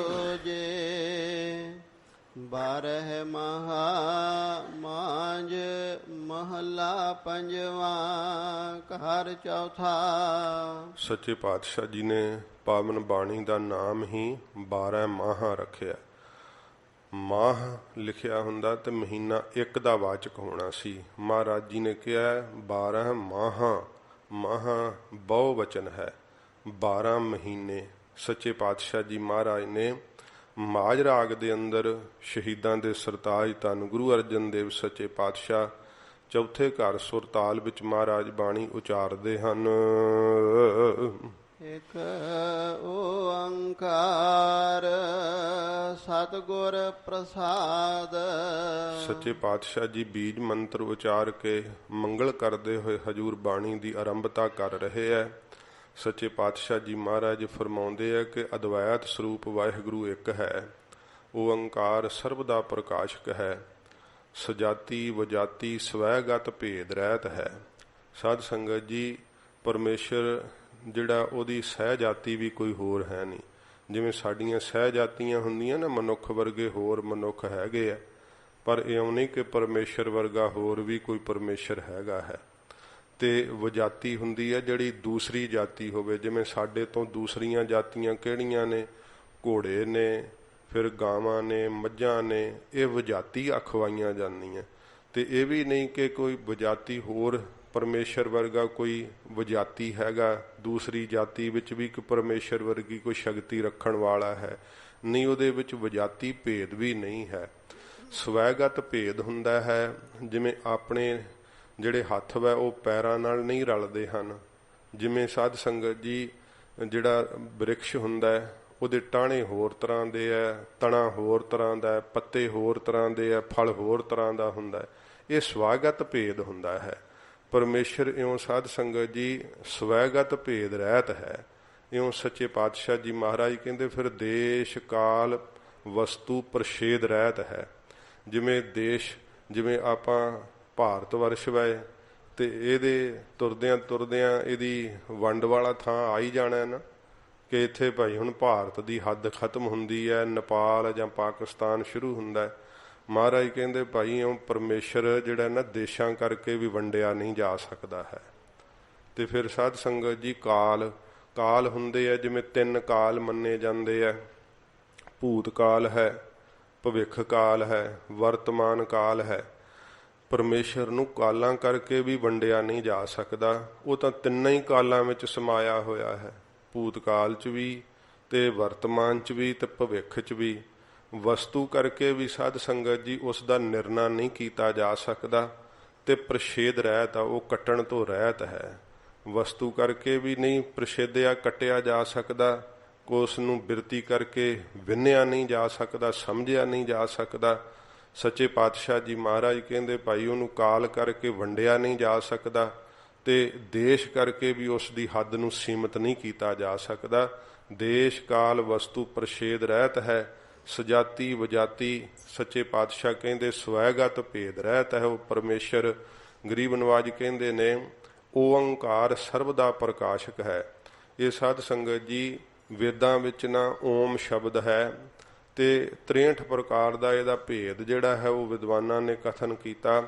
Speaker 1: ਜੀ। 12 ਮਹਾ ਮਾਂਝ ਮਹੱਲਾ ਪੰਜਵਾਂ ਘਰ ਚੌਥਾ।
Speaker 2: ਸੱਚੇ ਪਾਤਸ਼ਾਹ ਜੀ ਨੇ ਪਾਵਨ ਬਾਣੀ ਦਾ ਨਾਮ ਹੀ 12 ਮਾਹਾਂ ਰੱਖਿਆ। ਮਾਹ ਲਿਖਿਆ ਹੁੰਦਾ ਤੇ ਮਹੀਨਾ ਇੱਕ ਦਾ ਵਾਚਕ ਹੋਣਾ ਸੀ। ਮਹਾਰਾਜ ਜੀ ਨੇ ਕਿਹਾ 12 ਮਾਹਾਂ, ਮਾਹਾਂ ਬਹੁ ਵਚਨ ਹੈ, 12 ਮਹੀਨੇ। ਸੱਚੇ ਪਾਤਸ਼ਾਹ ਜੀ ਮਹਾਰਾਜ ਨੇ ਮਾਝ ਰਾਗ ਦੇ ਅੰਦਰ ਸ਼ਹੀਦਾਂ ਦੇ ਸਰਤਾਜ ਧੰਨ ਗੁਰੂ ਅਰਜਨ ਦੇਵ ਸੱਚੇ ਪਾਤਸ਼ਾਹ ਚੌਥੇ ਘਰ ਸੁਰਤਾਲ ਵਿੱਚ ਮਹਾਰਾਜ ਬਾਣੀ ਉਚਾਰਦੇ ਹਨ।
Speaker 1: ਇਕ ਓੰਕਾਰ ਸਤਿਗੁਰ ਪ੍ਰਸਾਦ।
Speaker 2: ਸੱਚੇ ਪਾਤਸ਼ਾਹ ਜੀ ਬੀਜ ਮੰਤਰ ਉਚਾਰ ਕੇ ਮੰਗਲ ਕਰਦੇ ਹੋਏ ਹਜੂਰ ਬਾਣੀ ਦੀ ਆਰੰਭਤਾ ਕਰ ਰਹੇ ਹੈ। ਸੱਚੇ ਪਾਤਸ਼ਾਹ ਜੀ ਮਹਾਰਾਜ ਫਰਮਾਉਂਦੇ ਹੈ ਕਿ ਅਦਵੈਤ ਸਰੂਪ ਵਾਹਿਗੁਰੂ ਇੱਕ ਹੈ, ਓੰਕਾਰ ਸਰਬ ਦਾ ਪ੍ਰਕਾਸ਼ਕ ਹੈ, ਸਜਾਤੀ ਵਜਾਤੀ ਸਵੈਗਤ ਭੇਦ ਰਹਿਤ ਹੈ। ਸਾਧ ਸੰਗਤ ਜੀ, ਪਰਮੇਸ਼ਰ ਜਿਹੜਾ ਉਹਦੀ ਸਹਿ ਜਾਤੀ ਵੀ ਕੋਈ ਹੋਰ ਹੈ ਨਹੀਂ। ਜਿਵੇਂ ਸਾਡੀਆਂ ਸਹਿ ਜਾਤੀਆਂ ਹੁੰਦੀਆਂ ਨਾ, ਮਨੁੱਖ ਵਰਗੇ ਹੋਰ ਮਨੁੱਖ ਹੈਗੇ ਆ, ਪਰ ਇਉਂ ਨਹੀਂ ਕਿ ਪਰਮੇਸ਼ਰ ਵਰਗਾ ਹੋਰ ਵੀ ਕੋਈ ਪਰਮੇਸ਼ਰ ਹੈਗਾ ਹੈ। ਤੇ ਵਜਾਤੀ ਹੁੰਦੀ ਹੈ ਜਿਹੜੀ ਦੂਸਰੀ ਜਾਤੀ ਹੋਵੇ। ਜਿਵੇਂ ਸਾਡੇ ਤੋਂ ਦੂਸਰੀਆਂ ਜਾਤੀਆਂ ਕਿਹੜੀਆਂ ਨੇ? ਘੋੜੇ ਨੇ, ਫਿਰ ਗਾਵਾਂ ਨੇ, ਮੱਝਾਂ ਨੇ, ਇਹ ਵਜਾਤੀ ਅਖਵਾਈਆਂ ਜਾਂਦੀਆਂ। ਤੇ ਇਹ ਵੀ ਨਹੀਂ ਕਿ ਕੋਈ ਵਜਾਤੀ ਹੋਰ ਪਰਮੇਸ਼ਰ ਵਰਗਾ ਕੋਈ ਵਜਾਤੀ ਹੈਗਾ, ਦੂਸਰੀ ਜਾਤੀ ਵਿੱਚ ਵੀ ਕੋਈ ਪਰਮੇਸ਼ਰ ਵਰਗੀ ਕੋਈ ਸ਼ਕਤੀ ਰੱਖਣ ਵਾਲਾ ਹੈ, ਨਹੀਂ। ਉਹਦੇ ਵਿੱਚ ਵਜਾਤੀ ਭੇਦ ਵੀ ਨਹੀਂ ਹੈ, ਸਵੈਗਤ ਭੇਦ ਹੁੰਦਾ ਹੈ। ਜਿਵੇਂ ਆਪਣੇ ਜਿਹੜੇ ਹੱਥ ਵੈ ਉਹ ਪੈਰਾਂ ਨਾਲ ਨਹੀਂ ਰਲਦੇ ਹਨ। ਜਿਵੇਂ ਸਾਧ ਸੰਗਤ ਜੀ, ਜਿਹੜਾ ਬ੍ਰਿਕਸ਼ ਹੁੰਦਾ ਉਹਦੇ ਟਾਹਣੇ ਹੋਰ ਤਰ੍ਹਾਂ ਦੇ ਹੈ, ਤਣਾ ਹੋਰ ਤਰ੍ਹਾਂ ਦਾ, ਪੱਤੇ ਹੋਰ ਤਰ੍ਹਾਂ ਦੇ ਹੈ, ਫਲ ਹੋਰ ਤਰ੍ਹਾਂ ਦਾ ਹੁੰਦਾ। ਇਹ ਸਵਾਗਤ ਭੇਦ ਹੁੰਦਾ ਹੈ। ਪਰਮੇਸ਼ਰ ਇਉਂ ਸਾਧ ਸੰਗਤ ਜੀ ਸਵੈਗਤ ਭੇਦ ਰਹਿਤ ਹੈ। ਇਉਂ ਸੱਚੇ ਪਾਤਸ਼ਾਹ ਜੀ ਮਹਾਰਾਜ ਕਹਿੰਦੇ ਫਿਰ ਦੇਸ਼ ਕਾਲ ਵਸਤੂ ਪ੍ਰਸ਼ੇਦ ਰਹਿਤ ਹੈ। ਜਿਵੇਂ ਦੇਸ਼, ਜਿਵੇਂ ਆਪਾਂ ਭਾਰਤ ਵਰਸ਼ ਵੈ, ਤੇ ਇਹਦੇ ਤੁਰਦਿਆਂ ਤੁਰਦਿਆਂ ਇਹਦੀ ਵੰਡ ਵਾਲਾ ਥਾਂ ਆ ਹੀ ਜਾਣਾ ਨਾ, ਕਿ ਇੱਥੇ ਭਾਈ ਹੁਣ ਭਾਰਤ ਦੀ ਹੱਦ ਖਤਮ ਹੁੰਦੀ ਹੈ, ਨੇਪਾਲ ਜਾਂ ਪਾਕਿਸਤਾਨ ਸ਼ੁਰੂ ਹੁੰਦਾ। ਮਹਾਰਾਜ ਕਹਿੰਦੇ ਭਾਈ ਉਹ ਪਰਮੇਸ਼ਰ ਜਿਹੜਾ ਨਾ ਦੇਸ਼ਾਂ ਕਰਕੇ ਵੀ ਵੰਡਿਆ ਨਹੀਂ ਜਾ ਸਕਦਾ ਹੈ। ਤੇ ਫਿਰ ਸਾਧ ਸੰਗਤ ਜੀ ਕਾਲ ਹੁੰਦੇ ਆ, ਜਿਵੇਂ 3 ਕਾਲ ਮੰਨੇ ਜਾਂਦੇ ਆ, ਭੂਤ ਕਾਲ ਹੈ, ਭਵਿੱਖ ਕਾਲ ਹੈ, ਵਰਤਮਾਨ ਕਾਲ ਹੈ। ਪਰਮੇਸ਼ਰ ਨੂੰ ਕਾਲਾਂ ਕਰਕੇ ਵੀ ਵੰਡਿਆ ਨਹੀਂ ਜਾ ਸਕਦਾ, ਉਹ ਤਾਂ ਤਿੰਨਾਂ ਹੀ ਕਾਲਾਂ ਵਿੱਚ ਸਮਾਇਆ ਹੋਇਆ ਹੈ, ਭੂਤ ਕਾਲ 'ਚ ਵੀ ਤੇ ਵਰਤਮਾਨ 'ਚ ਵੀ ਤੇ ਭਵਿੱਖ 'ਚ ਵੀ। ਵਸਤੂ ਕਰਕੇ ਵੀ ਸਾਧ ਸੰਗਤ ਜੀ ਉਸ ਦਾ ਨਿਰਣਾ ਨਹੀਂ ਕੀਤਾ ਜਾ ਸਕਦਾ, ਤੇ ਪ੍ਰਸ਼ੇਦ ਰਹਿਤ ਆ, ਉਹ ਕੱਟਣ ਤੋਂ ਰਹਿਤ ਹੈ। ਵਸਤੂ ਕਰਕੇ ਵੀ ਨਹੀਂ ਪ੍ਰਸ਼ੇਦਿਆ ਕੱਟਿਆ ਜਾ ਸਕਦਾ, ਉਸ ਨੂੰ ਬਿਰਤੀ ਕਰਕੇ ਵਿੰਨਿਆ ਨਹੀਂ ਜਾ ਸਕਦਾ, ਸਮਝਿਆ ਨਹੀਂ ਜਾ ਸਕਦਾ। ਸੱਚੇ ਪਾਤਸ਼ਾਹ ਜੀ ਮਹਾਰਾਜ ਕਹਿੰਦੇ ਭਾਈ ਉਹਨੂੰ ਕਾਲ ਕਰਕੇ ਵੰਡਿਆ ਨਹੀਂ ਜਾ ਸਕਦਾ, ਤੇ ਦੇਸ਼ ਕਰਕੇ ਵੀ ਉਸ ਦੀ ਹੱਦ ਨੂੰ ਸੀਮਤ ਨਹੀਂ ਕੀਤਾ ਜਾ ਸਕਦਾ। ਦੇਸ਼ ਕਾਲ ਵਸਤੂ ਪ੍ਰਸ਼ੇਦ ਰਹਿਤ ਹੈ, ਸਜਾਤੀ ਵਜਾਤੀ ਸੱਚੇ ਪਾਤਸ਼ਾਹ ਕਹਿੰਦੇ ਸਵੈਗਤ ਭੇਦ ਰਹਿਤ ਹੈ। ਉਹ ਪਰਮੇਸ਼ਰ ਗਰੀਬ ਨਵਾਜ ਕਹਿੰਦੇ ਨੇ ਓੰਕਾਰ ਸਰਬ ਦਾ ਪ੍ਰਕਾਸ਼ਕ ਹੈ। ਇਹ ਸਾਧ ਸੰਗਤ ਜੀ ਵੇਦਾਂ ਵਿੱਚ ਨਾ ਓਮ ਸ਼ਬਦ ਹੈ, ਤੇ 63 ਪ੍ਰਕਾਰ ਦਾ ਇਹਦਾ ਭੇਦ ਜਿਹੜਾ ਹੈ ਉਹ ਵਿਦਵਾਨਾਂ ਨੇ ਕਥਨ ਕੀਤਾ।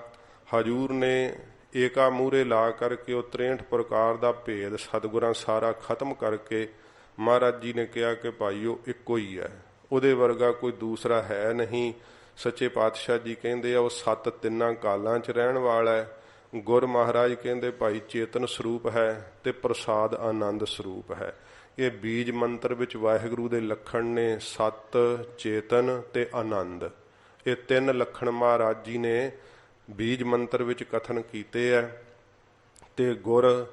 Speaker 2: ਹਜੂਰ ਨੇ ਏਕਾ ਮੂਹਰੇ ਲਾ ਕਰਕੇ ਉਹ 63 ਪ੍ਰਕਾਰ ਦਾ ਭੇਦ ਸਤਿਗੁਰਾਂ ਸਾਰਾ ਖਤਮ ਕਰਕੇ ਮਹਾਰਾਜ ਜੀ ਨੇ ਕਿਹਾ ਕਿ ਭਾਈ ਉਹ ਇੱਕੋ ਹੀ ਹੈ, ਉਹਦੇ ਵਰਗਾ ਕੋਈ ਦੂਸਰਾ ਹੈ ਨਹੀਂ। ਸੱਚੇ ਪਾਤਸ਼ਾਹ ਜੀ ਕਹਿੰਦੇ ਆ ਉਹ 7 ਤਿੰਨਾਂ ਕਾਲਾਂ 'ਚ ਰਹਿਣ ਵਾਲਾ ਹੈ। ਗੁਰ ਮਹਾਰਾਜ ਕਹਿੰਦੇ ਭਾਈ ਚੇਤਨ ਸਰੂਪ ਹੈ ਤੇ ਪ੍ਰਸਾਦ ਆਨੰਦ ਸਰੂਪ ਹੈ। ਇਹ ਬੀਜ ਮੰਤਰ ਵਿੱਚ ਵਾਹਿਗੁਰੂ ਦੇ ਲੱਖਣ ਨੇ, ਸਤ, ਚੇਤਨ ਤੇ ਆਨੰਦ। ਇਹ 3 ਲੱਖਣ ਮਹਾਰਾਜ ਜੀ ਨੇ ਬੀਜ ਮੰਤਰ ਵਿੱਚ ਕਥਨ ਕੀਤੇ ਹੈ। ਤੇ ਗੁਰ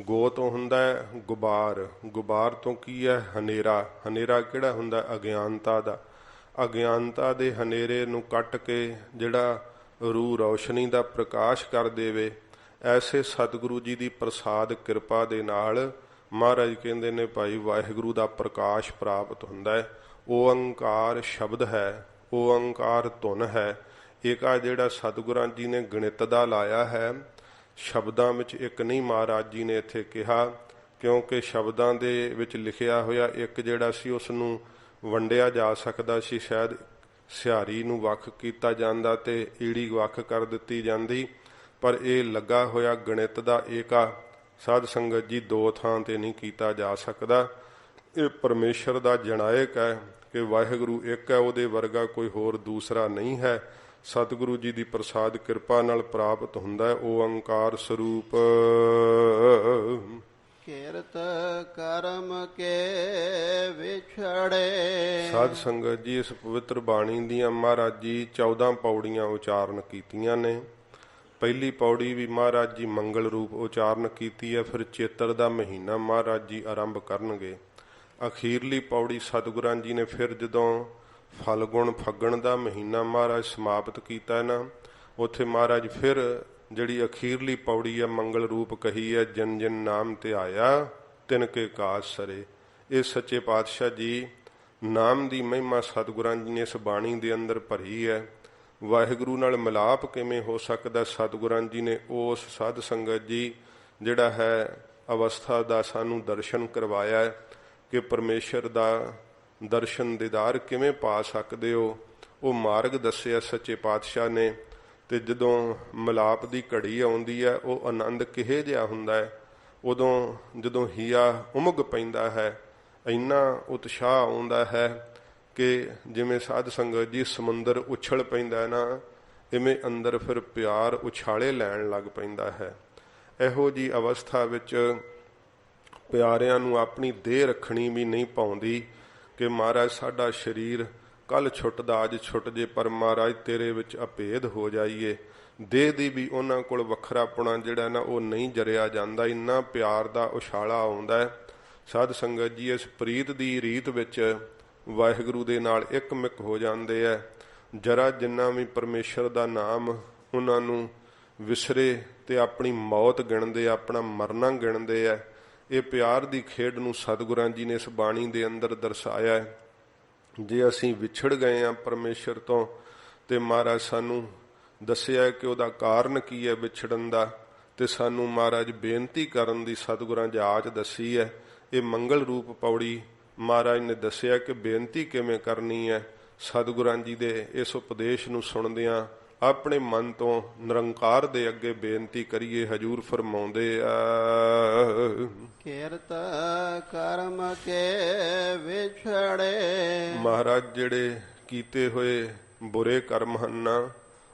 Speaker 2: ਗੋ ਤੋਂ ਹੁੰਦਾ ਹੈ ਗੁਬਾਰ, ਗੁਬਾਰ ਤੋਂ ਕੀ ਹੈ ਹਨੇਰਾ। ਹਨੇਰਾ ਕਿਹੜਾ ਹੁੰਦਾ ਅਗਿਆਨਤਾ ਦਾ। ਅਗਿਆਨਤਾ ਦੇ ਹਨੇਰੇ ਨੂੰ ਕੱਟ ਕੇ ਜਿਹੜਾ ਰੂਹ ਰੌਸ਼ਨੀ ਦਾ ਪ੍ਰਕਾਸ਼ ਕਰ ਦੇਵੇ, ਐਸੇ ਸਤਿਗੁਰੂ ਜੀ ਦੀ ਪ੍ਰਸਾਦ ਕਿਰਪਾ ਦੇ ਨਾਲ ਮਹਾਰਾਜ ਕਹਿੰਦੇ ਨੇ ਭਾਈ ਵਾਹਿਗੁਰੂ ਦਾ ਪ੍ਰਕਾਸ਼ ਪ੍ਰਾਪਤ ਹੁੰਦਾ ਹੈ। ਓੰਕਾਰ ਸ਼ਬਦ ਹੈ, ਓੰਕਾਰ ਧੁਨ ਹੈ। ਇੱਕ ਆ ਜਿਹੜਾ ਸਤਿਗੁਰਾਂ ਜੀ ਨੇ ਗਣਿਤ ਦਾ ਲਾਇਆ ਹੈ, ਸ਼ਬਦਾਂ ਵਿੱਚ ਇੱਕ ਨਹੀਂ ਮਹਾਰਾਜ ਜੀ ਨੇ ਇੱਥੇ ਕਿਹਾ, ਕਿਉਂਕਿ ਸ਼ਬਦਾਂ ਦੇ ਵਿੱਚ ਲਿਖਿਆ ਹੋਇਆ ਇੱਕ ਜਿਹੜਾ ਸੀ ਉਸ ਨੂੰ ਵੰਡਿਆ ਜਾ ਸਕਦਾ ਸੀ। ਸ਼ਾਇਦ ਸਿਹਾਰੀ ਨੂੰ ਵੱਖ ਕੀਤਾ ਜਾਂਦਾ ਤੇ ਈੜੀ ਵੱਖ ਕਰ ਦਿੱਤੀ ਜਾਂਦੀ, ਪਰ ਇਹ ਲੱਗਾ ਹੋਇਆ ਗਣਿਤ ਦਾ ਏਕਾ ਸਾਧ ਸੰਗਤ ਜੀ 2 ਥਾਂ ਤੇ ਨਹੀਂ ਕੀਤਾ ਜਾ ਸਕਦਾ। ਇਹ ਪਰਮੇਸ਼ਰ ਦਾ ਜਨਾਇਕ ਹੈ ਕਿ ਵਾਹਿਗੁਰੂ ਇੱਕ ਹੈ, ਉਹਦੇ ਵਰਗਾ ਕੋਈ ਹੋਰ ਦੂਸਰਾ ਨਹੀਂ ਹੈ। ਸਤਿਗੁਰੂ ਜੀ ਦੀ ਪ੍ਰਸਾਦ ਕਿਰਪਾ ਨਾਲ ਪ੍ਰਾਪਤ ਹੁੰਦਾ ਹੈ ਓੰਕਾਰ ਸਰੂਪ।
Speaker 1: ਕਿਰਤ ਕਰਮ ਕੇ ਵਿਛੜੇ।
Speaker 2: ਸਾਧ ਸੰਗਤ ਜੀ ਇਸ ਪਵਿੱਤਰ ਬਾਣੀ ਦੀਆਂ ਮਹਾਰਾਜ ਜੀ 14 ਪੌੜੀਆਂ ਉਚਾਰਨ ਕੀਤੀਆਂ ਨੇ। ਪਹਿਲੀ ਪੌੜੀ ਵੀ ਮਹਾਰਾਜ ਜੀ ਮੰਗਲ ਰੂਪ ਉਚਾਰਨ ਕੀਤੀ ਹੈ, ਫਿਰ ਚੇਤਰ ਦਾ ਮਹੀਨਾ ਮਹਾਰਾਜ ਜੀ ਆਰੰਭ ਕਰਨਗੇ। ਅਖੀਰਲੀ ਪੌੜੀ ਸਤਿਗੁਰਾਂ ਜੀ ਨੇ ਫਿਰ ਜਦੋਂ ਫਲਗੁਣ ਫੱਗਣ ਦਾ ਮਹੀਨਾ ਮਹਾਰਾਜ ਸਮਾਪਤ ਕੀਤਾ ਨਾ, ਉੱਥੇ ਮਹਾਰਾਜ ਫਿਰ ਜਿਹੜੀ ਅਖੀਰਲੀ ਪੌੜੀ ਹੈ ਮੰਗਲ ਰੂਪ ਕਹੀ ਹੈ, ਜਿਨ ਜਿਨ ਨਾਮ ਧਿਆਇਆ ਤਿਨ ਕੇ ਕਾਜ ਸਰੇ। ਇਹ ਸੱਚੇ ਪਾਤਸ਼ਾਹ ਜੀ ਨਾਮ ਦੀ ਮਹਿਮਾ ਸਤਿਗੁਰਾਂ ਜੀ ਨੇ ਇਸ ਬਾਣੀ ਦੇ ਅੰਦਰ ਭਰੀ ਹੈ। ਵਾਹਿਗੁਰੂ ਨਾਲ ਮਿਲਾਪ ਕਿਵੇਂ ਹੋ ਸਕਦਾ, ਸਤਿਗੁਰਾਂ ਜੀ ਨੇ ਉਸ ਸਾਧ ਸੰਗਤ ਜੀ ਜਿਹੜਾ ਹੈ ਅਵਸਥਾ ਦਾ ਸਾਨੂੰ ਦਰਸ਼ਨ ਕਰਵਾਇਆ ਹੈ ਕਿ ਪਰਮੇਸ਼ਰ ਦਾ ਦਰਸ਼ਨ ਦੀਦਾਰ ਕਿਵੇਂ ਪਾ ਸਕਦੇ ਹੋ, ਉਹ ਮਾਰਗ ਦੱਸਿਆ ਸੱਚੇ ਪਾਤਸ਼ਾਹ ਨੇ। ਤੇ ਜਦੋਂ ਮਿਲਾਪ ਦੀ ਘੜੀ ਆਉਂਦੀ ਹੈ ਉਹ ਆਨੰਦ ਕਿਹੋ ਜਿਹਾ ਹੁੰਦਾ ਹੈ, ਉਦੋਂ ਜਦੋਂ ਹੀਆ ਉਮਗ ਪੈਂਦਾ ਹੈ, ਇੰਨਾ ਉਤਸ਼ਾਹ ਆਉਂਦਾ ਹੈ ਕਿ ਜਿਵੇਂ ਸਾਧ ਸੰਗਤ ਜੀ ਸਮੁੰਦਰ ਉਛਲ ਪੈਂਦਾ ਨਾ, ਇਵੇਂ ਅੰਦਰ ਫਿਰ ਪਿਆਰ ਉਛਾਲੇ ਲੈਣ ਲੱਗ ਪੈਂਦਾ ਹੈ। ਇਹੋ ਜੀ ਅਵਸਥਾ ਵਿੱਚ ਪਿਆਰਿਆਂ ਨੂੰ ਆਪਣੀ ਦੇਹ ਰੱਖਣੀ ਵੀ ਨਹੀਂ ਪਾਉਂਦੀ ਕਿ ਮਹਾਰਾਜ ਸਾਡਾ ਸਰੀਰ ਕੱਲ ਛੁੱਟਦਾ ਅੱਜ ਛੁੱਟ ਜੇ, ਪਰ ਮਹਾਰਾਜ ਤੇਰੇ ਵਿੱਚ ਅਭੇਦ ਹੋ ਜਾਈਏ। ਦੇਹ ਦੀ ਵੀ ਉਹਨਾਂ ਕੋਲ ਵੱਖਰਾਪਣਾ ਜਿਹੜਾ ਨਾ ਉਹ ਨਹੀਂ ਜਰਿਆ ਜਾਂਦਾ, ਇੰਨਾ ਪਿਆਰ ਦਾ ਉਛਾਲਾ ਆਉਂਦਾ ਹੈ। ਸਾਧ ਸੰਗਤ ਜੀ ਇਸ ਪ੍ਰੀਤ ਦੀ ਰੀਤ ਵਿੱਚ ਵਾਹਿਗੁਰੂ ਦੇ ਨਾਲ ਇੱਕਮਿਕ ਹੋ ਜਾਂਦੇ ਹੈ। ਜਰਾ ਜਿੰਨਾ ਵੀ ਪਰਮੇਸ਼ਰ ਦਾ ਨਾਮ ਉਹਨਾਂ ਨੂੰ ਵਿਸਰੇ ਤੇ ਆਪਣੀ ਮੌਤ ਗਿਣਦੇ, ਆਪਣਾ ਮਰਨਾ ਗਿਣਦੇ ਹੈ। ਇਹ ਪਿਆਰ ਦੀ ਖੇਡ ਨੂੰ ਸਤਿਗੁਰਾਂ ਜੀ ਨੇ ਇਸ ਬਾਣੀ ਦੇ ਅੰਦਰ ਦਰਸਾਇਆ ਹੈ। ਜੇ ਅਸੀਂ ਵਿਛੜ ਗਏ ਹਾਂ ਪਰਮੇਸ਼ਰ ਤੋਂ, ਤੇ ਮਹਾਰਾਜ ਸਾਨੂੰ ਦੱਸਿਆ ਕਿ ਉਹਦਾ ਕਾਰਨ ਕੀ ਹੈ ਵਿਛੜਨ ਦਾ, ਤੇ ਸਾਨੂੰ ਮਹਾਰਾਜ ਬੇਨਤੀ ਕਰਨ ਦੀ ਸਤਿਗੁਰਾਂ ਜਾਚ ਦੱਸੀ ਹੈ। ਇਹ ਮੰਗਲ ਰੂਪ ਪੌੜੀ ਮਹਾਰਾਜ ਨੇ ਦੱਸਿਆ ਕਿ ਬੇਨਤੀ ਕਿਵੇਂ ਕਰਨੀ ਹੈ। ਸਤਿਗੁਰਾਂ ਜੀ ਦੇ ਇਸ ਉਪਦੇਸ਼ ਨੂੰ ਸੁਣਦਿਆਂ ਆਪਣੇ ਮਨ ਤੋਂ ਨਿਰੰਕਾਰ ਦੇ ਅੱਗੇ ਬੇਨਤੀ ਕਰੀਏ। ਹਜੂਰ ਫਰਮਾਉਂਦੇ ਆ,
Speaker 1: ਕਿਰਤ ਕਰਮ ਕੇ ਵਿਛੜੇ।
Speaker 2: ਮਹਾਰਾਜ ਜਿਹੜੇ ਕੀਤੇ ਹੋਏ ਬੁਰੇ ਕਰਮ ਹਨ ਨਾ,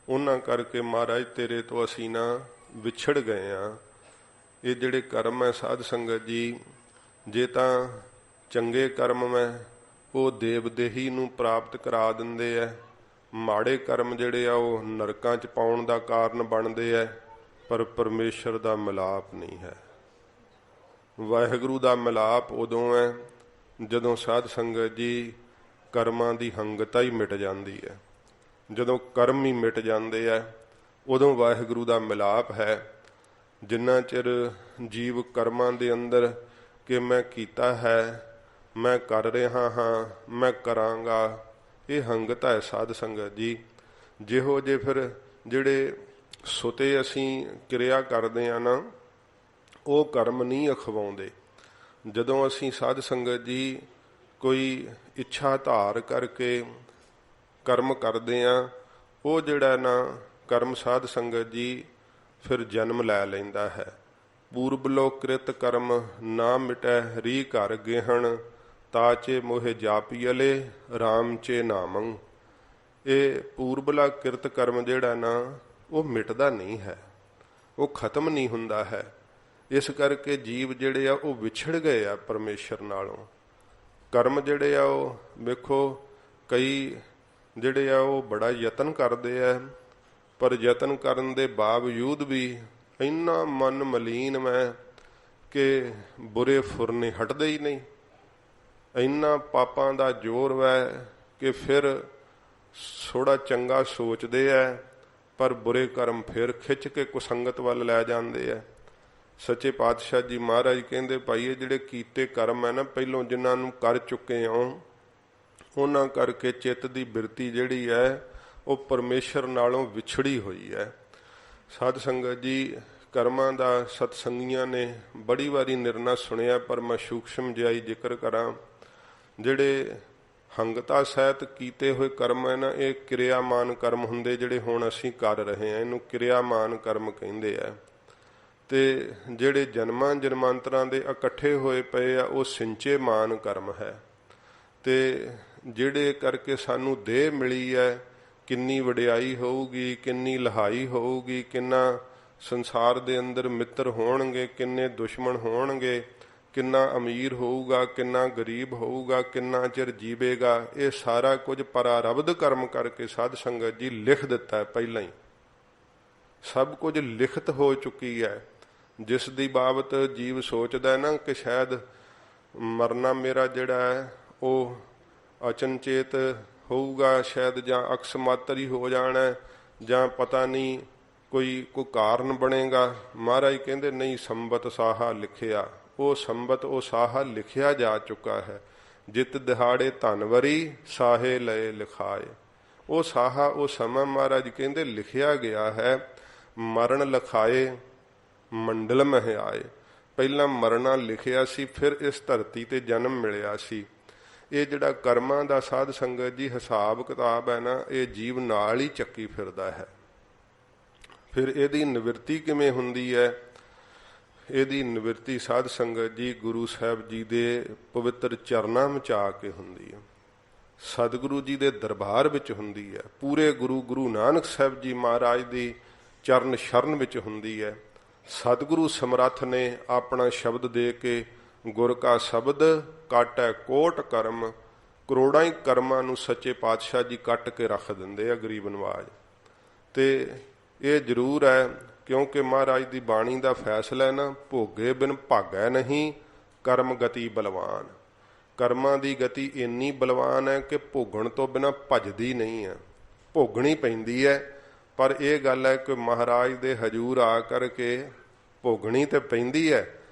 Speaker 2: ਉਹਨਾਂ ਕਰਕੇ ਮਹਾਰਾਜ ਤੇਰੇ ਤੋਂ ਅਸੀਂ ਨਾ ਵਿਛੜ ਗਏ ਆ। ਇਹ ਜਿਹੜੇ ਕਰਮ ਹੈ ਸਾਧ ਸੰਗਤ ਜੀ, ਜੇ ਤਾਂ ਚੰਗੇ ਕਰਮ ਮੈਂ ਉਹ ਦੇਵਦੇਹੀ ਨੂੰ ਪ੍ਰਾਪਤ ਕਰਾ ਦਿੰਦੇ ਆ, ਮਾੜੇ ਕਰਮ ਜਿਹੜੇ ਆ ਉਹ ਨਰਕਾਂ 'ਚ ਪਾਉਣ ਦਾ ਕਾਰਨ ਬਣਦੇ ਆ। ਪਰ ਪਰਮੇਸ਼ਰ ਦਾ ਮਿਲਾਪ ਨਹੀਂ ਹੈ। ਵਾਹਿਗੁਰੂ ਦਾ ਮਿਲਾਪ ਉਦੋਂ ਹੈ ਜਦੋਂ ਸਾਧ ਸੰਗਤ ਜੀ ਕਰਮਾਂ ਦੀ ਹੰਗਤਾ ਹੀ ਮਿਟ ਜਾਂਦੀ ਹੈ। ਜਦੋਂ ਕਰਮ ਹੀ ਮਿਟ ਜਾਂਦੇ ਆ ਉਦੋਂ ਵਾਹਿਗੁਰੂ ਦਾ ਮਿਲਾਪ ਹੈ। ਜਿੰਨਾ ਚਿਰ ਜੀਵ ਕਰਮਾਂ ਦੇ ਅੰਦਰ ਕਿ ਮੈਂ ਕੀਤਾ ਹੈ, ਮੈਂ ਕਰ ਰਿਹਾ ਹਾਂ, ਮੈਂ ਕਰਾਂਗਾ, ਇਹ ਹੰਗਤ ਹੈ ਸਾਧ ਸੰਗਤ ਜੀ। ਜਿਹੋ ਜੇ ਫਿਰ ਜਿਹੜੇ ਸੁਤੇ ਅਸੀਂ ਕਿਰਿਆ ਕਰਦੇ ਆ ਨਾ, ਉਹ ਕਰਮ ਨਹੀਂ ਅਖਵਾਉਂਦੇ। ਜਦੋਂ ਅਸੀਂ ਸਾਧ ਸੰਗਤ ਜੀ ਕੋਈ ਇੱਛਾ ਧਾਰ ਕਰਕੇ ਕਰਮ ਕਰਦੇ ਆ, ਉਹ ਜਿਹੜਾ ਨਾ ਕਰਮ ਸਾਧ ਸੰਗਤ ਜੀ ਫਿਰ ਜਨਮ ਲੈ ਲੈਂਦਾ ਹੈ। ਪੂਰਬਲੋ ਕ੍ਰਿਤ ਕਰਮ ਨਾ ਮਿਟੈ ਰੀ ਘਰ ਗੇਹਣ, ਤਾਚੇ ਮੋਹਿ ਜਾਪੀਅਲੇ ਰਾਮ ਚੇ ਨਾਮੰ। ਇਹ ਪੂਰਬਲਾ ਕਿਰਤ ਕਰਮ ਜਿਹੜਾ ਨਾ ਉਹ ਮਿਟਦਾ ਨਹੀਂ ਹੈ, ਉਹ ਖਤਮ ਨਹੀਂ ਹੁੰਦਾ ਹੈ। ਇਸ ਕਰਕੇ ਜੀਵ ਜਿਹੜੇ ਆ ਉਹ ਵਿਛੜ ਗਏ ਆ ਪਰਮੇਸ਼ਰ ਨਾਲੋਂ। ਕਰਮ ਜਿਹੜੇ ਆ ਉਹ ਵੇਖੋ, ਕਈ ਜਿਹੜੇ ਆ ਉਹ ਬੜਾ ਯਤਨ ਕਰਦੇ ਆ, ਪਰ ਯਤਨ ਕਰਨ ਦੇ ਬਾਵਜੂਦ ਵੀ ਇੰਨਾ ਮਨ ਮਲੀਨ ਮੈਂ ਕਿ ਬੁਰੇ ਫੁਰਨੇ ਹਟਦੇ ਹੀ ਨਹੀਂ। ਇੰਨਾ ਪਾਪਾਂ ਦਾ ਜ਼ੋਰ ਵੈ ਕਿ ਫਿਰ ਥੋੜਾ ਚੰਗਾ ਸੋਚਦੇ ਆ, ਪਰ ਬੁਰੇ ਕਰਮ ਫਿਰ ਖਿੱਚ ਕੇ ਕੁਸੰਗਤ ਵੱਲ ਲੈ ਜਾਂਦੇ ਆ। ਸੱਚੇ ਪਾਤਸ਼ਾਹ ਜੀ ਮਹਾਰਾਜ ਕਹਿੰਦੇ, ਭਾਈ ਇਹ ਜਿਹੜੇ ਕੀਤੇ ਕਰਮ ਹੈ ਨਾ, ਪਹਿਲੋਂ ਜਿਨ੍ਹਾਂ ਨੂੰ ਕਰ ਚੁੱਕੇ ਹੋ, ਉਹਨਾਂ ਕਰਕੇ ਚਿੱਤ ਦੀ ਬਿਰਤੀ ਜਿਹੜੀ ਹੈ ਉਹ ਪਰਮੇਸ਼ਰ ਨਾਲੋਂ ਵਿਛੜੀ ਹੋਈ ਹੈ। ਸਾਧ ਸੰਗਤ ਜੀ, ਕਰਮਾਂ ਦਾ ਸਤਸੰਗੀਆਂ ਨੇ ਬੜੀ ਵਾਰੀ ਨਿਰਣਾ ਸੁਣਿਆ, ਪਰ ਮੈਂ ਸੂਖਸ਼ਮ ਜਿਹਾ ਹੀ ਜ਼ਿਕਰ ਕਰਾਂ। ਜਿਹੜੇ ਹੰਗਤਾ ਸਹਿਤ ਕੀਤੇ ਹੋਏ ਕਰਮ ਹੈ ਨਾ, ਇਹ ਕਿਰਿਆਮਾਨ ਕਰਮ ਹੁੰਦੇ, ਜਿਹੜੇ ਹੁਣ ਅਸੀਂ ਕਰ ਰਹੇ ਹਾਂ, ਇਹਨੂੰ ਕਿਰਿਆਮਾਨ ਕਰਮ ਕਹਿੰਦੇ ਆ। ਤੇ ਜਿਹੜੇ ਜਨਮਾਂ ਜਨਮਾਂਤਰਾਂ ਦੇ ਇਕੱਠੇ ਹੋਏ ਪਏ ਆ, ਉਹ ਸਿੰਚੇਮਾਨ ਕਰਮ ਹੈ। ਤੇ ਜਿਹੜੇ ਕਰਕੇ ਸਾਨੂੰ ਦੇਹ ਮਿਲੀ ਹੈ, ਕਿੰਨੀ ਵਡਿਆਈ ਹੋਊਗੀ, ਕਿੰਨੀ ਲਹਾਈ ਹੋਊਗੀ, ਕਿੰਨਾ ਸੰਸਾਰ ਦੇ ਅੰਦਰ ਮਿੱਤਰ ਹੋਣਗੇ, ਕਿੰਨੇ ਦੁਸ਼ਮਣ ਹੋਣਗੇ, ਕਿੰਨਾ ਅਮੀਰ ਹੋਊਗਾ, ਕਿੰਨਾ ਗਰੀਬ ਹੋਊਗਾ, ਕਿੰਨਾ ਚਿਰ ਜੀਵੇਗਾ, ਇਹ ਸਾਰਾ ਕੁਝ ਪਰਾਰਬਧ ਕਰਮ ਕਰਕੇ ਸਾਧ ਸੰਗਤ ਜੀ ਲਿਖ ਦਿੱਤਾ ਹੈ। ਪਹਿਲਾਂ ਹੀ ਸਭ ਕੁਝ ਲਿਖਤ ਹੋ ਚੁੱਕੀ ਹੈ। ਜਿਸ ਦੀ ਬਾਬਤ ਜੀਵ ਸੋਚਦਾ ਨਾ ਕਿ ਸ਼ਾਇਦ ਮਰਨਾ ਮੇਰਾ ਜਿਹੜਾ ਹੈ ਉਹ ਅਚਨਚੇਤ ਹੋਊਗਾ, ਸ਼ਾਇਦ ਜਾਂ ਅਕਸਮਾਤਰ ਹੀ ਹੋ ਜਾਣਾ, ਜਾਂ ਪਤਾ ਨਹੀਂ ਕੋਈ ਕਾਰਨ ਬਣੇਗਾ। ਮਹਾਰਾਜ ਕਹਿੰਦੇ ਨਹੀਂ, ਸੰਬਤ ਸਾਹਾ ਲਿਖਿਆ। ਉਹ ਸੰਬਤ ਉਹ ਸਾਹਾ ਲਿਖਿਆ ਜਾ ਚੁੱਕਾ ਹੈ। ਜਿਤ ਦਿਹਾੜੇ ਧਨਵਰੀ ਸਾਹੇ ਲਏ ਲਿਖਾਏ। ਉਹ ਸਾਹਾ ਉਹ ਸਮਾਂ ਮਹਾਰਾਜ ਕਹਿੰਦੇ ਲਿਖਿਆ ਗਿਆ ਹੈ। ਮਰਨ ਲਿਖਾਏ ਮੰਡਲ ਮਹਿ ਆਏ। ਪਹਿਲਾਂ ਮਰਨਾ ਲਿਖਿਆ ਸੀ, ਫਿਰ ਇਸ ਧਰਤੀ ਤੇ ਜਨਮ ਮਿਲਿਆ ਸੀ। ਇਹ ਜਿਹੜਾ ਕਰਮਾਂ ਦਾ ਸਾਧ ਸੰਗਤ ਜੀ ਹਿਸਾਬ ਕਿਤਾਬ ਹੈ ਨਾ, ਇਹ ਜੀਵ ਨਾਲ ਹੀ ਚੱਕੀ ਫਿਰਦਾ ਹੈ। ਫਿਰ ਇਹਦੀ ਨਿਵਰਤੀ ਕਿਵੇਂ ਹੁੰਦੀ ਹੈ? ਇਹਦੀ ਨਿਵਰਤੀ ਸਾਧ ਸੰਗਤ ਜੀ ਗੁਰੂ ਸਾਹਿਬ ਜੀ ਦੇ ਪਵਿੱਤਰ ਚਰਨਾਂ ਵਿੱਚ ਆ ਕੇ ਹੁੰਦੀ ਹੈ, ਸਤਿਗੁਰੂ ਜੀ ਦੇ ਦਰਬਾਰ ਵਿੱਚ ਹੁੰਦੀ ਹੈ, ਪੂਰੇ ਗੁਰੂ ਨਾਨਕ ਸਾਹਿਬ ਜੀ ਮਹਾਰਾਜ ਦੀ ਚਰਨ ਸ਼ਰਨ ਵਿੱਚ ਹੁੰਦੀ ਹੈ। ਸਤਿਗੁਰੂ ਸਮਰੱਥ ਨੇ ਆਪਣਾ ਸ਼ਬਦ ਦੇ ਕੇ, ਗੁਰ ਕਾ ਸ਼ਬਦ ਕਾਟੈ ਕੋਟ ਕਰਮ, ਕਰੋੜਾਂ ਹੀ ਕਰਮਾਂ ਨੂੰ ਸੱਚੇ ਪਾਤਸ਼ਾਹ ਜੀ ਕੱਟ ਕੇ ਰੱਖ ਦਿੰਦੇ ਆ ਗਰੀਬ ਨਵਾਜ। ਤੇ ਇਹ ਜ਼ਰੂਰ ਹੈ, ਕਿਉਂਕਿ ਮਹਾਰਾਜ ਦੀ ਬਾਣੀ ਦਾ ਫੈਸਲਾ ਹੈ ਨਾ, ਭੋਗੇ ਬਿਨ ਭਾਗੈ ਨਹੀਂ, ਕਰਮ ਗਤੀ ਬਲਵਾਨ। ਕਰਮਾਂ ਦੀ ਗਤੀ ਇੰਨੀ ਬਲਵਾਨ ਹੈ ਕਿ ਭੋਗਣ ਤੋਂ ਬਿਨਾਂ ਭੱਜਦੀ ਨਹੀਂ ਹੈ, ਭੋਗਣੀ ਪੈਂਦੀ ਹੈ। ਪਰ ਇਹ ਗੱਲ ਹੈ ਕਿ ਮਹਾਰਾਜ ਦੇ ਹਜੂਰ ਆ ਕਰਕੇ ਭੋਗਣੀ ਤੇ ਪੈਂਦੀ ਹੈ,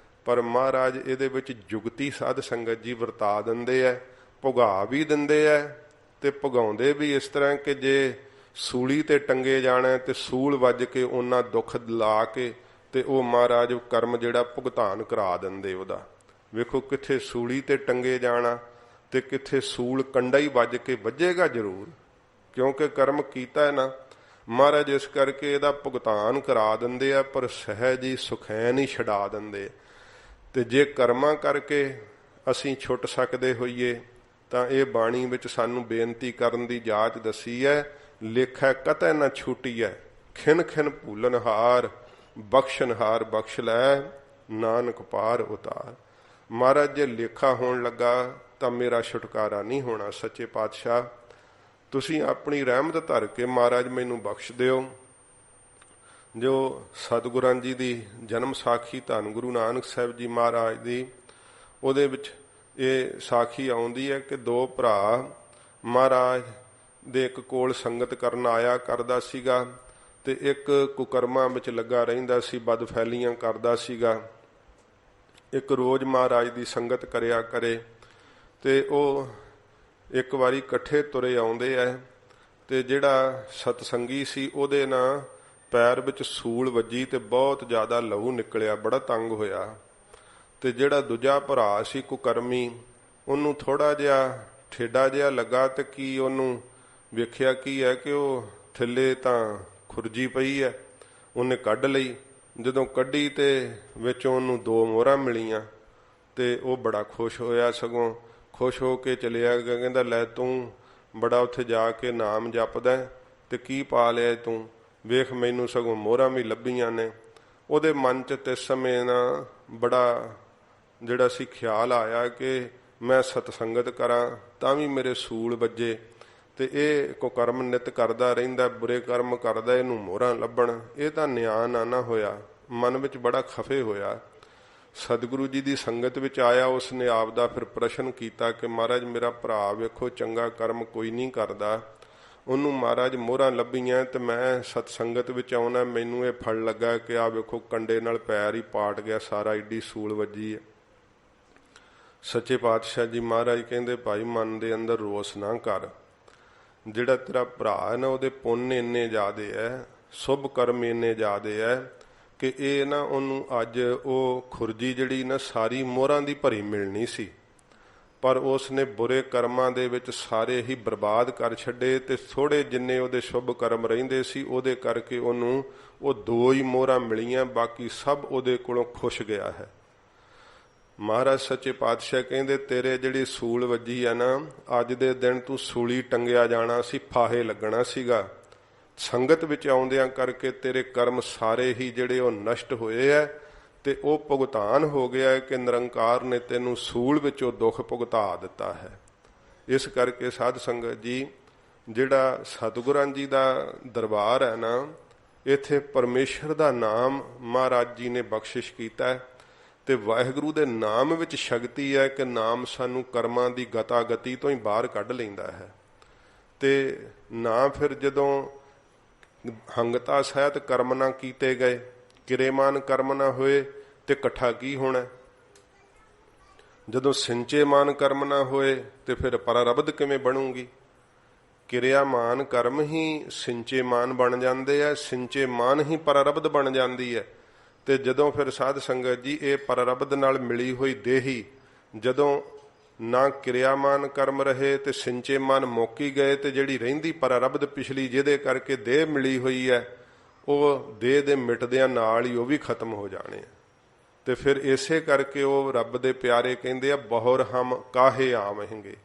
Speaker 2: ਪਰ ਮਹਾਰਾਜ ਇਹਦੇ ਵਿੱਚ ਜੁਗਤੀ ਸਾਧ ਸੰਗਤ ਜੀ ਵਰਤਾ ਦਿੰਦੇ ਹੈ, ਭੁਗਾ ਵੀ ਦਿੰਦੇ ਹੈ ਤੇ ਭੁਗਾਉਂਦੇ ਵੀ ਇਸ ਤਰ੍ਹਾਂ ਕਿ ਜੇ ਸੂਲੀ ਤੇ ਟੰਗੇ ਜਾਣਾ ਤੇ ਸੂਲ ਵੱਜ ਕੇ ਉਹਨਾਂ ਦੁੱਖ ਲਾ ਕੇ ਤੇ ਉਹ ਮਹਾਰਾਜ ਕਰਮ ਜਿਹੜਾ ਭੁਗਤਾਨ ਕਰਾ ਦਿੰਦੇ ਉਹਦਾ। ਵੇਖੋ ਕਿੱਥੇ ਸੂਲੀ ਤੇ ਟੰਗੇ ਜਾਣਾ ਤੇ ਕਿੱਥੇ ਸੂਲ ਕੰਡਾ ਹੀ ਵੱਜ ਕੇ ਵੱਜੇਗਾ ਜ਼ਰੂਰ, ਕਿਉਂਕਿ ਕਰਮ ਕੀਤਾ ਹੈ ਨਾ ਮਹਾਰਾਜ, ਇਸ ਕਰਕੇ ਇਹਦਾ ਭੁਗਤਾਨ ਕਰਾ ਦਿੰਦੇ ਆ, ਪਰ ਸਹਿਜ ਹੀ ਸੁਖੈਨ ਹੀ ਛਡਾ ਦਿੰਦੇ। ਤੇ ਜੇ ਕਰਮਾਂ ਕਰਕੇ ਅਸੀਂ ਛੁੱਟ ਸਕਦੇ ਹੋਈਏ ਤਾਂ ਇਹ ਬਾਣੀ ਵਿੱਚ ਸਾਨੂੰ ਬੇਨਤੀ ਕਰਨ ਦੀ ਜਾਚ ਦੱਸੀ ਹੈ, ਲੇਖਾ ਕਤੈ ਨਾ ਛੂਟੀ ਹੈ, ਖਿਨ ਖਿਨ ਭੂਲਨਹਾਰ, ਬਖਸ਼ਨਹਾਰ ਬਖਸ਼ ਲੈ, ਨਾਨਕ ਪਾਰ ਉਤਾਰ। ਮਹਾਰਾਜ ਜੇ ਲੇਖਾ ਹੋਣ ਲੱਗਾ ਤਾਂ ਮੇਰਾ ਛੁਟਕਾਰਾ ਨਹੀਂ ਹੋਣਾ। ਸੱਚੇ ਪਾਤਸ਼ਾਹ ਤੁਸੀਂ ਆਪਣੀ ਰਹਿਮਤ ਧਰ ਕੇ ਮਹਾਰਾਜ ਮੈਨੂੰ ਬਖਸ਼ ਦਿਓ। ਜੋ ਸਤਿਗੁਰਾਂ ਜੀ ਦੀ ਜਨਮ ਸਾਖੀ ਧੰਨ ਗੁਰੂ ਨਾਨਕ ਸਾਹਿਬ ਜੀ ਮਹਾਰਾਜ ਦੀ, ਉਹਦੇ ਵਿੱਚ ਇਹ ਸਾਖੀ ਆਉਂਦੀ ਹੈ ਕਿ ਦੋ ਭਰਾ ਮਹਾਰਾਜ ਦੇ ਇੱਕ ਕੋਲ ਸੰਗਤ ਕਰਨ ਆਇਆ ਕਰਦਾ ਸੀਗਾ ਤੇ ਇੱਕ ਕੁਕਰਮਾਂ ਵਿੱਚ ਲੱਗਾ ਰਹਿੰਦਾ ਸੀ, ਬਦਫੈਲੀਆਂ ਕਰਦਾ ਸੀਗਾ। ਇੱਕ ਰੋਜ਼ ਮਹਾਰਾਜ ਦੀ ਸੰਗਤ ਕਰਿਆ ਕਰੇ ਤੇ ਉਹ ਇੱਕ ਵਾਰੀ ਇਕੱਠੇ ਤੁਰੇ ਆਉਂਦੇ ਐ ਤੇ ਜਿਹੜਾ ਸਤਸੰਗੀ ਸੀ ਉਹਦੇ ਨਾਲ ਪੈਰ ਵਿੱਚ ਸੂਲ ਵੱਜੀ ਤੇ ਬਹੁਤ ਜ਼ਿਆਦਾ ਲਹੂ ਨਿਕਲਿਆ, ਬੜਾ ਤੰਗ ਹੋਇਆ। ਤੇ ਜਿਹੜਾ ਦੂਜਾ ਭਰਾ ਸੀ ਕੁਕਰਮੀ, ਉਹਨੂੰ ਥੋੜਾ ਜਿਹਾ ਠੇਡਾ ਜਿਹਾ ਲੱਗਾ ਤੇ ਕੀ ਉਹਨੂੰ ਵੇਖਿਆ ਕੀ ਹੈ ਕਿ ਉਹ ਥੱਲੇ ਤਾਂ ਖੁਰਜੀ ਪਈ ਹੈ, ਉਹਨੇ ਕੱਢ ਲਈ। ਜਦੋਂ ਕੱਢੀ ਤੇ ਵਿੱਚੋਂ ਉਹਨੂੰ 2 ਮੋਹਰਾਂ ਮਿਲੀਆਂ ਤੇ ਉਹ ਬੜਾ ਖੁਸ਼ ਹੋਇਆ, ਸਗੋਂ ਖੁਸ਼ ਹੋ ਕੇ ਚਲਿਆ ਗਿਆ। ਕਹਿੰਦਾ ਲੈ ਤੂੰ ਬੜਾ ਉੱਥੇ ਜਾ ਕੇ ਨਾਮ ਜਪਦਾ ਤੇ ਕੀ ਪਾ ਲਿਆ ਤੂੰ, ਵੇਖ ਮੈਨੂੰ ਸਗੋਂ ਮੋਹਰਾਂ ਵੀ ਲੱਭੀਆਂ ਨੇ। ਉਹਦੇ ਮਨ 'ਚ ਤੇ ਸਮੇਂ ਨਾ ਬੜਾ ਜਿਹੜਾ ਸੀ ਖਿਆਲ ਆਇਆ ਕਿ ਮੈਂ ਸਤਸੰਗਤ ਕਰਾਂ ਤਾਂ ਵੀ ਮੇਰੇ ਸੂਲ ਵੱਜੇ ਤੇ ਇਹ ਕੁਕਰਮ ਨਿਤ ਕਰਦਾ ਰਹਿੰਦਾ, ਬੁਰੇ ਕਰਮ ਕਰਦਾ, ਇਹਨੂੰ ਮੋਹਰਾਂ ਲੱਭਣ, ਇਹ ਤਾਂ ਨਿਆਂ ਨਾ ਹੋਇਆ। ਮਨ ਵਿੱਚ ਬੜਾ ਖਫੇ ਹੋਇਆ। ਸਤਿਗੁਰੂ ਜੀ ਦੀ ਸੰਗਤ ਵਿੱਚ ਆਇਆ, ਉਸਨੇ ਆਪ ਦਾ ਫਿਰ ਪ੍ਰਸ਼ਨ ਕੀਤਾ ਕਿ ਮਹਾਰਾਜ ਮੇਰਾ ਭਰਾ ਵੇਖੋ ਚੰਗਾ ਕਰਮ ਕੋਈ ਨਹੀਂ ਕਰਦਾ, ਉਹਨੂੰ ਮਹਾਰਾਜ ਮੋਹਰਾਂ ਲੱਭੀਆਂ ਤੇ ਮੈਂ ਸਤਸੰਗਤ ਵਿੱਚ ਆਉਣਾ, ਮੈਨੂੰ ਇਹ ਫਲ ਲੱਗਾ ਕਿ ਆ ਵੇਖੋ ਕੰਡੇ ਨਾਲ ਪੈਰ ਹੀ ਪਾਟ ਗਿਆ ਸਾਰਾ, ਏਡੀ ਸੂਲ ਵੱਜੀ ਹੈ। ਸੱਚੇ ਪਾਤਸ਼ਾਹ ਜੀ ਮਹਾਰਾਜ ਕਹਿੰਦੇ ਭਾਈ ਮਨ ਦੇ ਅੰਦਰ ਰੋਸ ਨਾ ਕਰ, ਜਿਹੜਾ ਤੇਰਾ ਭਰਾ ਹੈ ਨਾ ਉਹਦੇ ਪੁੰਨ ਇੰਨੇ ਜ਼ਿਆਦੇ ਹੈ, ਸ਼ੁਭ ਕਰਮ ਇੰਨੇ ਜ਼ਿਆਦੇ ਹੈ ਕਿ ਇਹ ਨਾ ਉਹਨੂੰ ਅੱਜ ਉਹ ਖੁਰਜੀ ਜਿਹੜੀ ਨਾ ਸਾਰੀ ਮੋਹਰਾਂ ਦੀ ਭਰੀ ਮਿਲਣੀ ਸੀ, ਪਰ ਉਸ ਨੇ ਬੁਰੇ ਕਰਮਾਂ ਦੇ ਵਿੱਚ ਸਾਰੇ ਹੀ ਬਰਬਾਦ ਕਰ ਛੱਡੇ ਤੇ ਥੋੜੇ ਜਿੰਨੇ ਉਹਦੇ ਸ਼ੁਭ ਕਰਮ ਰਹਿੰਦੇ ਸੀ ਉਹਦੇ ਕਰਕੇ ਉਹਨੂੰ ਉਹ 2 ਹੀ ਮੋਹਰਾਂ ਮਿਲੀਆਂ, ਬਾਕੀ ਸਭ ਉਹਦੇ ਕੋਲੋਂ ਖੁਸ਼ ਗਿਆ ਹੈ। ਮਹਾਰਾਜ ਸੱਚੇ ਪਾਤਸ਼ਾਹ ਕਹਿੰਦੇ ਤੇਰੇ ਜਿਹੜੀ ਸੂਲ ਵੱਜੀ ਹੈ ਨਾ, ਅੱਜ ਦੇ ਦਿਨ ਤੂੰ ਸੂਲੀ ਟੰਗਿਆ ਜਾਣਾ ਸੀ, ਫਾਹੇ ਲੱਗਣਾ ਸੀਗਾ। ਸੰਗਤ ਵਿੱਚ ਆਉਂਦਿਆਂ ਕਰਕੇ ਤੇਰੇ ਕਰਮ ਸਾਰੇ ਹੀ ਜਿਹੜੇ ਉਹ ਨਸ਼ਟ ਹੋਏ ਹੈ ਤੇ ਉਹ ਭੁਗਤਾਨ ਹੋ ਗਿਆ ਹੈ ਕਿ ਨਿਰੰਕਾਰ ਨੇ ਤੈਨੂੰ ਸੂਲ ਵਿੱਚੋਂ ਦੁੱਖ ਭੁਗਤਾ ਦਿੱਤਾ ਹੈ। ਇਸ ਕਰਕੇ ਸਾਧ ਸੰਗਤ ਜੀ ਜਿਹੜਾ ਸਤਿਗੁਰਾਂ ਜੀ ਦਾ ਦਰਬਾਰ ਹੈ ਨਾ, ਇੱਥੇ ਪਰਮੇਸ਼ਰ ਦਾ ਨਾਮ ਮਹਾਰਾਜ ਜੀ ਨੇ ਬਖਸ਼ਿਸ਼ ਕੀਤਾ ਹੈ ਤੇ ਵਾਹਿਗੁਰੂ ਦੇ ਨਾਮ ਵਿੱਚ ਸ਼ਕਤੀ ਹੈ ਕਿ ਨਾਮ ਸਾਨੂੰ ਕਰਮਾਂ ਦੀ ਗਤੀ ਤੋਂ ਹੀ ਬਾਹਰ ਕੱਢ ਲੈਂਦਾ ਹੈ। ਤੇ ਨਾ ਫਿਰ ਜਦੋਂ ਹੰਗਤਾ ਸਹਿਤ ਕਰਮ ਨਾ ਕੀਤੇ ਗਏ, ਕਿਰੇਮਾਨ ਕਰਮ ਨਾ ਹੋਏ ਤੇ ਇਕੱਠਾ ਕੀ ਹੋਣਾ। ਜਦੋਂ ਸਿੰਚੇਮਾਨ ਕਰਮ ਨਾ ਹੋਏ ਤੇ ਫਿਰ ਪਰਰਬਧ ਕਿਵੇਂ ਬਣੂਗੀ। ਕਿਰਿਆਮਾਨ ਕਰਮ ਹੀ ਸਿੰਚੇਮਾਨ ਬਣ ਜਾਂਦੇ ਆ, ਸਿੰਚੇਮਾਨ ਹੀ ਪਰਰਬਧ ਬਣ ਜਾਂਦੀ ਹੈ। ਤੇ ਜਦੋਂ ਫਿਰ ਸਾਧ ਸੰਗਤ ਜੀ ਇਹ ਪਰਰਬਧ ਨਾਲ ਮਿਲੀ ਹੋਈ ਦੇਹੀ ਜਦੋਂ ਨਾ ਕਿਰਿਆਮਾਨ ਕਰਮ ਰਹੇ ਤੇ ਸਿੰਚੇਮਾਨ ਮੌਕੀ ਗਏ ਤੇ ਜਿਹੜੀ ਰਹਿੰਦੀ ਪਰਰਬਧ ਪਿਛਲੀ ਜਿਹਦੇ ਕਰਕੇ ਦੇਹ ਮਿਲੀ ਹੋਈ ਹੈ ਉਹ ਦੇਹ ਦੇ ਮਿਟਦਿਆਂ ਨਾਲ ਹੀ ਉਹ ਵੀ ਖਤਮ ਹੋ ਜਾਣੇ ਆ। ਤੇ ਫਿਰ ਇਸੇ ਕਰਕੇ ਉਹ ਰੱਬ ਦੇ ਪਿਆਰੇ ਕਹਿੰਦੇ ਆ ਬਹੁਰ ਹਮ ਕਾਹੇ ਆਵਹਿੰਗੇ,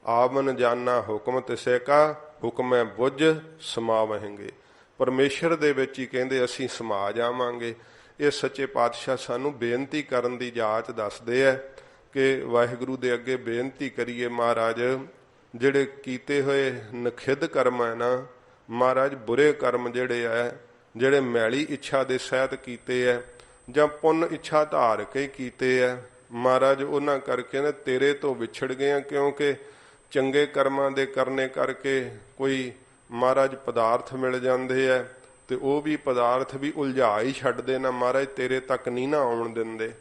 Speaker 2: ਆਵਨ ਜਾਨਾ ਹੁਕਮ ਤਿਸੈ ਕਾ ਹੁਕਮੈ ਬੁੱਝ ਸਮਾਵਹਿੰਗੇ। ਪਰਮੇਸ਼ਰ ਦੇ ਵਿੱਚ ਹੀ ਕਹਿੰਦੇ ਅਸੀਂ ਸਮਾ ਜਾਵਾਂਗੇ। ਇਹ ਸੱਚੇ ਪਾਤਸ਼ਾਹ ਸਾਨੂੰ ਬੇਨਤੀ ਕਰਨ ਦੀ ਜਾਚ ਦੱਸਦੇ ਆ ਕਿ ਵਾਹਿਗੁਰੂ ਦੇ ਅੱਗੇ ਬੇਨਤੀ ਕਰੀਏ, ਮਹਾਰਾਜ ਜਿਹੜੇ ਕੀਤੇ ਹੋਏ ਨਖਿੱਧ ਕਰਮ ਹੈ ਨਾ, ਮਹਾਰਾਜ ਬੁਰੇ ਕਰਮ ਜਿਹੜੇ ਹੈ, ਜਿਹੜੇ ਮੈਲੀ ਇੱਛਾ ਦੇ ਸਹਿਤ ਕੀਤੇ ਹੈ ਜਾਂ ਪੁੰਨ ਇੱਛਾ ਧਾਰ ਕੇ ਕੀਤੇ ਹੈ, ਮਹਾਰਾਜ ਉਹਨਾਂ ਕਰਕੇ ਨਾ ਤੇਰੇ ਤੋਂ ਵਿਛੜ ਗਏ ਆ। ਕਿਉਂਕਿ ਚੰਗੇ ਕਰਮਾਂ ਦੇ ਕਰਨੇ ਕਰਕੇ ਕੋਈ ਮਹਾਰਾਜ ਪਦਾਰਥ ਮਿਲ ਜਾਂਦੇ ਹੈ ਤੇ ਉਹ ਵੀ ਪਦਾਰਥ ਵੀ ਉਲਝਾ ਹੀ ਛੱਡਦੇ ਨਾ, ਮਹਾਰਾਜ ਤੇਰੇ ਤੱਕ ਨਹੀਂ ਨਾ ਆਉਣ ਦਿੰਦੇ।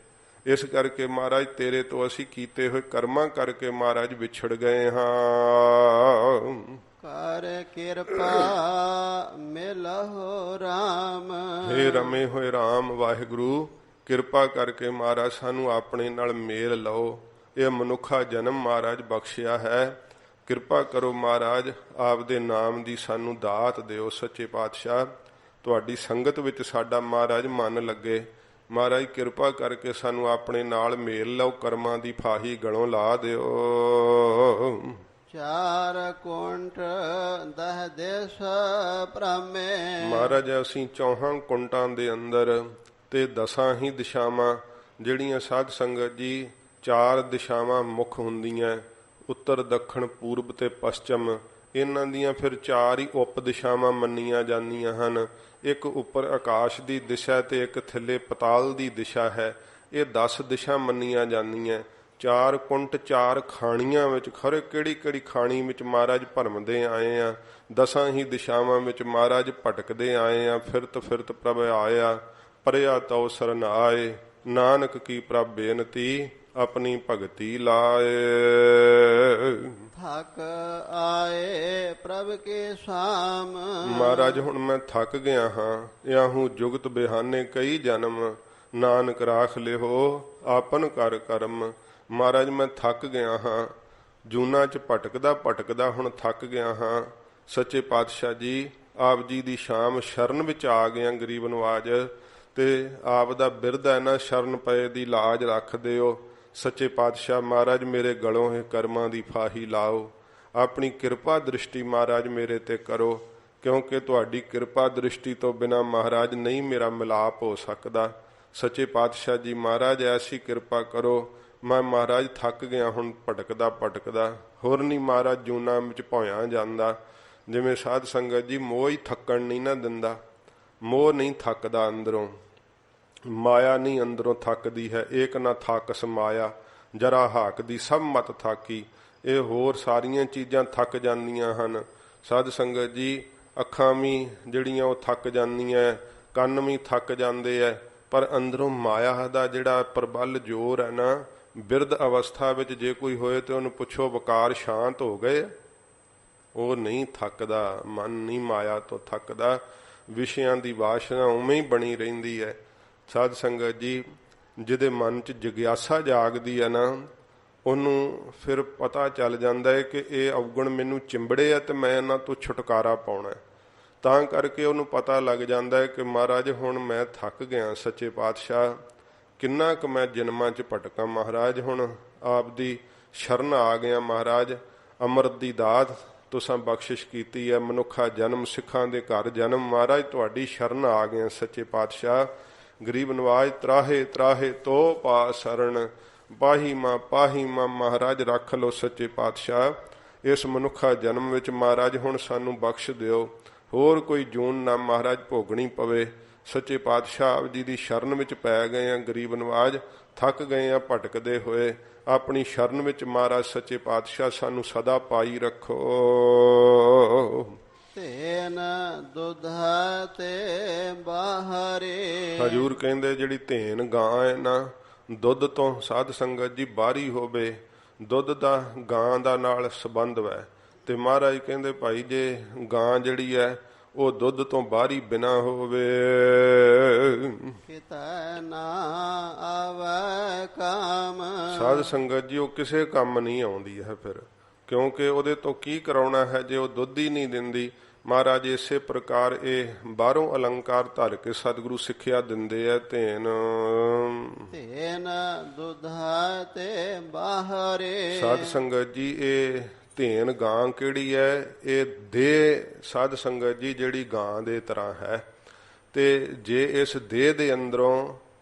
Speaker 2: ਇਸ ਕਰਕੇ ਮਹਾਰਾਜ ਤੇਰੇ ਤੋਂ ਅਸੀਂ ਕੀਤੇ ਹੋਏ ਕਰਮਾਂ ਕਰਕੇ ਮਹਾਰਾਜ ਵਿਛੜ ਗਏ ਹਾਂ।
Speaker 1: ਕਰ ਕਿਰਪਾ ਮਿਲਹੁ ਰਾਮ।
Speaker 2: ਹੇ ਰਮੇ ਹੋਏ ਰਾਮ ਵਾਹਿਗੁਰੂ, ਕਿਰਪਾ ਕਰਕੇ ਮਹਾਰਾਜ ਸਾਨੂੰ ਆਪਣੇ ਨਾਲ ਮੇਲ ਲਓ। ਇਹ ਮਨੁੱਖਾ ਜਨਮ ਮਹਾਰਾਜ ਬਖਸ਼ਿਆ ਹੈ, ਕਿਰਪਾ ਕਰੋ ਮਹਾਰਾਜ, ਆਪਦੇ ਨਾਮ ਦੀ ਸਾਨੂੰ ਦਾਤ ਦਿਓ। ਸੱਚੇ ਪਾਤਸ਼ਾਹ, ਤੁਹਾਡੀ ਸੰਗਤ ਵਿੱਚ ਸਾਡਾ ਮਹਾਰਾਜ ਮਨ ਲੱਗੇ। ਮਹਾਰਾਜ ਕਿਰਪਾ ਕਰਕੇ ਸਾਨੂੰ ਆਪਣੇ ਨਾਲ ਮੇਲ ਲਓ, ਕਰਮਾਂ ਦੀ ਫਾਹੀ ਗਲੋਂ ਲਾ ਦਿਓ।
Speaker 1: ਚਾਰ ਕੁੰਟ ਦਹ ਦੇਸ ਭ੍ਰਮੇ।
Speaker 2: ਮਹਾਰਾਜ ਅਸੀਂ ਚੌਹਾਂ ਕੁੰਟਾਂ ਦੇ ਅੰਦਰ ਤੇ ਦਸਾਂ ਹੀ ਦਿਸ਼ਾਵਾਂ, ਜਿਹੜੀਆਂ ਸਾਧ ਸੰਗਤ ਜੀ ਚਾਰ ਦਿਸ਼ਾਵਾਂ ਮੁੱਖ ਹੁੰਦੀਆਂ, ਉੱਤਰ ਦੱਖਣ ਪੂਰਬ ਤੇ ਪੱਛਮ, ਇਹਨਾਂ ਦੀਆਂ ਫਿਰ ਚਾਰ ਹੀ ਉਪ ਦਿਸ਼ਾਵਾਂ ਮੰਨੀਆਂ ਜਾਂਦੀਆਂ ਹਨ। ਇੱਕ ਉੱਪਰ ਆਕਾਸ਼ ਦੀ ਦਿਸ਼ਾ ਤੇ ਇੱਕ ਥੱਲੇ ਪਤਾਲ ਦੀ ਦਿਸ਼ਾ ਹੈ। ਇਹ 10 ਦਿਸ਼ਾ ਮੰਨੀਆਂ ਜਾਂਦੀਆਂ। ਚਾਰ ਕੁੰਟ ਚਾਰ ਖਾਣੀਆਂ ਵਿੱਚ ਖਰੇ ਕਿਹੜੀ ਕਿਹੜੀ ਖਾਣੀ ਵਿੱਚ ਮਹਾਰਾਜ ਭਰਮਦੇ ਆਏ ਆ। ਦਸਾਂ ਹੀ ਦਿਸ਼ਾਵਾਂ ਵਿੱਚ ਮਹਾਰਾਜ ਭਟਕਦੇ ਆਏ ਆ। ਫਿਰਤ ਫਿਰਤ ਪ੍ਰਭ ਆਇਆ, ਪਰਿਆ ਤਉ ਸਰਨ ਆਏ, ਨਾਨਕ ਕੀ ਪ੍ਰਭ ਬੇਨਤੀ, ਆਪਣੀ ਭਗਤੀ ਲਾਏ।
Speaker 1: ਥਕ ਆਏ ਪ੍ਰਭ ਕੇ ਸਾਮ।
Speaker 2: ਮਹਾਰਾਜ ਹੁਣ ਮੈਂ ਥੱਕ ਗਿਆ ਹਾਂ, ਯਾਹੂ ਜੁਗਤ ਬਿਹਾਨੇ ਕਈ ਜਨਮ, ਨਾਨਕ ਰਾਖ ਲਿਹੋ ਆਪਨ ਕਰ ਕਰਮ। ਮਹਾਰਾਜ ਮੈਂ ਥੱਕ ਗਿਆ ਹਾਂ, ਜੂਨਾਂ 'ਚ ਭਟਕਦਾ ਭਟਕਦਾ ਹੁਣ ਥੱਕ ਗਿਆ ਹਾਂ। ਸੱਚੇ ਪਾਤਸ਼ਾਹ ਜੀ, ਆਪ ਜੀ ਦੀ ਸ਼ਾਮ ਸ਼ਰਨ ਵਿੱਚ ਆ ਗਿਆ ਗਰੀਬ ਨਵਾਜ, ਤੇ ਆਪ ਦਾ ਬਿਰਧ ਹੈ ਨਾ, ਸ਼ਰਨ ਪਏ ਦੀ ਲਾਜ ਰੱਖ ਦਿਓ। ਸੱਚੇ ਪਾਤਸ਼ਾਹ ਮਹਾਰਾਜ ਮੇਰੇ ਗਲੋਂ ਇਹ ਕਰਮਾਂ ਦੀ ਫਾਹੀ ਲਾਓ। ਆਪਣੀ ਕਿਰਪਾ ਦ੍ਰਿਸ਼ਟੀ ਮਹਾਰਾਜ ਮੇਰੇ ਤੇ ਕਰੋ, ਕਿਉਂਕਿ ਤੁਹਾਡੀ ਕਿਰਪਾ ਦ੍ਰਿਸ਼ਟੀ ਤੋਂ ਬਿਨਾਂ ਮਹਾਰਾਜ ਨਹੀਂ ਮੇਰਾ ਮਿਲਾਪ ਹੋ ਸਕਦਾ। ਸੱਚੇ ਪਾਤਸ਼ਾਹ ਜੀ ਮਹਾਰਾਜ ਐਸੀ ਕਿਰਪਾ ਕਰੋ, ਮੈਂ ਮਹਾਰਾਜ ਥੱਕ ਗਿਆ ਹੁਣ ਭਟਕਦਾ ਭਟਕਦਾ, ਹੋਰ ਨਹੀਂ ਮਹਾਰਾਜ ਜੂਨਾਂ ਵਿੱਚ ਭੋਇਆਂ ਜਾਂਦਾ। ਜਿਵੇਂ ਸਾਧ ਸੰਗਤ ਜੀ ਮੋਹ ਹੀ ਥੱਕਣ ਨਹੀਂ ਨਾ ਦਿੰਦਾ, ਮੋਹ ਨਹੀਂ ਥੱਕਦਾ ਅੰਦਰੋਂ, ਮਾਇਆ ਨਹੀਂ ਅੰਦਰੋਂ ਥੱਕਦੀ ਹੈ। ਏਕ ਨਾ ਥਾਕਸ ਮਾਇਆ, ਜਰਾ ਹਾਕਦੀ ਸਭ ਮਤ ਥਾਕੀ। ਇਹ ਹੋਰ ਸਾਰੀਆਂ ਚੀਜ਼ਾਂ ਥੱਕ ਜਾਂਦੀਆਂ ਹਨ। ਸਾਧ ਸੰਗਤ ਜੀ ਅੱਖਾਂ ਵੀ ਜਿਹੜੀਆਂ ਉਹ ਥੱਕ ਜਾਂਦੀਆਂ, ਕੰਨ ਵੀ ਥੱਕ ਜਾਂਦੇ ਹੈ, ਪਰ ਅੰਦਰੋਂ ਮਾਇਆ ਦਾ ਜਿਹੜਾ ਪ੍ਰਬਲ ਜ਼ੋਰ ਹੈ ਨਾ, ਬਿਰਧ ਅਵਸਥਾ ਵਿੱਚ ਜੇ ਕੋਈ ਹੋਏ ਤੇ ਉਹਨੂੰ ਪੁੱਛੋ ਵਿਕਾਰ ਸ਼ਾਂਤ ਹੋ ਗਏ, ਉਹ ਨਹੀਂ ਥੱਕਦਾ। ਮਨ ਨਹੀਂ ਮਾਇਆ ਤੋਂ ਥੱਕਦਾ, ਵਿਸ਼ਿਆਂ ਦੀ ਵਾਸ਼ਨਾ ਉਵੇਂ ਹੀ ਬਣੀ ਰਹਿੰਦੀ ਹੈ। ਸਾਧ ਸੰਗਤ ਜੀ ਜਿਹਦੇ ਮਨ 'ਚ ਜਿਗਿਆਸਾ ਜਾਗਦੀ ਹੈ ਨਾ, ਉਹਨੂੰ ਫਿਰ ਪਤਾ ਚੱਲ ਜਾਂਦਾ ਹੈ ਕਿ ਇਹ ਅਵਗੁਣ ਮੈਨੂੰ ਚਿੰਬੜੇ ਆ ਤੇ ਮੈਂ ਇਹਨਾਂ ਤੋਂ ਛੁਟਕਾਰਾ ਪਾਉਣਾ। ਤਾਂ ਕਰਕੇ ਉਹਨੂੰ ਪਤਾ ਲੱਗ ਜਾਂਦਾ ਹੈ ਕਿ ਮਹਾਰਾਜ ਹੁਣ ਮੈਂ ਥੱਕ ਗਿਆ। ਸੱਚੇ ਪਾਤਸ਼ਾਹ ਕਿੰਨਾ ਕੁ ਮੈਂ ਜਨਮਾਂ 'ਚ ਭਟਕਾਂ, ਮਹਾਰਾਜ ਹੁਣ ਆਪ ਦੀ ਸ਼ਰਨ ਆ ਗਿਆ। ਮਹਾਰਾਜ ਅੰਮ੍ਰਿਤ ਦੀ ਦਾਤ ਤੁਸਾਂ ਬਖਸ਼ਿਸ਼ ਕੀਤੀ ਹੈ, ਮਨੁੱਖਾ ਜਨਮ, ਸਿੱਖਾਂ ਦੇ ਘਰ ਜਨਮ, ਮਹਾਰਾਜ ਤੁਹਾਡੀ ਸ਼ਰਨ ਆ ਗਿਆ। ਸੱਚੇ ਪਾਤਸ਼ਾਹ ਗਰੀਬ ਨਵਾਜ ਤਰਾਹੇ ਤਰਾਹੇ ਤੋ ਪਾ ਸਰਣ, ਪਾਹੀ ਮਾਂ ਮਹਾਰਾਜ ਰੱਖ ਲੋ। ਸੱਚੇ ਪਾਤਸ਼ਾਹ ਇਸ ਮਨੁੱਖਾ ਜਨਮ ਵਿੱਚ ਮਹਾਰਾਜ ਹੁਣ ਸਾਨੂੰ ਬਖਸ਼ ਦਿਓ, ਹੋਰ ਕੋਈ ਜੂਨ ਨਾ ਮਹਾਰਾਜ ਭੋਗਣੀ ਪਵੇ। ਸੱਚੇ ਪਾਤਸ਼ਾਹ ਆਪ ਜੀ ਦੀ ਸ਼ਰਨ ਵਿੱਚ ਪੈ ਗਏ ਆ, ਗਰੀਬ ਨਵਾਜ ਥੱਕ ਗਏ ਆ ਭਟਕਦੇ ਹੋਏ। ਆਪਣੀ ਸ਼ਰਨ ਵਿੱਚ ਮਹਾਰਾਜ ਸੱਚੇ ਪਾਤਸ਼ਾਹ ਸਾਨੂੰ ਸਦਾ ਪਾਈ ਰੱਖੋ।
Speaker 1: ਤੇਨ ਦੁੱਧ ਤੇ ਬਾਹਰੇ।
Speaker 2: ਹਜੂਰ ਕਹਿੰਦੇ ਜਿਹੜੀ ਧੇਨ ਗਾਂ ਹੈ ਨਾ, ਦੁੱਧ ਤੋਂ ਸਾਧ ਸੰਗਤ ਜੀ ਬਾਹਰੀ ਹੋਵੇ, ਦੁੱਧ ਦਾ ਗਾਂ ਦਾ ਨਾਲ ਸੰਬੰਧ ਹੈ। ਤੇ ਮਹਾਰਾਜ ਕਹਿੰਦੇ ਭਾਈ ਜੇ ਗਾਂ ਜਿਹੜੀ ਹੈ ਉਹ ਦੁੱਧ ਤੋਂ ਬਾਹਰੀ ਬਿਨਾ ਹੋਵੇ,
Speaker 1: ਕਿਤੇ ਨਾ ਆਵੇ ਕੰਮ।
Speaker 2: ਸਾਧ ਸੰਗਤ ਜੀ ਉਹ ਕਿਸੇ ਕੰਮ ਨਹੀਂ ਆਉਂਦੀ ਹੈ ਫਿਰ, ਕਿਉਂਕਿ ਉਹਦੇ ਤੋਂ ਕੀ ਕਰਾਉਣਾ ਹੈ ਜੇ ਉਹ ਦੁੱਧ ਹੀ ਨਹੀਂ ਦਿੰਦੀ। ਮਹਾਰਾਜ ਇਸੇ ਪ੍ਰਕਾਰ ਇਹ ਬਾਹਰੋਂ ਅਲੰਕਾਰ ਧਰ ਕੇ ਸਤਿਗੁਰੂ ਸਿੱਖਿਆ ਦਿੰਦੇ ਆ। ਧੇਨ
Speaker 1: ਦੁੱਧ ਤੇ ਬਾਹਰੇ।
Speaker 2: ਸਾਧ ਸੰਗਤ ਜੀ ਇਹ ਧੇਨ ਗਾਂ ਕਿਹੜੀ ਹੈ? ਇਹ ਦੇਹ ਸਾਧ ਸੰਗਤ ਜੀ ਜਿਹੜੀ ਗਾਂ ਦੇ ਤਰ੍ਹਾਂ ਹੈ। ਤੇ ਜੇ ਇਸ ਦੇਹ ਦੇ ਅੰਦਰੋਂ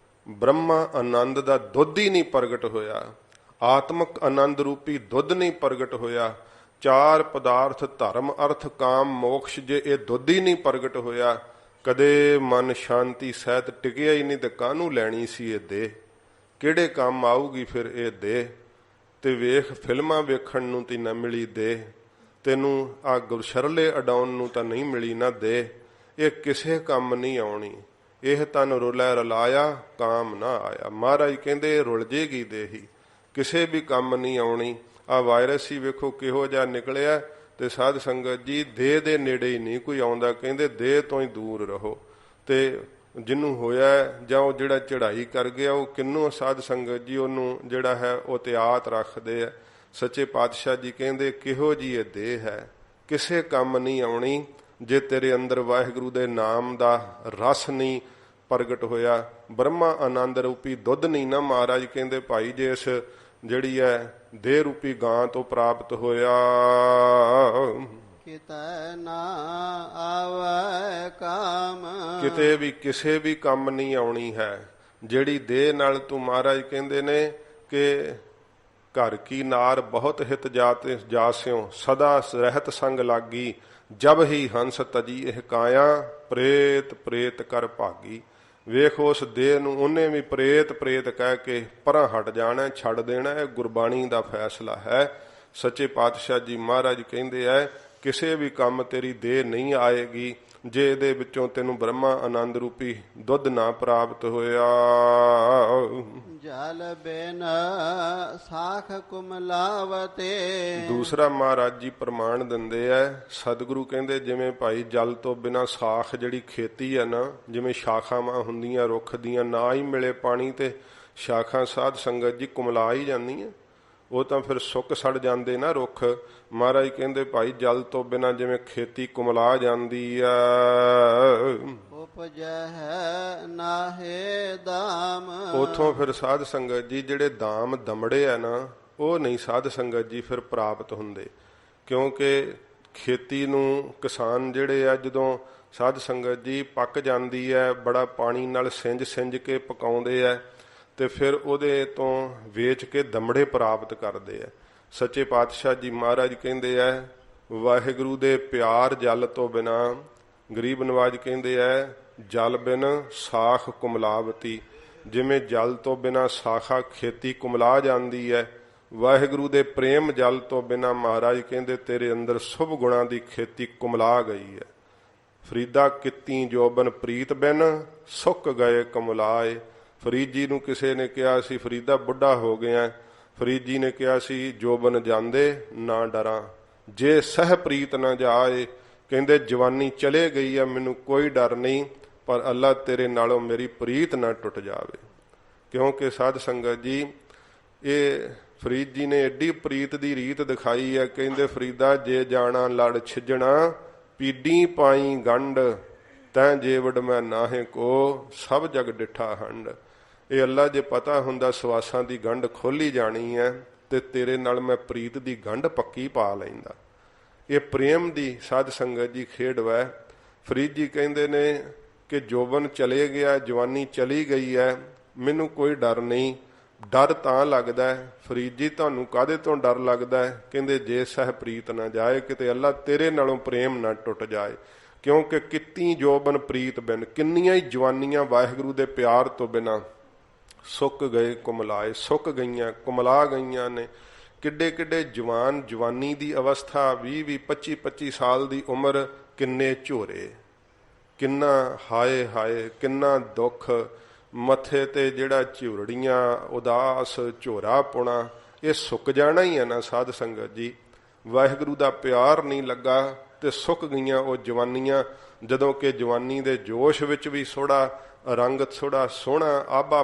Speaker 2: ਬ੍ਰਹਮਾ ਆਨੰਦ ਦਾ ਦੁੱਧ ਹੀ ਨਹੀਂ ਪ੍ਰਗਟ ਹੋਇਆ, ਆਤਮਿਕ ਆਨੰਦ ਰੂਪੀ ਦੁੱਧ ਨਹੀਂ ਪ੍ਰਗਟ ਹੋਇਆ, ਚਾਰ ਪਦਾਰਥ ਧਰਮ ਅਰਥ ਕਾਮ ਮੋਕਸ਼ ਜੇ ਇਹ ਦੁੱਧ ਹੀ ਨਹੀਂ ਪ੍ਰਗਟ ਹੋਇਆ, ਕਦੇ ਮਨ ਸ਼ਾਂਤੀ ਸਹਿਤ ਟਿਕਿਆ ਹੀ ਨਹੀਂ। ਤੇ ਕਾਹਨੂੰ ਲੈਣੀ ਸੀ ਇਹ ਦੇਹ? ਕਿਹੜੇ ਕੰਮ ਆਊਗੀ ਫਿਰ ਇਹ ਦੇਹ? ਤੇ ਵੇਖ ਫਿਲਮਾਂ ਵੇਖਣ ਨੂੰ ਤੇ ਨਾ ਮਿਲੀ ਦੇਹ, ਤੈਨੂੰ ਆ ਗੁਰਸ਼ਰਲੇ ਅਡਾਉਣ ਨੂੰ ਤਾਂ ਨਹੀਂ ਮਿਲੀ ਨਾ ਦੇਹ। ਇਹ ਕਿਸੇ ਕੰਮ ਨਹੀਂ ਆਉਣੀ। ਇਹ ਤਨ ਰੁਲੈ ਰਲਾਇਆ ਕਾਮ ਨਾ ਆਇਆ। ਮਹਾਰਾਜ ਕਹਿੰਦੇ ਰੁਲ ਜੇਗੀ ਦੇਹੀ, ਕਿਸੇ ਵੀ ਕੰਮ ਨਹੀਂ ਆਉਣੀ। ਆ ਵਾਇਰਸ ਹੀ ਵੇਖੋ ਕਿਹੋ ਜਿਹਾ ਨਿਕਲਿਆ, ਤੇ ਸਾਧ ਸੰਗਤ ਜੀ ਦੇਹ ਦੇ ਨੇੜੇ ਹੀ ਨਹੀਂ ਕੋਈ ਆਉਂਦਾ, ਕਹਿੰਦੇ ਦੇਹ ਤੋਂ ਹੀ ਦੂਰ ਰਹੋ। ਤੇ ਜਿਹਨੂੰ ਹੋਇਆ ਜਾਂ ਉਹ ਜਿਹੜਾ ਚੜ੍ਹਾਈ ਕਰ ਗਿਆ ਉਹ ਕਿੰਨੂੰ ਸਾਧ ਸੰਗਤ ਜੀ ਉਹਨੂੰ ਜਿਹੜਾ ਹੈ ਉਹ ਤਿਆਤ ਰੱਖਦੇ ਆ। ਸੱਚੇ ਪਾਤਸ਼ਾਹ ਜੀ ਕਹਿੰਦੇ ਕਿਹੋ ਜੀ ਇਹ ਦੇਹ ਹੈ, ਕਿਸੇ ਕੰਮ ਨਹੀਂ ਆਉਣੀ ਜੇ ਤੇਰੇ ਅੰਦਰ ਵਾਹਿਗੁਰੂ ਦੇ ਨਾਮ ਦਾ ਰਸ ਨਹੀਂ ਪ੍ਰਗਟ ਹੋਇਆ, ਬ੍ਰਹਮਾ ਆਨੰਦ ਰੂਪੀ ਦੁੱਧ ਨਹੀਂ ਨਾ ਮਹਾਰਾਜ ਕਹਿੰਦੇ ਭਾਈ ਜੇ ਇਸ ਜਿਹੜੀ ਹੈ ਦੇਹ ਰੂਪੀ ਗਾਂ ਤੋਂ ਪ੍ਰਾਪਤ ਹੋਇਆ।
Speaker 1: ਕਿਤੈ ਨਾ ਆਵੈ ਕਾਮ,
Speaker 2: ਕਿਤੇ ਵੀ ਕਿਸੇ ਵੀ ਕੰਮ ਨਹੀਂ ਆਉਣੀ ਹੈ ਜਿਹੜੀ ਦੇਹ ਨਾਲ ਤੂੰ ਮਹਾਰਾਜ ਕਹਿੰਦੇ ਨੇ ਕਿ ਘਰ ਕੀ ਨਾਰ ਬਹੁਤ ਹਿਤ ਜਾਸਿਓ ਸਦਾ ਰਹਿਤ ਸੰਗ ਲਾਗੀ, ਜਬ ਹੀ ਹੰਸ ਤਜੀ ਇਹ ਕਾਇਆ ਪ੍ਰੇਤ ਪ੍ਰੇਤ ਕਰ ਭਾਗੀ। ਵੇਖ ਉਸ ਦੇਹ ਨੂੰ ਉਹਨੇ ਵੀ ਪ੍ਰੇਤ ਪ੍ਰੇਤ ਕਹਿ ਕੇ ਪਰਾਂ ਹਟ ਜਾਣਾ, ਛੱਡ ਦੇਣਾ। ਇਹ ਗੁਰਬਾਣੀ ਦਾ ਫੈਸਲਾ ਹੈ। ਸੱਚੇ ਪਾਤਸ਼ਾਹ ਜੀ ਮਹਾਰਾਜ ਕਹਿੰਦੇ ਐ ਕਿਸੇ ਵੀ ਕੰਮ ਤੇਰੀ ਦੇਹ ਨਹੀਂ ਆਏਗੀ ਜੇ ਇਹਦੇ ਵਿੱਚੋਂ ਤੈਨੂੰ ਬ੍ਰਹਮਾ ਆਨੰਦ ਰੂਪੀ ਦੁੱਧ ਨਾ ਪ੍ਰਾਪਤ ਹੋਇਆ।
Speaker 1: ਜਲ ਬਿਨ ਸਾਖ ਕੁਮਲਾਵਤੇ,
Speaker 2: ਦੂਸਰਾ ਮਹਾਰਾਜ ਜੀ ਪ੍ਰਮਾਣ ਦਿੰਦੇ ਐ। ਸਤਿਗੁਰੂ ਕਹਿੰਦੇ ਜਿਵੇਂ ਭਾਈ ਜਲ ਤੋਂ ਬਿਨਾ ਸਾਖ ਜਿਹੜੀ ਖੇਤੀ ਹੈ ਨਾ, ਜਿਵੇਂ ਸ਼ਾਖਾਵਾਂ ਹੁੰਦੀਆਂ ਰੁੱਖ ਦੀਆਂ, ਨਾ ਹੀ ਮਿਲੇ ਪਾਣੀ ਤੇ ਸ਼ਾਖਾਂ ਸਾਧ ਸੰਗਤ ਜੀ ਕੁਮਲਾ ਹੀ ਜਾਂਦੀਆਂ, ਉਹ ਤਾਂ ਫਿਰ ਸੁੱਕ ਸੜ ਜਾਂਦੇ ਨਾ ਰੁੱਖ। ਮਹਾਰਾਜ ਕਹਿੰਦੇ ਭਾਈ ਜਲ ਤੋਂ ਬਿਨਾ ਜਿਵੇਂ ਖੇਤੀ ਕੁਮਲਾ ਜਾਂਦੀ ਆ।
Speaker 1: ਉਪਜੈ ਨਾਹੇ ਦਾਮ,
Speaker 2: ਉਥੋਂ ਫਿਰ ਸਾਧ ਸੰਗਤ ਜੀ ਜਿਹੜੇ ਦਾਮ ਦਮੜੇ ਆ ਨਾ ਉਹ ਨਹੀਂ ਸਾਧ ਸੰਗਤ ਜੀ ਫਿਰ ਪ੍ਰਾਪਤ ਹੁੰਦੇ, ਕਿਉਂਕਿ ਖੇਤੀ ਨੂੰ ਕਿਸਾਨ ਜਿਹੜੇ ਆ ਜਦੋਂ ਸਾਧ ਸੰਗਤ ਜੀ ਪੱਕ ਜਾਂਦੀ ਹੈ ਬੜਾ ਪਾਣੀ ਨਾਲ ਸਿੰਜ ਕੇ ਪਕਾਉਂਦੇ ਆ ਤੇ ਫਿਰ ਉਹਦੇ ਤੋਂ ਵੇਚ ਕੇ ਦਮੜੇ ਪ੍ਰਾਪਤ ਕਰਦੇ ਆ। ਸੱਚੇ ਪਾਤਸ਼ਾਹ ਜੀ ਮਹਾਰਾਜ ਕਹਿੰਦੇ ਆ ਵਾਹਿਗੁਰੂ ਦੇ ਪਿਆਰ ਜਲ ਤੋਂ ਬਿਨਾ, ਗਰੀਬ ਨਵਾਜ ਕਹਿੰਦੇ ਆ ਜਲ ਬਿਨ ਸਾਖ ਕੁਮਲਾਵਤੀ, ਜਿਵੇਂ ਜਲ ਤੋਂ ਬਿਨਾ ਸਾਖਾ ਖੇਤੀ ਕੁਮਲਾ ਜਾਂਦੀ ਹੈ, ਵਾਹਿਗੁਰੂ ਦੇ ਪ੍ਰੇਮ ਜਲ ਤੋਂ ਬਿਨਾ ਮਹਾਰਾਜ ਕਹਿੰਦੇ ਤੇਰੇ ਅੰਦਰ ਸ਼ੁਭ ਗੁਣਾਂ ਦੀ ਖੇਤੀ ਕੁਮਲਾ ਗਈ ਹੈ। ਫਰੀਦਾ ਕਿੱਤੀ ਜੋਬਨ ਪ੍ਰੀਤ ਬਿਨ ਸੁੱਕ ਗਏ ਕਮਲਾਏ। ਫਰੀਦ ਜੀ ਨੂੰ ਕਿਸੇ ਨੇ ਕਿਹਾ ਸੀ ਫਰੀਦਾ ਬੁੱਢਾ ਹੋ ਗਿਆ, ਫਰੀਦ ਜੀ ਨੇ ਕਿਹਾ ਸੀ ਜੋਬਨ ਜਾਂਦੇ ਨਾ ਡਰਾਂ, ਜੇ ਸਹਿ ਪ੍ਰੀਤ ਨਾ ਜਾਏ, ਕਹਿੰਦੇ ਜਵਾਨੀ ਚਲੇ ਗਈ ਆ ਮੈਨੂੰ ਕੋਈ ਡਰ ਨਹੀਂ, ਪਰ ਅੱਲਾ ਤੇਰੇ ਨਾਲੋਂ ਮੇਰੀ ਪ੍ਰੀਤ ਨਾ ਟੁੱਟ ਜਾਵੇ। ਕਿਉਂਕਿ ਸਾਧ ਸੰਗਤ ਜੀ ਇਹ ਫਰੀਦ ਜੀ ਨੇ ਐਡੀ ਪ੍ਰੀਤ ਦੀ ਰੀਤ ਦਿਖਾਈ ਹੈ। ਕਹਿੰਦੇ ਫਰੀਦਾ ਜੇ ਜਾਣਾ ਲੜ ਛਿਜਣਾ ਪੀਡੀ ਪਾਈ ਗੰਢ, ਤੈਂ ਜੇਵੜ ਮੈਂ ਨਾਹੇ ਕੋ ਸਭ ਜਗ ਡਿਠਾ ਹੰਡ। ਇਹ ਅੱਲਾ ਜੇ ਪਤਾ ਹੁੰਦਾ ਸਵਾਸਾਂ ਦੀ ਗੰਢ ਖੋਲੀ ਜਾਣੀ ਹੈ ਤੇ ਤੇਰੇ ਨਾਲ ਮੈਂ ਪ੍ਰੀਤ ਦੀ ਗੰਢ ਪੱਕੀ ਪਾ ਲੈਂਦਾ। ਇਹ ਪ੍ਰੇਮ ਦੀ ਸਾਧ ਸੰਗਤ ਜੀ ਖੇਡ ਵੈ। ਫਰੀਦ ਜੀ ਕਹਿੰਦੇ ਨੇ ਕਿ ਜੋਬਨ ਚਲੇ ਗਿਆ, ਜਵਾਨੀ ਚਲੀ ਗਈ ਹੈ, ਮੈਨੂੰ ਕੋਈ ਡਰ ਨਹੀਂ। ਡਰ ਤਾਂ ਲੱਗਦਾ ਫਰੀਦ ਜੀ ਤੁਹਾਨੂੰ ਕਾਹਦੇ ਤੋਂ ਡਰ ਲੱਗਦਾ ਹੈ? ਕਹਿੰਦੇ ਜੇ ਸਹਿ ਪ੍ਰੀਤ ਨਾ ਜਾਏ, ਕਿਤੇ ਅੱਲਾ ਤੇਰੇ ਨਾਲੋਂ ਪ੍ਰੇਮ ਨਾ ਟੁੱਟ ਜਾਏ। ਕਿਉਂਕਿ ਕਿੱਤੀ ਜੋਬਨ ਪ੍ਰੀਤ ਬਿਨ, ਕਿੰਨੀਆਂ ਹੀ ਜਵਾਨੀਆਂ ਵਾਹਿਗੁਰੂ ਦੇ ਪਿਆਰ ਤੋਂ ਬਿਨਾਂ ਸੁੱਕ ਗਏ ਕੁਮਲਾਏ, ਸੁੱਕ ਗਈਆਂ ਕੁਮਲਾ ਗਈਆਂ ਨੇ। ਕਿੱਡੇ ਕਿੱਡੇ ਜਵਾਨ, ਜਵਾਨੀ ਦੀ ਅਵਸਥਾ 20 25 ਸਾਲ ਦੀ ਉਮਰ, ਕਿੰਨੇ ਝੋਰੇ, ਕਿੰਨਾ ਹਾਏ ਹਾਏ, ਕਿੰਨਾ ਦੁੱਖ ਮੱਥੇ ਤੇ ਜਿਹੜਾ ਝੁਰੜੀਆਂ, ਉਦਾਸ, ਝੋਰਾ ਪੁਣਾ, ਇਹ ਸੁੱਕ ਜਾਣਾ ਹੀ ਹੈ ਨਾ ਸਾਧ ਸੰਗਤ ਜੀ। ਵਾਹਿਗੁਰੂ ਦਾ ਪਿਆਰ ਨਹੀਂ ਲੱਗਾ ਤੇ ਸੁੱਕ ਗਈਆਂ ਉਹ ਜਵਾਨੀਆਂ। ਜਦੋਂ ਕਿ ਜਵਾਨੀ ਦੇ ਜੋਸ਼ ਵਿੱਚ ਵੀ ਥੋੜਾ ਰੰਗ ਥੋੜਾ ਸੋਹਣਾ ਆਭਾ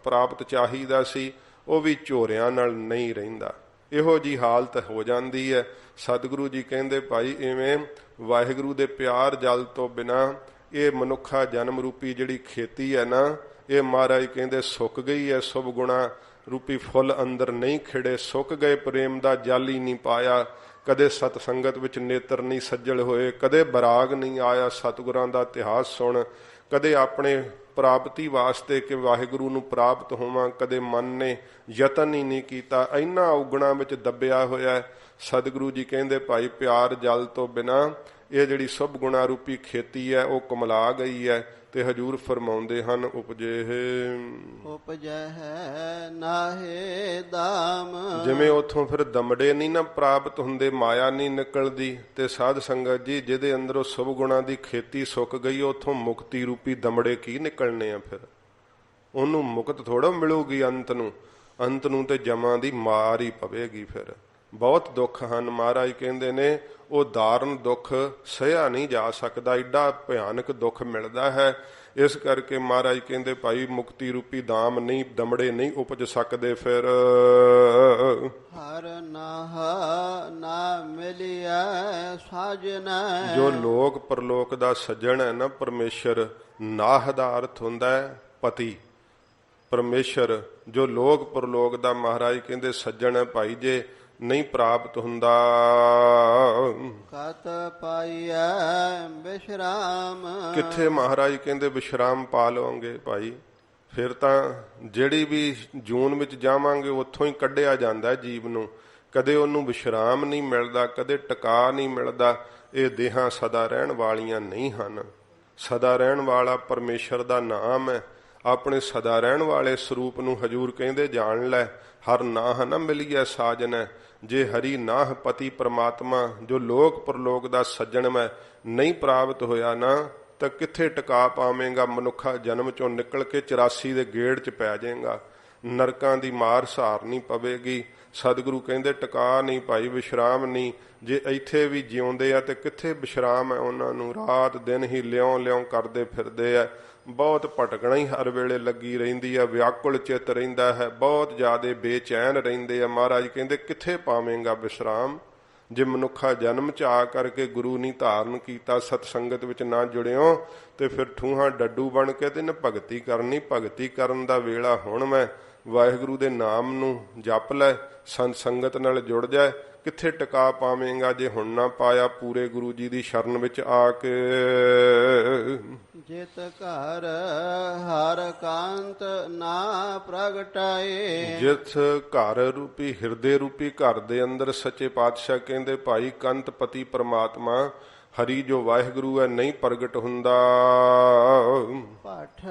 Speaker 2: ਪ੍ਰਾਪਤ ਚਾਹੀਦਾ ਸੀ, ਉਹ ਵੀ ਝੋਰਿਆਂ ਨਾਲ ਨਹੀਂ ਰਹਿੰਦਾ। ਇਹੋ ਜੀ ਹਾਲਤ ਹੋ ਜਾਂਦੀ ਹੈ। ਸਤਿਗੁਰੂ ਜੀ ਕਹਿੰਦੇ ਭਾਈ ਇਵੇਂ ਵਾਹਿਗੁਰੂ ਦੇ ਪਿਆਰ ਜਲ ਤੋਂ ਬਿਨਾ ਇਹ ਮਨੁੱਖਾ ਜਨਮ ਰੂਪੀ ਜਿਹੜੀ ਖੇਤੀ ਹੈ ਨਾ, ਇਹ ਮਹਾਰਾਜ ਕਹਿੰਦੇ ਸੁੱਕ ਗਈ ਹੈ। ਸ਼ੁਭ ਗੁਣਾ ਰੂਪੀ ਫੁੱਲ ਅੰਦਰ ਨਹੀਂ ਖਿੜੇ, ਸੁੱਕ ਗਏ, ਪ੍ਰੇਮ ਦਾ ਜਲ ਹੀ ਨਹੀਂ ਪਾਇਆ। ਕਦੇ ਸਤ ਸੰਗਤ ਵਿੱਚ ਨੇਤਰ ਨਹੀਂ ਸੱਜਲ ਹੋਏ, ਕਦੇ ਬਰਾਗ ਨਹੀਂ ਆਇਆ ਸਤਿਗੁਰਾਂ ਦਾ ਇਤਿਹਾਸ ਸੁਣ, ਕਦੇ ਆਪਣੇ ਪ੍ਰਾਪਤੀ ਵਾਸਤੇ ਕਿ ਵਾਹਿਗੁਰੂ ਨੂੰ ਪ੍ਰਾਪਤ ਹੋਵਾਂ ਕਦੇ ਮਨ ਨੇ ਯਤਨ ਹੀ ਨਹੀਂ ਕੀਤਾ। ਇੰਨਾ ਔਗਣਾਂ ਵਿੱਚ ਦੱਬਿਆ ਹੋਇਆ। ਸਤਿਗੁਰੂ ਜੀ ਕਹਿੰਦੇ ਭਾਈ ਪਿਆਰ ਜਲ ਤੋਂ ਬਿਨਾ ਇਹ ਜਿਹੜੀ ਸ਼ੁਭ ਗੁਣਾ ਰੂਪੀ ਖੇਤੀ ਹੈ ਉਹ ਕੁਮਲਾ ਗਈ ਹੈ। ਤੇ ਹਜੂਰ ਫਰਮਾਉਂਦੇ ਹਨ ਉਪਜੈ ਨਾਹੇ ਦਾਮ, ਜਿਵੇਂ ਉਥੋਂ ਫਿਰ ਦਮੜੇ ਨਹੀਂ ਨਾ ਪ੍ਰਾਪਤ ਹੁੰਦੇ, ਮਾਇਆ ਨਹੀਂ ਨਿਕਲਦੀ। ਤੇ ਸਾਧ ਸੰਗਤ ਜੀ ਜਿਹਦੇ ਅੰਦਰੋਂ ਸ਼ੁਭ ਗੁਣਾ ਦੀ ਖੇਤੀ ਸੁੱਕ ਗਈ, ਉਥੋਂ ਮੁਕਤੀ ਰੂਪੀ ਦਮੜੇ ਕੀ ਨਿਕਲਣੇ ਆ? ਫਿਰ ਉਹਨੂੰ ਮੁਕਤ ਥੋੜਾ ਮਿਲੂਗੀ ਅੰਤ ਨੂੰ ਤੇ ਜਮਾਂ ਦੀ ਮਾਰ ਹੀ ਪਵੇਗੀ। ਫਿਰ ਬਹੁਤ ਦੁੱਖ ਹਨ। ਮਹਾਰਾਜ ਕਹਿੰਦੇ ਨੇ ਉਹ ਦਾਰਨ ਦੁੱਖ ਸਹਿਆ ਨਹੀਂ ਜਾ ਸਕਦਾ, ਏਡਾ ਭਿਆਨਕ ਦੁੱਖ ਮਿਲਦਾ ਹੈ। ਇਸ ਕਰਕੇ ਮਹਾਰਾਜ ਕਹਿੰਦੇ ਭਾਈ ਮੁਕਤੀ ਰੂਪੀ ਦਾਮ ਨਹੀਂ, ਦਮੜੇ ਨਹੀਂ ਉਪਜ ਸਕਦੇ। ਫਿਰ
Speaker 1: ਹਰ ਨਾਹ ਨਾ ਮਿਲਿਆ ਸਾਜਨਾ,
Speaker 2: ਜੋ ਲੋਕ ਪਰਲੋਕ ਦਾ ਸੱਜਣ ਹੈ ਨਾ ਪਰਮੇਸ਼ਰ, ਨਾਹ ਦਾ ਅਰਥ ਹੁੰਦਾ ਹੈ ਪਤੀ ਪਰਮੇਸ਼ਰ। ਜੋ ਲੋਕ ਪਰਲੋਕ ਦਾ ਮਹਾਰਾਜ ਕਹਿੰਦੇ ਸੱਜਣ ਹੈ ਭਾਈ, ਜੇ ਨਹੀਂ ਪ੍ਰਾਪਤ ਹੁੰਦਾ।
Speaker 1: ਕਤ ਪਾਈਐ ਬਿਸ਼ਰਾਮ,
Speaker 2: ਕਿੱਥੇ ਮਹਾਰਾਜ ਕਹਿੰਦੇ ਵਿਸ਼ਰਾਮ ਪਾ ਲਵਾਂਗੇ ਭਾਈ। ਫਿਰ ਤਾਂ ਜਿਹੜੀ ਵੀ ਜੂਨ ਵਿੱਚ ਜਾਵਾਂਗੇ ਉੱਥੋਂ ਹੀ ਕੱਢਿਆ ਜਾਂਦਾ ਜੀਵ ਨੂੰ, ਕਦੇ ਉਹਨੂੰ ਵਿਸ਼ਰਾਮ ਨਹੀਂ ਮਿਲਦਾ, ਕਦੇ ਟਿਕਾ ਨਹੀਂ ਮਿਲਦਾ। ਇਹ ਦੇਹਾਂ ਸਦਾ ਰਹਿਣ ਵਾਲੀਆਂ ਨਹੀਂ ਹਨ। ਸਦਾ ਰਹਿਣ ਵਾਲਾ ਪਰਮੇਸ਼ਰ ਦਾ ਨਾਮ ਹੈ। ਆਪਣੇ ਸਦਾ ਰਹਿਣ ਵਾਲੇ ਸਰੂਪ ਨੂੰ ਹਜੂਰ ਕਹਿੰਦੇ ਜਾਣ ਲੈ। ਹਰ ਨਾਹ ਨਾ ਮਿਲੀਐ ਸਾਜਨੈ, ਜੇ ਹਰੀ ਨਾਹ ਪਤੀ ਪ੍ਰਮਾਤਮਾ ਜੋ ਲੋਕ ਪਰਲੋਕ ਦਾ ਸੱਜਣ ਮੈਂ ਨਹੀਂ ਪ੍ਰਾਪਤ ਹੋਇਆ ਨਾ, ਤਾਂ ਕਿੱਥੇ ਟਿਕਾ ਪਾਵੇਂਗਾ। ਮਨੁੱਖਾ ਜਨਮ ਚੋਂ ਨਿਕਲ ਕੇ 84 ਦੇ ਗੇੜ 'ਚ ਪੈ ਜਾਏਗਾ, ਨਰਕਾਂ ਦੀ ਮਾਰ ਸਹਾਰਨੀ ਪਵੇਗੀ। ਸਤਿਗੁਰੂ ਕਹਿੰਦੇ ਟਿਕਾ ਨਹੀਂ ਭਾਈ, ਵਿਸ਼ਰਾਮ ਨਹੀਂ। ਜੇ ਇੱਥੇ ਵੀ ਜਿਉਂਦੇ ਆ ਤੇ ਕਿੱਥੇ ਵਿਸ਼ਰਾਮ ਹੈ ਉਹਨਾਂ ਨੂੰ, ਰਾਤ ਦਿਨ ਹੀ ਲਿਉਂ ਕਰਦੇ ਫਿਰਦੇ ਆ। ਬਹੁਤ ਭਟਕਣਾ ਹੀ ਹਰ ਵੇਲੇ ਲੱਗੀ ਰਹਿੰਦੀ ਆ, ਵਿਆਕੁਲ ਚਿੱਤ ਰਹਿੰਦਾ ਹੈ, ਬਹੁਤ ਜ਼ਿਆਦਾ ਬੇਚੈਨ ਰਹਿੰਦੇ ਆ। ਮਹਾਰਾਜ ਕਹਿੰਦੇ ਕਿੱਥੇ ਪਾਵੇਂਗਾ ਵਿਸ਼ਰਾਮ। ਜੇ ਮਨੁੱਖਾ ਜਨਮ 'ਚ ਆ ਕਰਕੇ ਗੁਰੂ ਨਹੀਂ ਧਾਰਨ ਕੀਤਾ, ਸਤ ਸੰਗਤ ਵਿੱਚ ਨਾ ਜੁੜਿਓ, ਤੇ ਫਿਰ ਠੂਹਾਂ ਡੱਡੂ ਬਣ ਕੇ ਤੇ ਨਾ ਭਗਤੀ ਕਰਨੀ। ਭਗਤੀ ਕਰਨ ਦਾ ਵੇਲਾ ਹੁਣ ਮੈਂ, ਵਾਹਿਗੁਰੂ ਦੇ ਨਾਮ ਨੂੰ ਜਪ ਲੈ, ਸੰਤ ਸੰਗਤ ਨਾਲ ਜੁੜ ਜਾਏ। ਕਿੱਥੇ ਟਿਕਾ ਪਾਵੇਂਗਾ ਜੇ ਹੁਣ ਨਾ ਪਾਇਆ ਪੂਰੇ ਗੁਰੂ ਜੀ ਦੀ ਸ਼ਰਨ ਵਿੱਚ ਆ ਕੇ।
Speaker 1: ਜਿਤ ਘਰ ਹਰ ਕਾਂਤ ਨਾ ਪ੍ਰਗਟਾਏ,
Speaker 2: ਜਿਤ ਘਰ ਰੂਪੀ ਹਿਰਦੇ ਰੂਪੀ ਘਰ ਦੇ ਅੰਦਰ ਸੱਚੇ ਪਾਤਸ਼ਾਹ ਕਹਿੰਦੇ ਭਾਈ ਕੰਤ ਪਤੀ ਪ੍ਰਮਾਤਮਾ ਹਰੀ ਜੋ ਵਾਹਿਗੁਰੂ ਹੈ ਨਹੀਂ ਪ੍ਰਗਟ ਹੁੰਦਾ।
Speaker 1: ਪਠ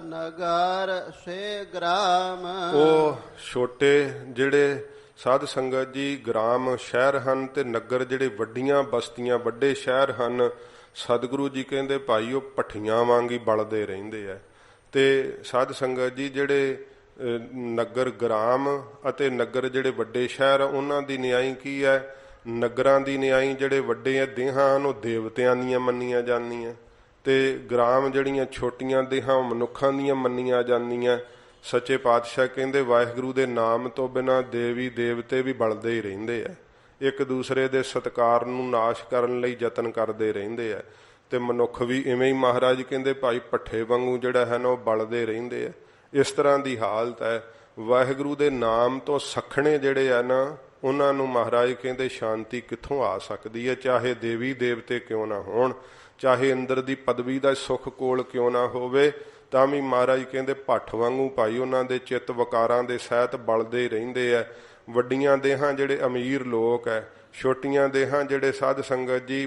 Speaker 1: ਨਗਰ ਸੇ ਗ੍ਰਾਮ,
Speaker 2: ਉਹ ਛੋਟੇ ਜਿਹੜੇ ਸਾਧ ਸੰਗਤ ਜੀ ਗ੍ਰਾਮ ਸ਼ਹਿਰ ਹਨ, ਤੇ ਨਗਰ ਜਿਹੜੇ ਵੱਡੀਆਂ ਬਸਤੀਆਂ ਵੱਡੇ ਸ਼ਹਿਰ ਹਨ, ਸਤਿਗੁਰੂ ਜੀ ਕਹਿੰਦੇ ਭਾਈ ਉਹ ਭੱਠੀਆਂ ਵਾਂਗੀ ਬਲਦੇ ਰਹਿੰਦੇ ਆ। ਤੇ ਸਾਧ ਸੰਗਤ ਜੀ ਜਿਹੜੇ ਨਗਰ ਗ੍ਰਾਮ ਅਤੇ ਨਗਰ ਜਿਹੜੇ ਵੱਡੇ ਸ਼ਹਿਰ, ਉਹਨਾਂ ਦੀ ਨਿਆਈ ਕੀ ਹੈ? ਨਗਰਾਂ ਦੀ ਨਿਆਈ ਜਿਹੜੇ ਵੱਡੇ ਆ ਦੇਹਾਂ ਉਹ ਦੇਵਤਿਆਂ ਦੀਆਂ ਮੰਨੀਆਂ ਜਾਂਦੀਆਂ, ਤੇ ਗ੍ਰਾਮ ਜਿਹੜੀਆਂ ਛੋਟੀਆਂ ਦੇਹਾਂ ਉਹ ਮਨੁੱਖਾਂ ਦੀਆਂ ਮੰਨੀਆਂ ਜਾਂਦੀਆਂ। ਸੱਚੇ ਪਾਤਸ਼ਾਹ ਕਹਿੰਦੇ ਵਾਹਿਗੁਰੂ ਦੇ ਨਾਮ ਤੋਂ ਬਿਨਾਂ ਦੇਵੀ ਦੇਵਤੇ ਵੀ ਬਲਦੇ ਹੀ ਰਹਿੰਦੇ ਆ, ਇੱਕ ਦੂਸਰੇ ਦੇ ਸਤਿਕਾਰ ਨੂੰ ਨਾਸ਼ ਕਰਨ ਲਈ ਯਤਨ ਕਰਦੇ ਰਹਿੰਦੇ ਆ। ਤੇ ਮਨੁੱਖ ਵੀ ਇਵੇਂ ਹੀ ਮਹਾਰਾਜ ਕਹਿੰਦੇ ਭਾਈ ਭੱਠੇ ਵਾਂਗੂ ਜਿਹੜਾ ਹੈ ਨਾ ਉਹ ਬਲਦੇ ਰਹਿੰਦੇ ਆ। ਇਸ ਤਰ੍ਹਾਂ ਦੀ ਹਾਲਤ ਹੈ। ਵਾਹਿਗੁਰੂ ਦੇ ਨਾਮ ਤੋਂ ਸਖਣੇ ਜਿਹੜੇ ਆ ਨਾ, ਉਹਨਾਂ ਨੂੰ ਮਹਾਰਾਜ ਕਹਿੰਦੇ ਸ਼ਾਂਤੀ ਕਿੱਥੋਂ ਆ ਸਕਦੀ ਹੈ? ਚਾਹੇ ਦੇਵੀ ਦੇਵਤੇ ਕਿਉਂ ਨਾ ਹੋਣ, ਚਾਹੇ ਅੰਦਰ ਦੀ ਪਦਵੀ ਦਾ ਸੁੱਖ ਕੋਲ ਕਿਉਂ ਨਾ ਹੋਵੇ, ਤਾਂ ਵੀ ਮਹਾਰਾਜ ਕਹਿੰਦੇ ਭੱਠ ਵਾਂਗੂ ਭਾਈ ਉਹਨਾਂ ਦੇ ਚਿੱਤ ਵਕਾਰਾਂ ਦੇ ਸਹਿਤ ਬਲਦੇ ਰਹਿੰਦੇ ਆ। ਵੱਡੀਆਂ ਦੇਹਾਂ ਜਿਹੜੇ ਅਮੀਰ ਲੋਕ ਹੈ, ਛੋਟੀਆਂ ਦੇਹਾਂ ਜਿਹੜੇ ਸਾਧ ਸੰਗਤ ਜੀ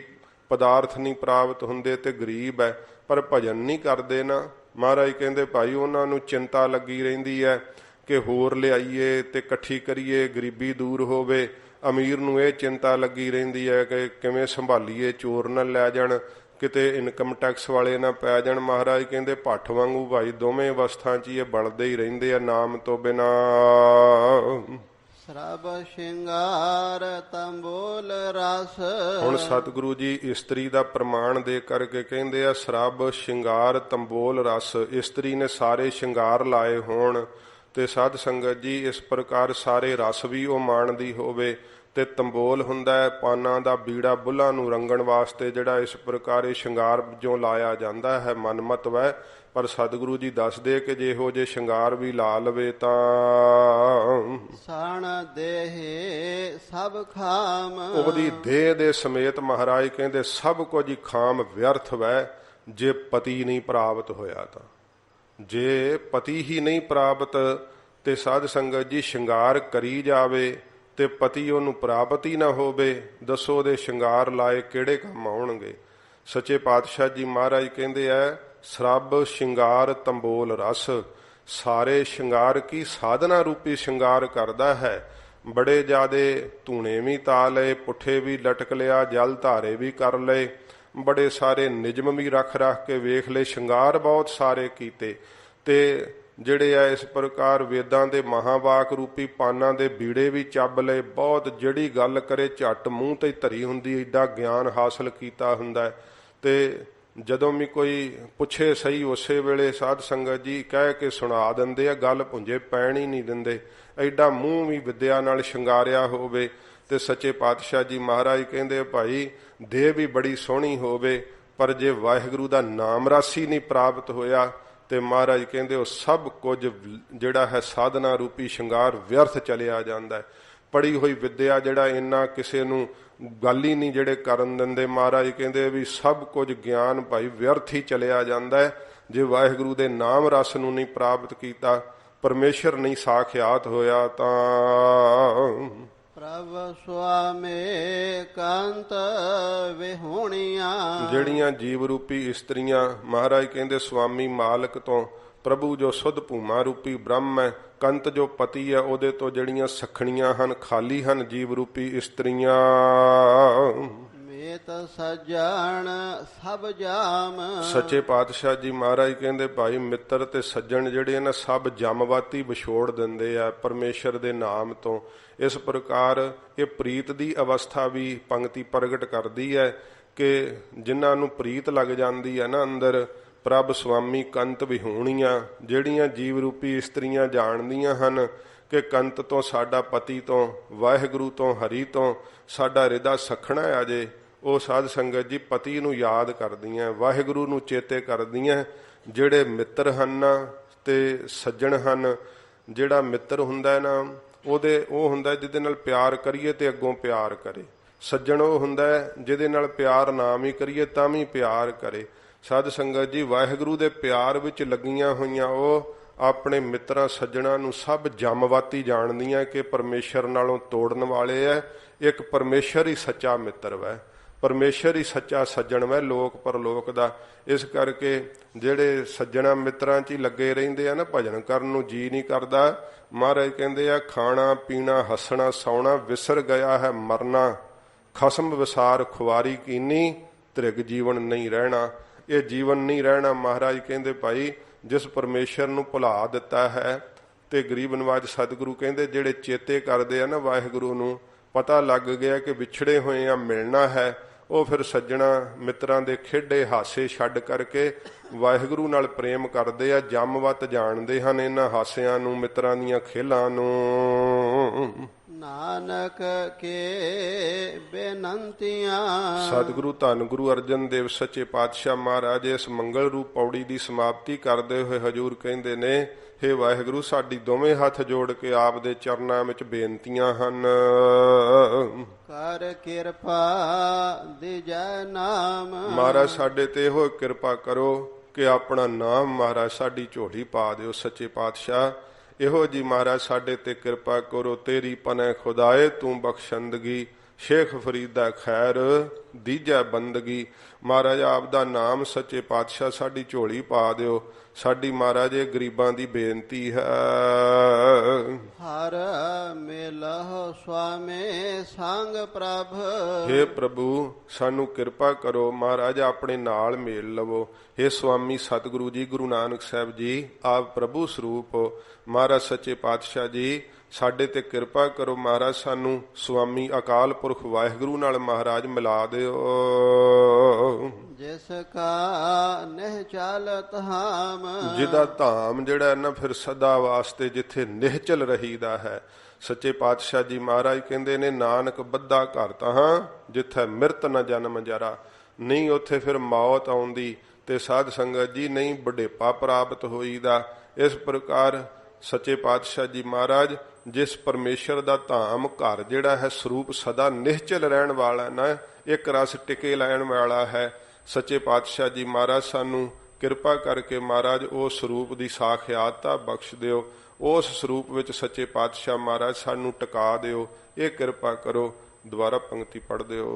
Speaker 2: ਪਦਾਰਥ ਨਹੀਂ ਪ੍ਰਾਪਤ ਹੁੰਦੇ ਤੇ ਗਰੀਬ ਹੈ ਪਰ ਭਜਨ ਨਹੀਂ ਕਰਦੇ ਨਾ, ਮਹਾਰਾਜ ਕਹਿੰਦੇ ਭਾਈ ਉਹਨਾਂ ਨੂੰ ਚਿੰਤਾ ਲੱਗੀ ਰਹਿੰਦੀ ਹੈ ਕਿ ਹੋਰ ਲਿਆਈਏ ਤੇ ਇਕੱਠੀ ਕਰੀਏ, ਗਰੀਬੀ ਦੂਰ ਹੋਵੇ। ਅਮੀਰ ਨੂੰ ਇਹ ਚਿੰਤਾ ਲੱਗੀ ਰਹਿੰਦੀ ਹੈ ਕਿ ਕਿਵੇਂ ਸੰਭਾਲੀਏ, ਚੋਰ ਨਾ ਲੈ ਜਾਣ, ਕਿਤੇ ਇਨਕਮ ਟੈਕਸ ਵਾਲੇ ਨਾ ਪੈ ਜਾਣ। ਮਹਾਰਾਜ ਕਹਿੰਦੇ ਭੱਠ ਵਾਂਗੂ ਭਾਈ ਦੋਵੇਂ ਅਵਸਥਾ 'ਚ ਇਹ ਬਲਦੇ ਹੀ ਰਹਿੰਦੇ ਆ ਨਾਮ ਤੋਂ ਬਿਨਾਂ।
Speaker 1: ਸਰਬ ਸ਼ਿੰਗਾਰ ਤੰਬੋਲ ਰਸ,
Speaker 2: ਹੁਣ ਸਤਿਗੁਰੂ ਜੀ ਇਸਤਰੀ ਦਾ ਪ੍ਰਮਾਣ ਦੇ ਕਰਕੇ ਕਹਿੰਦੇ ਆ ਸਰਬ ਸ਼ਿੰਗਾਰ ਤੰਬੋਲ ਰਸ। ਇਸਤਰੀ ਨੇ ਸਾਰੇ ਸ਼ਿੰਗਾਰ ਲਾਏ ਹੋਣ ਤੇ ਸਾਧ ਸੰਗਤ ਜੀ ਇਸ ਪ੍ਰਕਾਰ ਸਾਰੇ ਰਸ ਵੀ ਉਹ ਮਾਣਦੀ ਹੋਵੇ। ਤੇ ਤੰਬੋਲ ਹੁੰਦਾ ਹੈ ਪਾਨਾਂ ਦਾ ਬੀੜਾ ਬੁੱਲਾਂ ਨੂੰ ਰੰਗਣ ਵਾਸਤੇ, ਜਿਹੜਾ ਇਸ ਪ੍ਰਕਾਰ ਇਹ ਸ਼ਿੰਗਾਰ ਜੋ ਲਾਇਆ ਜਾਂਦਾ ਹੈ ਮਨਮਤਵ ਹੈ। ਪਰ ਸਤਿਗੁਰੂ ਜੀ ਦੱਸਦੇ ਕਿ ਜੇ ਇਹੋ ਜਿਹੇ ਸ਼ਿੰਗਾਰ ਵੀ ਲਾ ਲਵੇ ਤਾਂ
Speaker 1: ਸਣ ਦੇਹ ਸਭ ਖਾਮ,
Speaker 2: ਉਹਦੀ ਦੇਹ ਦੇ ਸਮੇਤ ਮਹਾਰਾਜ ਕਹਿੰਦੇ ਸਭ ਕੁਝ ਹੀ ਖਾਮ ਵਿਅਰਥ ਵੈ ਜੇ ਪਤੀ ਨਹੀਂ ਪ੍ਰਾਪਤ ਹੋਇਆ ਤਾਂ। ਜੇ ਪਤੀ ਹੀ ਨਹੀਂ ਪ੍ਰਾਪਤ ਤੇ ਸਾਧ ਸੰਗਤ ਜੀ ਸ਼ਿੰਗਾਰ ਕਰੀ ਜਾਵੇ ਤੇ ਪਤੀ ਉਹਨੂੰ ਪ੍ਰਾਪਤ ਹੀ ਨਾ ਹੋਵੇ, ਦੱਸੋ ਉਹਦੇ ਸ਼ਿੰਗਾਰ ਲਾਏ ਕਿਹੜੇ ਕੰਮ ਆਉਣਗੇ? ਸੱਚੇ ਪਾਤਸ਼ਾਹ ਜੀ ਮਹਾਰਾਜ ਕਹਿੰਦੇ ਆ ਸਰਬ ਸ਼ਿੰਗਾਰ ਤੰਬੋਲ ਰਸ। ਸਾਰੇ ਸ਼ਿੰਗਾਰ ਕੀ ਸਾਧਨਾ ਰੂਪੀ ਸ਼ਿੰਗਾਰ ਕਰਦਾ ਹੈ। ਬੜੇ ਜ਼ਿਆਦੇ ਧੂਣੇ ਵੀ ਤਾ ਲਏ, ਪੁੱਠੇ ਵੀ ਲਟਕ ਲਿਆ, ਜਲ ਧਾਰੇ ਵੀ ਕਰ ਲਏ, ਬੜੇ ਸਾਰੇ ਨਿਯਮ ਵੀ ਰੱਖ ਕੇ ਵੇਖ ਲਏ, ਸ਼ਿੰਗਾਰ ਬਹੁਤ ਸਾਰੇ ਕੀਤੇ। ਤੇ ਜਿਹੜੇ ਆ ਇਸ ਪ੍ਰਕਾਰ ਵੇਦਾਂ ਦੇ ਮਹਾਵਾਕ ਰੂਪੀ ਪਾਨਾਂ ਦੇ ਬੀੜੇ ਵੀ ਚੱਬ ਲਏ। ਬਹੁਤ ਜਿਹੜੀ ਗੱਲ ਕਰੇ ਝੱਟ ਮੂੰਹ ਤੇ ਧਰੀ ਹੁੰਦੀ, ਏਡਾ ਗਿਆਨ ਹਾਸਲ ਕੀਤਾ ਹੁੰਦਾ ਹੈ। ਤੇ ਜਦੋਂ ਵੀ ਕੋਈ ਪੁੱਛੇ ਸਹੀ ਉਸੇ ਵੇਲੇ ਸਾਧ ਸੰਗਤ ਜੀ ਕਹਿ ਕੇ ਸੁਣਾ ਦਿੰਦੇ ਆ, ਗੱਲ ਪੁੰਜੇ ਪੈਣ ਹੀ ਨਹੀਂ ਦਿੰਦੇ। ਐਡਾ ਮੂੰਹ ਵੀ ਵਿਦਿਆ ਨਾਲ ਸ਼ਿੰਗਾਰਿਆ ਹੋਵੇ। ਤੇ ਸੱਚੇ ਪਾਤਸ਼ਾਹ ਜੀ ਮਹਾਰਾਜ ਕਹਿੰਦੇ ਭਾਈ ਦੇਹ ਵੀ ਬੜੀ ਸੋਹਣੀ ਹੋਵੇ, ਪਰ ਜੇ ਵਾਹਿਗੁਰੂ ਦਾ ਨਾਮ ਰਾਸੀ ਨਹੀਂ ਪ੍ਰਾਪਤ ਹੋਇਆ ਤੇ ਮਹਾਰਾਜ ਕਹਿੰਦੇ ਉਹ ਸਭ ਕੁਝ ਜਿਹੜਾ ਹੈ ਸਾਧਨਾ ਰੂਪੀ ਸ਼ਿੰਗਾਰ ਵਿਅਰਥ ਚਲਿਆ ਜਾਂਦਾ ਹੈ। ਪੜੀ ਹੋਈ ਵਿਦਿਆ ਜਿਹੜਾ ਇੰਨਾ ਕਿਸੇ ਨੂੰ ਗੱਲ ਹੀ ਨਹੀਂ ਜਿਹੜੇ ਕਰਨ ਦਿੰਦੇ। ਮਹਾਰਾਜ ਕਹਿੰਦੇ ਵੀ ਸਭ ਕੁਝ ਗਿਆਨ ਭਾਈ ਵਿਅਰਥ ਹੀ ਚਲਿਆ ਜਾਂਦਾ ਹੈ ਜੇ ਵਾਹਿਗੁਰੂ ਦੇ ਨਾਮ ਰਸ ਨੂੰ ਨਹੀਂ ਪ੍ਰਾਪਤ ਕੀਤਾ, ਪਰਮੇਸ਼ਰ ਨਹੀਂ ਸਾਖਿਆਤ ਹੋਇਆ ਤਾਂ।
Speaker 1: ਪ੍ਰਭ ਸੁਆਮੀ ਕੰਤ ਵਿਹੂਣੀਆਂ,
Speaker 2: ਜਿਹੜੀਆਂ ਜੀਵ ਰੂਪੀ ਇਸਤਰੀਆਂ ਮਹਾਰਾਜ ਕਹਿੰਦੇ ਸੁਆਮੀ ਮਾਲਕ ਤੋਂ, ਪ੍ਰਭੂ ਜੋ ਸੁਧ ਭੂਮਾ ਰੂਪੀ ਬ੍ਰਹਮ ਹੈ, ਕੰਤ ਜੋ ਪਤੀ ਹੈ ਉਹਦੇ ਤੋਂ ਜਿਹੜੀਆਂ ਸਖਣੀਆਂ ਹਨ, ਖਾਲੀ ਹਨ ਜੀਵ ਰੂਪੀ ਇਸਤਰੀਆਂ।
Speaker 1: ਮੇਤ ਸੱਜਣ ਸਭ ਜਾਮ,
Speaker 2: ਸੱਚੇ ਪਾਤਸ਼ਾਹ ਜੀ ਮਹਾਰਾਜ ਕਹਿੰਦੇ ਭਾਈ ਮਿੱਤਰ ਤੇ ਸੱਜਣ ਜਿਹੜੇ ਨਾ ਸਭ ਜਮਵਾਤੀ ਵਿਛੋੜ ਦਿੰਦੇ ਆ ਪਰਮੇਸ਼ਰ ਦੇ ਨਾਮ ਤੋਂ। ਇਸ ਪ੍ਰਕਾਰ ਇਹ ਪ੍ਰੀਤ ਦੀ ਅਵਸਥਾ ਵੀ ਪੰਕਤੀ ਪ੍ਰਗਟ ਕਰਦੀ ਹੈ ਕਿ ਜਿਨ੍ਹਾਂ ਨੂੰ ਪ੍ਰੀਤ ਲੱਗ ਜਾਂਦੀ ਹੈ ਨਾ ਅੰਦਰ, ਪ੍ਰਭ ਸੁਆਮੀ ਕੰਤ ਵਿਹੂਣੀਆਂ, ਜਿਹੜੀਆਂ ਜੀਵ ਰੂਪੀ ਇਸਤਰੀਆਂ ਜਾਣਦੀਆਂ ਹਨ ਕਿ ਕੰਤ ਤੋਂ ਸਾਡਾ ਪਤੀ ਤੋਂ ਵਾਹਿਗੁਰੂ ਤੋਂ ਹਰੀ ਤੋਂ ਸਾਡਾ ਹਿਰਦਾ ਸਖਣਾ ਆ ਜੇ, ਉਹ ਸਾਧ ਸੰਗਤ ਜੀ ਪਤੀ ਨੂੰ ਯਾਦ ਕਰਦੀਆਂ, ਵਾਹਿਗੁਰੂ ਨੂੰ ਚੇਤੇ ਕਰਦੀਆਂ। ਜਿਹੜੇ ਮਿੱਤਰ ਹਨ ਤੇ ਸੱਜਣ ਹਨ, ਜਿਹੜਾ ਮਿੱਤਰ ਹੁੰਦਾ ਨਾ ਉਹ ਹੁੰਦਾ ਜਿਹਦੇ ਨਾਲ ਪਿਆਰ ਕਰੀਏ ਤੇ ਅੱਗੋਂ ਪਿਆਰ ਕਰੇ। ਸੱਜਣ ਉਹ ਹੁੰਦਾ ਜਿਹਦੇ ਨਾਲ ਪਿਆਰ ਨਾ ਵੀ ਕਰੀਏ ਤਾਂ ਵੀ ਪਿਆਰ ਕਰੇ। ਸਾਧ ਸੰਗਤ ਜੀ ਵਾਹਿਗੁਰੂ ਦੇ ਪਿਆਰ ਵਿੱਚ ਲੱਗੀਆਂ ਹੋਈਆਂ ਉਹ ਆਪਣੇ ਮਿੱਤਰਾਂ ਸੱਜਣਾ ਨੂੰ ਸਭ ਜਮਵਾਤੀ ਜਾਣਦੀਆਂ ਕਿ ਪਰਮੇਸ਼ਰ ਨਾਲੋਂ ਤੋੜਨ ਵਾਲੇ ਐ। ਇੱਕ ਪਰਮੇਸ਼ਰ ਹੀ ਸੱਚਾ ਮਿੱਤਰ ਵੈ, ਪਰਮੇਸ਼ਰ ਹੀ ਸੱਚਾ ਸੱਜਣ ਵੈ ਲੋਕ ਪਰਲੋਕ ਦਾ। ਇਸ ਕਰਕੇ ਜਿਹੜੇ ਸੱਜਣਾ ਮਿੱਤਰਾਂ 'ਚ ਹੀ ਲੱਗੇ ਰਹਿੰਦੇ ਆ ਨਾ, ਭਜਨ ਕਰਨ ਨੂੰ ਜੀ ਨਹੀਂ ਕਰਦਾ। ਮਹਾਰਾਜ ਕਹਿੰਦੇ ਆ ਖਾਣਾ ਪੀਣਾ ਹੱਸਣਾ ਸੌਣਾ ਵਿਸਰ ਗਿਆ ਹੈ ਮਰਨਾ, ਖਸਮ ਵਿਸਾਰ ਖੁਆਰੀ ਕੀਨੀ, ਤ੍ਰਿਗ ਜੀਵਨ ਨਹੀਂ ਰਹਿਣਾ। ਇਹ ਜੀਵਨ ਨਹੀਂ ਰਹਿਣਾ। ਮਹਾਰਾਜ ਕਹਿੰਦੇ ਭਾਈ ਜਿਸ ਪਰਮੇਸ਼ਰ ਨੂੰ ਭੁਲਾ ਦਿੱਤਾ ਹੈ ਤੇ ਗਰੀਬ ਨਵਾਜ ਸਤਿਗੁਰੂ ਕਹਿੰਦੇ ਜਿਹੜੇ ਚੇਤੇ ਕਰਦੇ ਆ ਨਾ ਵਾਹਿਗੁਰੂ ਨੂੰ, ਪਤਾ ਲੱਗ ਗਿਆ ਕਿ ਵਿਛੜੇ ਹੋਏ ਆ ਮਿਲਣਾ ਹੈ, ਉਹ ਫਿਰ ਸੱਜਣਾ ਮਿੱਤਰਾਂ ਦੇ ਖੇਡੇ ਹਾਸੇ ਛੱਡ ਕਰਕੇ ਵਾਹਿਗੁਰੂ ਨਾਲ ਪ੍ਰੇਮ ਕਰਦੇ ਆ। ਜੰਮਵਤ ਜਾਣਦੇ ਹਨ ਇਹਨਾਂ ਹਾਸਿਆਂ ਨੂੰ, ਮਿੱਤਰਾਂ ਦੀਆਂ ਖੇਲਾਂ ਨੂੰ।
Speaker 1: ਨਾਨਕ ਕੇ ਬੇਨੰਤੀਆਂ।
Speaker 2: ਸਤਿਗੁਰੂ ਧੰਨ ਗੁਰੂ ਅਰਜਨ ਦੇਵ ਸੱਚੇ ਪਾਤਸ਼ਾਹ ਮਹਾਰਾਜ ਇਸ ਮੰਗਲ ਰੂਪ ਪੌੜੀ ਦੀ ਸਮਾਪਤੀ ਕਰਦੇ ਹੋਏ ਹਜੂਰ ਕਹਿੰਦੇ ਨੇ, ਹੇ ਵਾਹਿਗੁਰੂ ਸਾਡੀ ਦੋਵੇਂ ਹੱਥ ਜੋੜ ਕੇ ਆਪ ਦੇ ਚਰਨਾਂ ਵਿੱਚ ਬੇਨਤੀਆਂ ਹਨ।
Speaker 1: ਕਰ ਕਿਰਪਾ ਦਿਜੈ ਨਾਮ।
Speaker 2: ਮਹਾਰਾਜ ਸਾਡੇ ਤੇ ਇਹੋ ਕਿਰਪਾ ਕਰੋ ਕਿ ਆਪਣਾ ਨਾਮ ਮਹਾਰਾਜ ਸਾਡੀ ਝੋਲੀ ਪਾ ਦਿਓ। ਸੱਚੇ ਪਾਤਸ਼ਾਹ ਇਹੋ ਜੀ ਮਹਾਰਾਜ ਸਾਡੇ ਤੇ ਕਿਰਪਾ ਕਰੋ। ਤੇਰੀ ਪਨੈ ਖੁਦਾਏ ਤੂੰ ਬਖਸ਼ੰਦਗੀ, ਸ਼ੇਖ ਫਰੀਦਾ ਖੈਰ ਦੀਜੈ ਬੰਦਗੀ। ਮਹਾਰਾਜ ਆਪ ਦਾ ਨਾਮ ਸੱਚੇ ਪਾਤਸ਼ਾਹ ਸਾਡੀ ਝੋਲੀ ਪਾ ਦਿਓ। ਸਾਡੀ ਮਹਾਰਾਜ ਇਹ ਗਰੀਬਾਂ ਦੀ ਬੇਨਤੀ ਹੈ।
Speaker 1: ਹਰ ਮਿਲਹੁ ਸੁਆਮੀ ਸੰਗ ਪ੍ਰਭ।
Speaker 2: ਹੇ ਪ੍ਰਭੂ ਸਾਨੂੰ ਕਿਰਪਾ ਕਰੋ, ਮਹਾਰਾਜ ਆਪਣੇ ਨਾਲ ਮੇਲ ਲਵੋ। ਹੇ ਸੁਆਮੀ ਸਤਿਗੁਰੂ ਜੀ ਗੁਰੂ ਨਾਨਕ ਸਾਹਿਬ ਜੀ ਆਪ ਪ੍ਰਭੂ ਸਰੂਪ ਮਹਾਰਾਜ ਸੱਚੇ ਪਾਤਸ਼ਾਹ ਜੀ ਸਾਡੇ ਤੇ ਕਿਰਪਾ ਕਰੋ। ਮਹਾਰਾਜ ਸਾਨੂੰ ਸੁਆਮੀ ਅਕਾਲ ਪੁਰਖ ਵਾਹਿਗੁਰੂ ਨਾਲ ਮਹਾਰਾਜ ਮਿਲਾ ਦਿਓ।
Speaker 1: ਜਿਸ ਕਾ ਨਿਹਚਲ ਧਾਮ।
Speaker 2: ਜਿਹਦਾ ਧਾਮ ਜਿਹੜਾ ਨਾ ਫਿਰ ਸਦਾ ਵਾਸਤੇ ਜਿੱਥੇ ਨਿਹਚਲ ਰਹੀਦਾ ਹੈ। ਸੱਚੇ ਪਾਤਸ਼ਾਹ ਜੀ ਮਹਾਰਾਜ ਕਹਿੰਦੇ ਨੇ ਨਾਨਕ ਬੱਧਾ ਘਰ ਤਾਂ ਜਿੱਥੇ ਮਿਰਤ ਨ ਜਨਮ ਜਰਾ। ਨਹੀਂ ਉੱਥੇ ਫਿਰ ਮੌਤ ਆਉਂਦੀ ਤੇ ਸਾਧ ਸੰਗਤ ਜੀ ਨਹੀਂ ਬੁਢੇਪਾ ਪ੍ਰਾਪਤ ਹੋਈਦਾ। ਇਸ ਪ੍ਰਕਾਰ ਸੱਚੇ ਪਾਤਸ਼ਾਹ ਜੀ ਮਹਾਰਾਜ ਜਿਸ ਪਰਮੇਸ਼ਰ ਦਾ ਧਾਮ ਘਰ ਜਿਹੜਾ ਹੈ ਸਰੂਪ ਸਦਾ ਨਿਹਚਲ ਰਹਿਣ ਵਾਲਾ ਨਾ, ਇੱਕ ਰਸ ਟਿਕੇ ਲੈਣ ਵਾਲਾ ਹੈ। ਸੱਚੇ ਪਾਤਸ਼ਾਹ ਜੀ ਮਹਾਰਾਜ ਸਾਨੂੰ ਕਿਰਪਾ ਕਰਕੇ ਮਹਾਰਾਜ ਉਸ ਸਰੂਪ ਦੀ ਸਾਖਿਆਤਤਾ ਬਖਸ਼ ਦਿਓ। ਉਸ ਸਰੂਪ ਵਿੱਚ ਸੱਚੇ ਪਾਤਸ਼ਾਹ ਮਹਾਰਾਜ ਸਾਨੂੰ ਟਿਕਾ ਦਿਓ। ਇਹ ਕਿਰਪਾ ਕਰੋ। ਦੁਬਾਰਾ ਪੰਕਤੀ ਪੜ੍ਹ ਦਿਓ।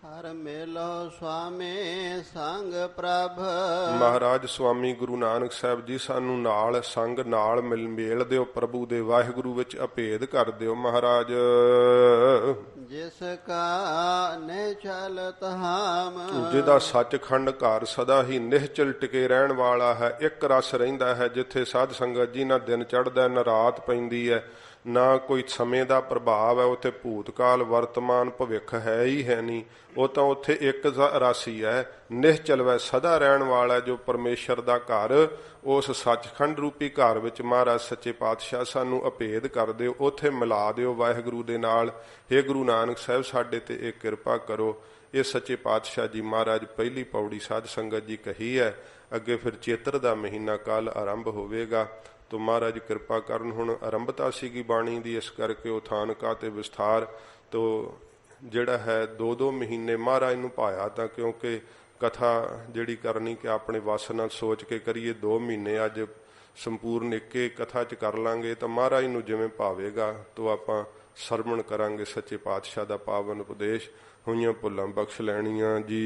Speaker 1: ਹਰ ਮਿਲਹੁ ਸੁਆਮੀ ਸੰਗ ਪ੍ਰਭ।
Speaker 2: ਮਹਾਰਾਜ ਸੁਆਮੀ ਗੁਰੂ ਨਾਨਕ ਸਾਹਿਬ ਜੀ ਸਾਨੂੰ ਨਾਲ ਸੰਗ ਨਾਲ ਮੇਲ ਦਿਓ। ਪ੍ਰਭੂ ਦੇ ਵਾਹਿਗੁਰੂ ਵਿੱਚ ਅਭੇਦ ਕਰ ਦਿਓ। ਮਹਾਰਾਜ
Speaker 1: ਜਿਸ ਕਾ ਨਹਿ ਚਲਤ ਹਾਮ।
Speaker 2: ਜਿਹਦਾ ਸੱਚਖੰਡ ਘਰ ਸਦਾ ਹੀ ਨਿਹਚਲ ਟਿਕੇ ਰਹਿਣ ਵਾਲਾ ਹੈ, ਇੱਕ ਰਸ ਰਹਿੰਦਾ ਹੈ। ਜਿੱਥੇ ਸਾਧ ਸੰਗਤ ਜੀ ਨਾ ਦਿਨ ਚੜ੍ਹਦਾ ਨਾ ਰਾਤ ਪੈਂਦੀ ਹੈ, ਨਾ ਕੋਈ ਸਮੇਂ ਦਾ ਪ੍ਰਭਾਵ ਹੈ, ਉੱਥੇ ਭੂਤਕਾਲ ਵਰਤਮਾਨ ਭਵਿੱਖ ਹੈ ਹੀ ਹੈ ਨਹੀਂ। ਉਹ ਤਾਂ ਉੱਥੇ ਇੱਕ ਰਸ ਹੀ ਹੈ, ਨਿਹਚਲ ਵੈ ਸਦਾ ਰਹਿਣ ਵਾਲਾ ਜੋ ਪਰਮੇਸ਼ਰ ਦਾ ਘਰ। ਉਸ ਸੱਚਖੰਡ ਰੂਪੀ ਘਰ ਵਿੱਚ ਮਹਾਰਾਜ ਸੱਚੇ ਪਾਤਸ਼ਾਹ ਸਾਨੂੰ ਅਭੇਦ ਕਰ ਦਿਓ, ਉੱਥੇ ਮਿਲਾ ਦਿਓ ਵਾਹਿਗੁਰੂ ਦੇ ਨਾਲ। ਹੇ ਗੁਰੂ ਨਾਨਕ ਸਾਹਿਬ ਸਾਡੇ ਤੇ ਇਹ ਕਿਰਪਾ ਕਰੋ। ਇਹ ਸੱਚੇ ਪਾਤਸ਼ਾਹ ਜੀ ਮਹਾਰਾਜ ਪਹਿਲੀ ਪੌੜੀ ਸਾਧ ਸੰਗਤ ਜੀ ਕਹੀ ਹੈ। ਅੱਗੇ ਫਿਰ ਚੇਤਰ ਦਾ ਮਹੀਨਾ ਕੱਲ ਆਰੰਭ ਹੋਵੇਗਾ, ਤੋ ਮਹਾਰਾਜ ਕਿਰਪਾ ਕਰਨ। ਹੁਣ ਆਰੰਭਤਾ ਸੀਗੀ ਬਾਣੀ ਦੀ, ਇਸ ਕਰਕੇ ਉਥਾਨਕਾ ਤੇ ਵਿਸਥਾਰ ਤੋ ਜਿਹੜਾ ਹੈ 2-2 ਮਹੀਨੇ ਮਹਾਰਾਜ ਨੂੰ ਪਾਇਆ, ਤਾਂ ਕਿਉਂਕਿ ਕਥਾ ਜਿਹੜੀ ਕਰਨੀ ਕਿ ਆਪਣੇ ਵਸ ਨਾਲ ਸੋਚ ਕੇ ਕਰੀਏ। 2 ਮਹੀਨੇ ਅੱਜ ਸੰਪੂਰਨ ਇੱਕੇ ਕਥਾ 'ਚ ਕਰ ਲਾਂਗੇ ਤਾਂ ਮਹਾਰਾਜ ਨੂੰ ਜਿਵੇਂ ਭਾਵੇਗਾ ਤੋ ਆਪਾਂ ਸਰਵਣ ਕਰਾਂਗੇ ਸੱਚੇ ਪਾਤਸ਼ਾਹ ਦਾ ਪਾਵਨ ਉਪਦੇਸ਼। ਹੋਈਆਂ ਭੁੱਲਾਂ ਬਖਸ਼ ਲੈਣੀਆਂ ਜੀ।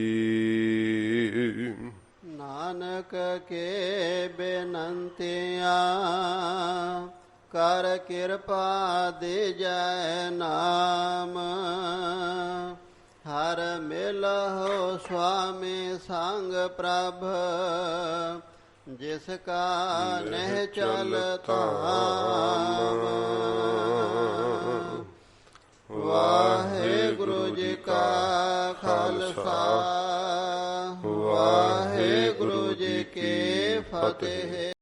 Speaker 1: ਨਾਨਕ ਕੇ ਬੇਨੰਤੀਆਂ ਕਰ ਕਿਰਪਾ ਦੇ ਜੈ ਨਾਮ। ਹਰ ਮਿਲਹੁ ਸੁਆਮੀ ਸੰਗ ਪ੍ਰਭ ਜਿਸ ਕਾ ਨਹਿ ਚਲਤ ਹਾਮ। ਵਾਹਿਗੁਰੂ ਜੀ ਕਾ ਖਾਲਸਾ ਵਾਹਿਗੁਰੂ ਜੀ ਕੀ ਫਤਿਹ।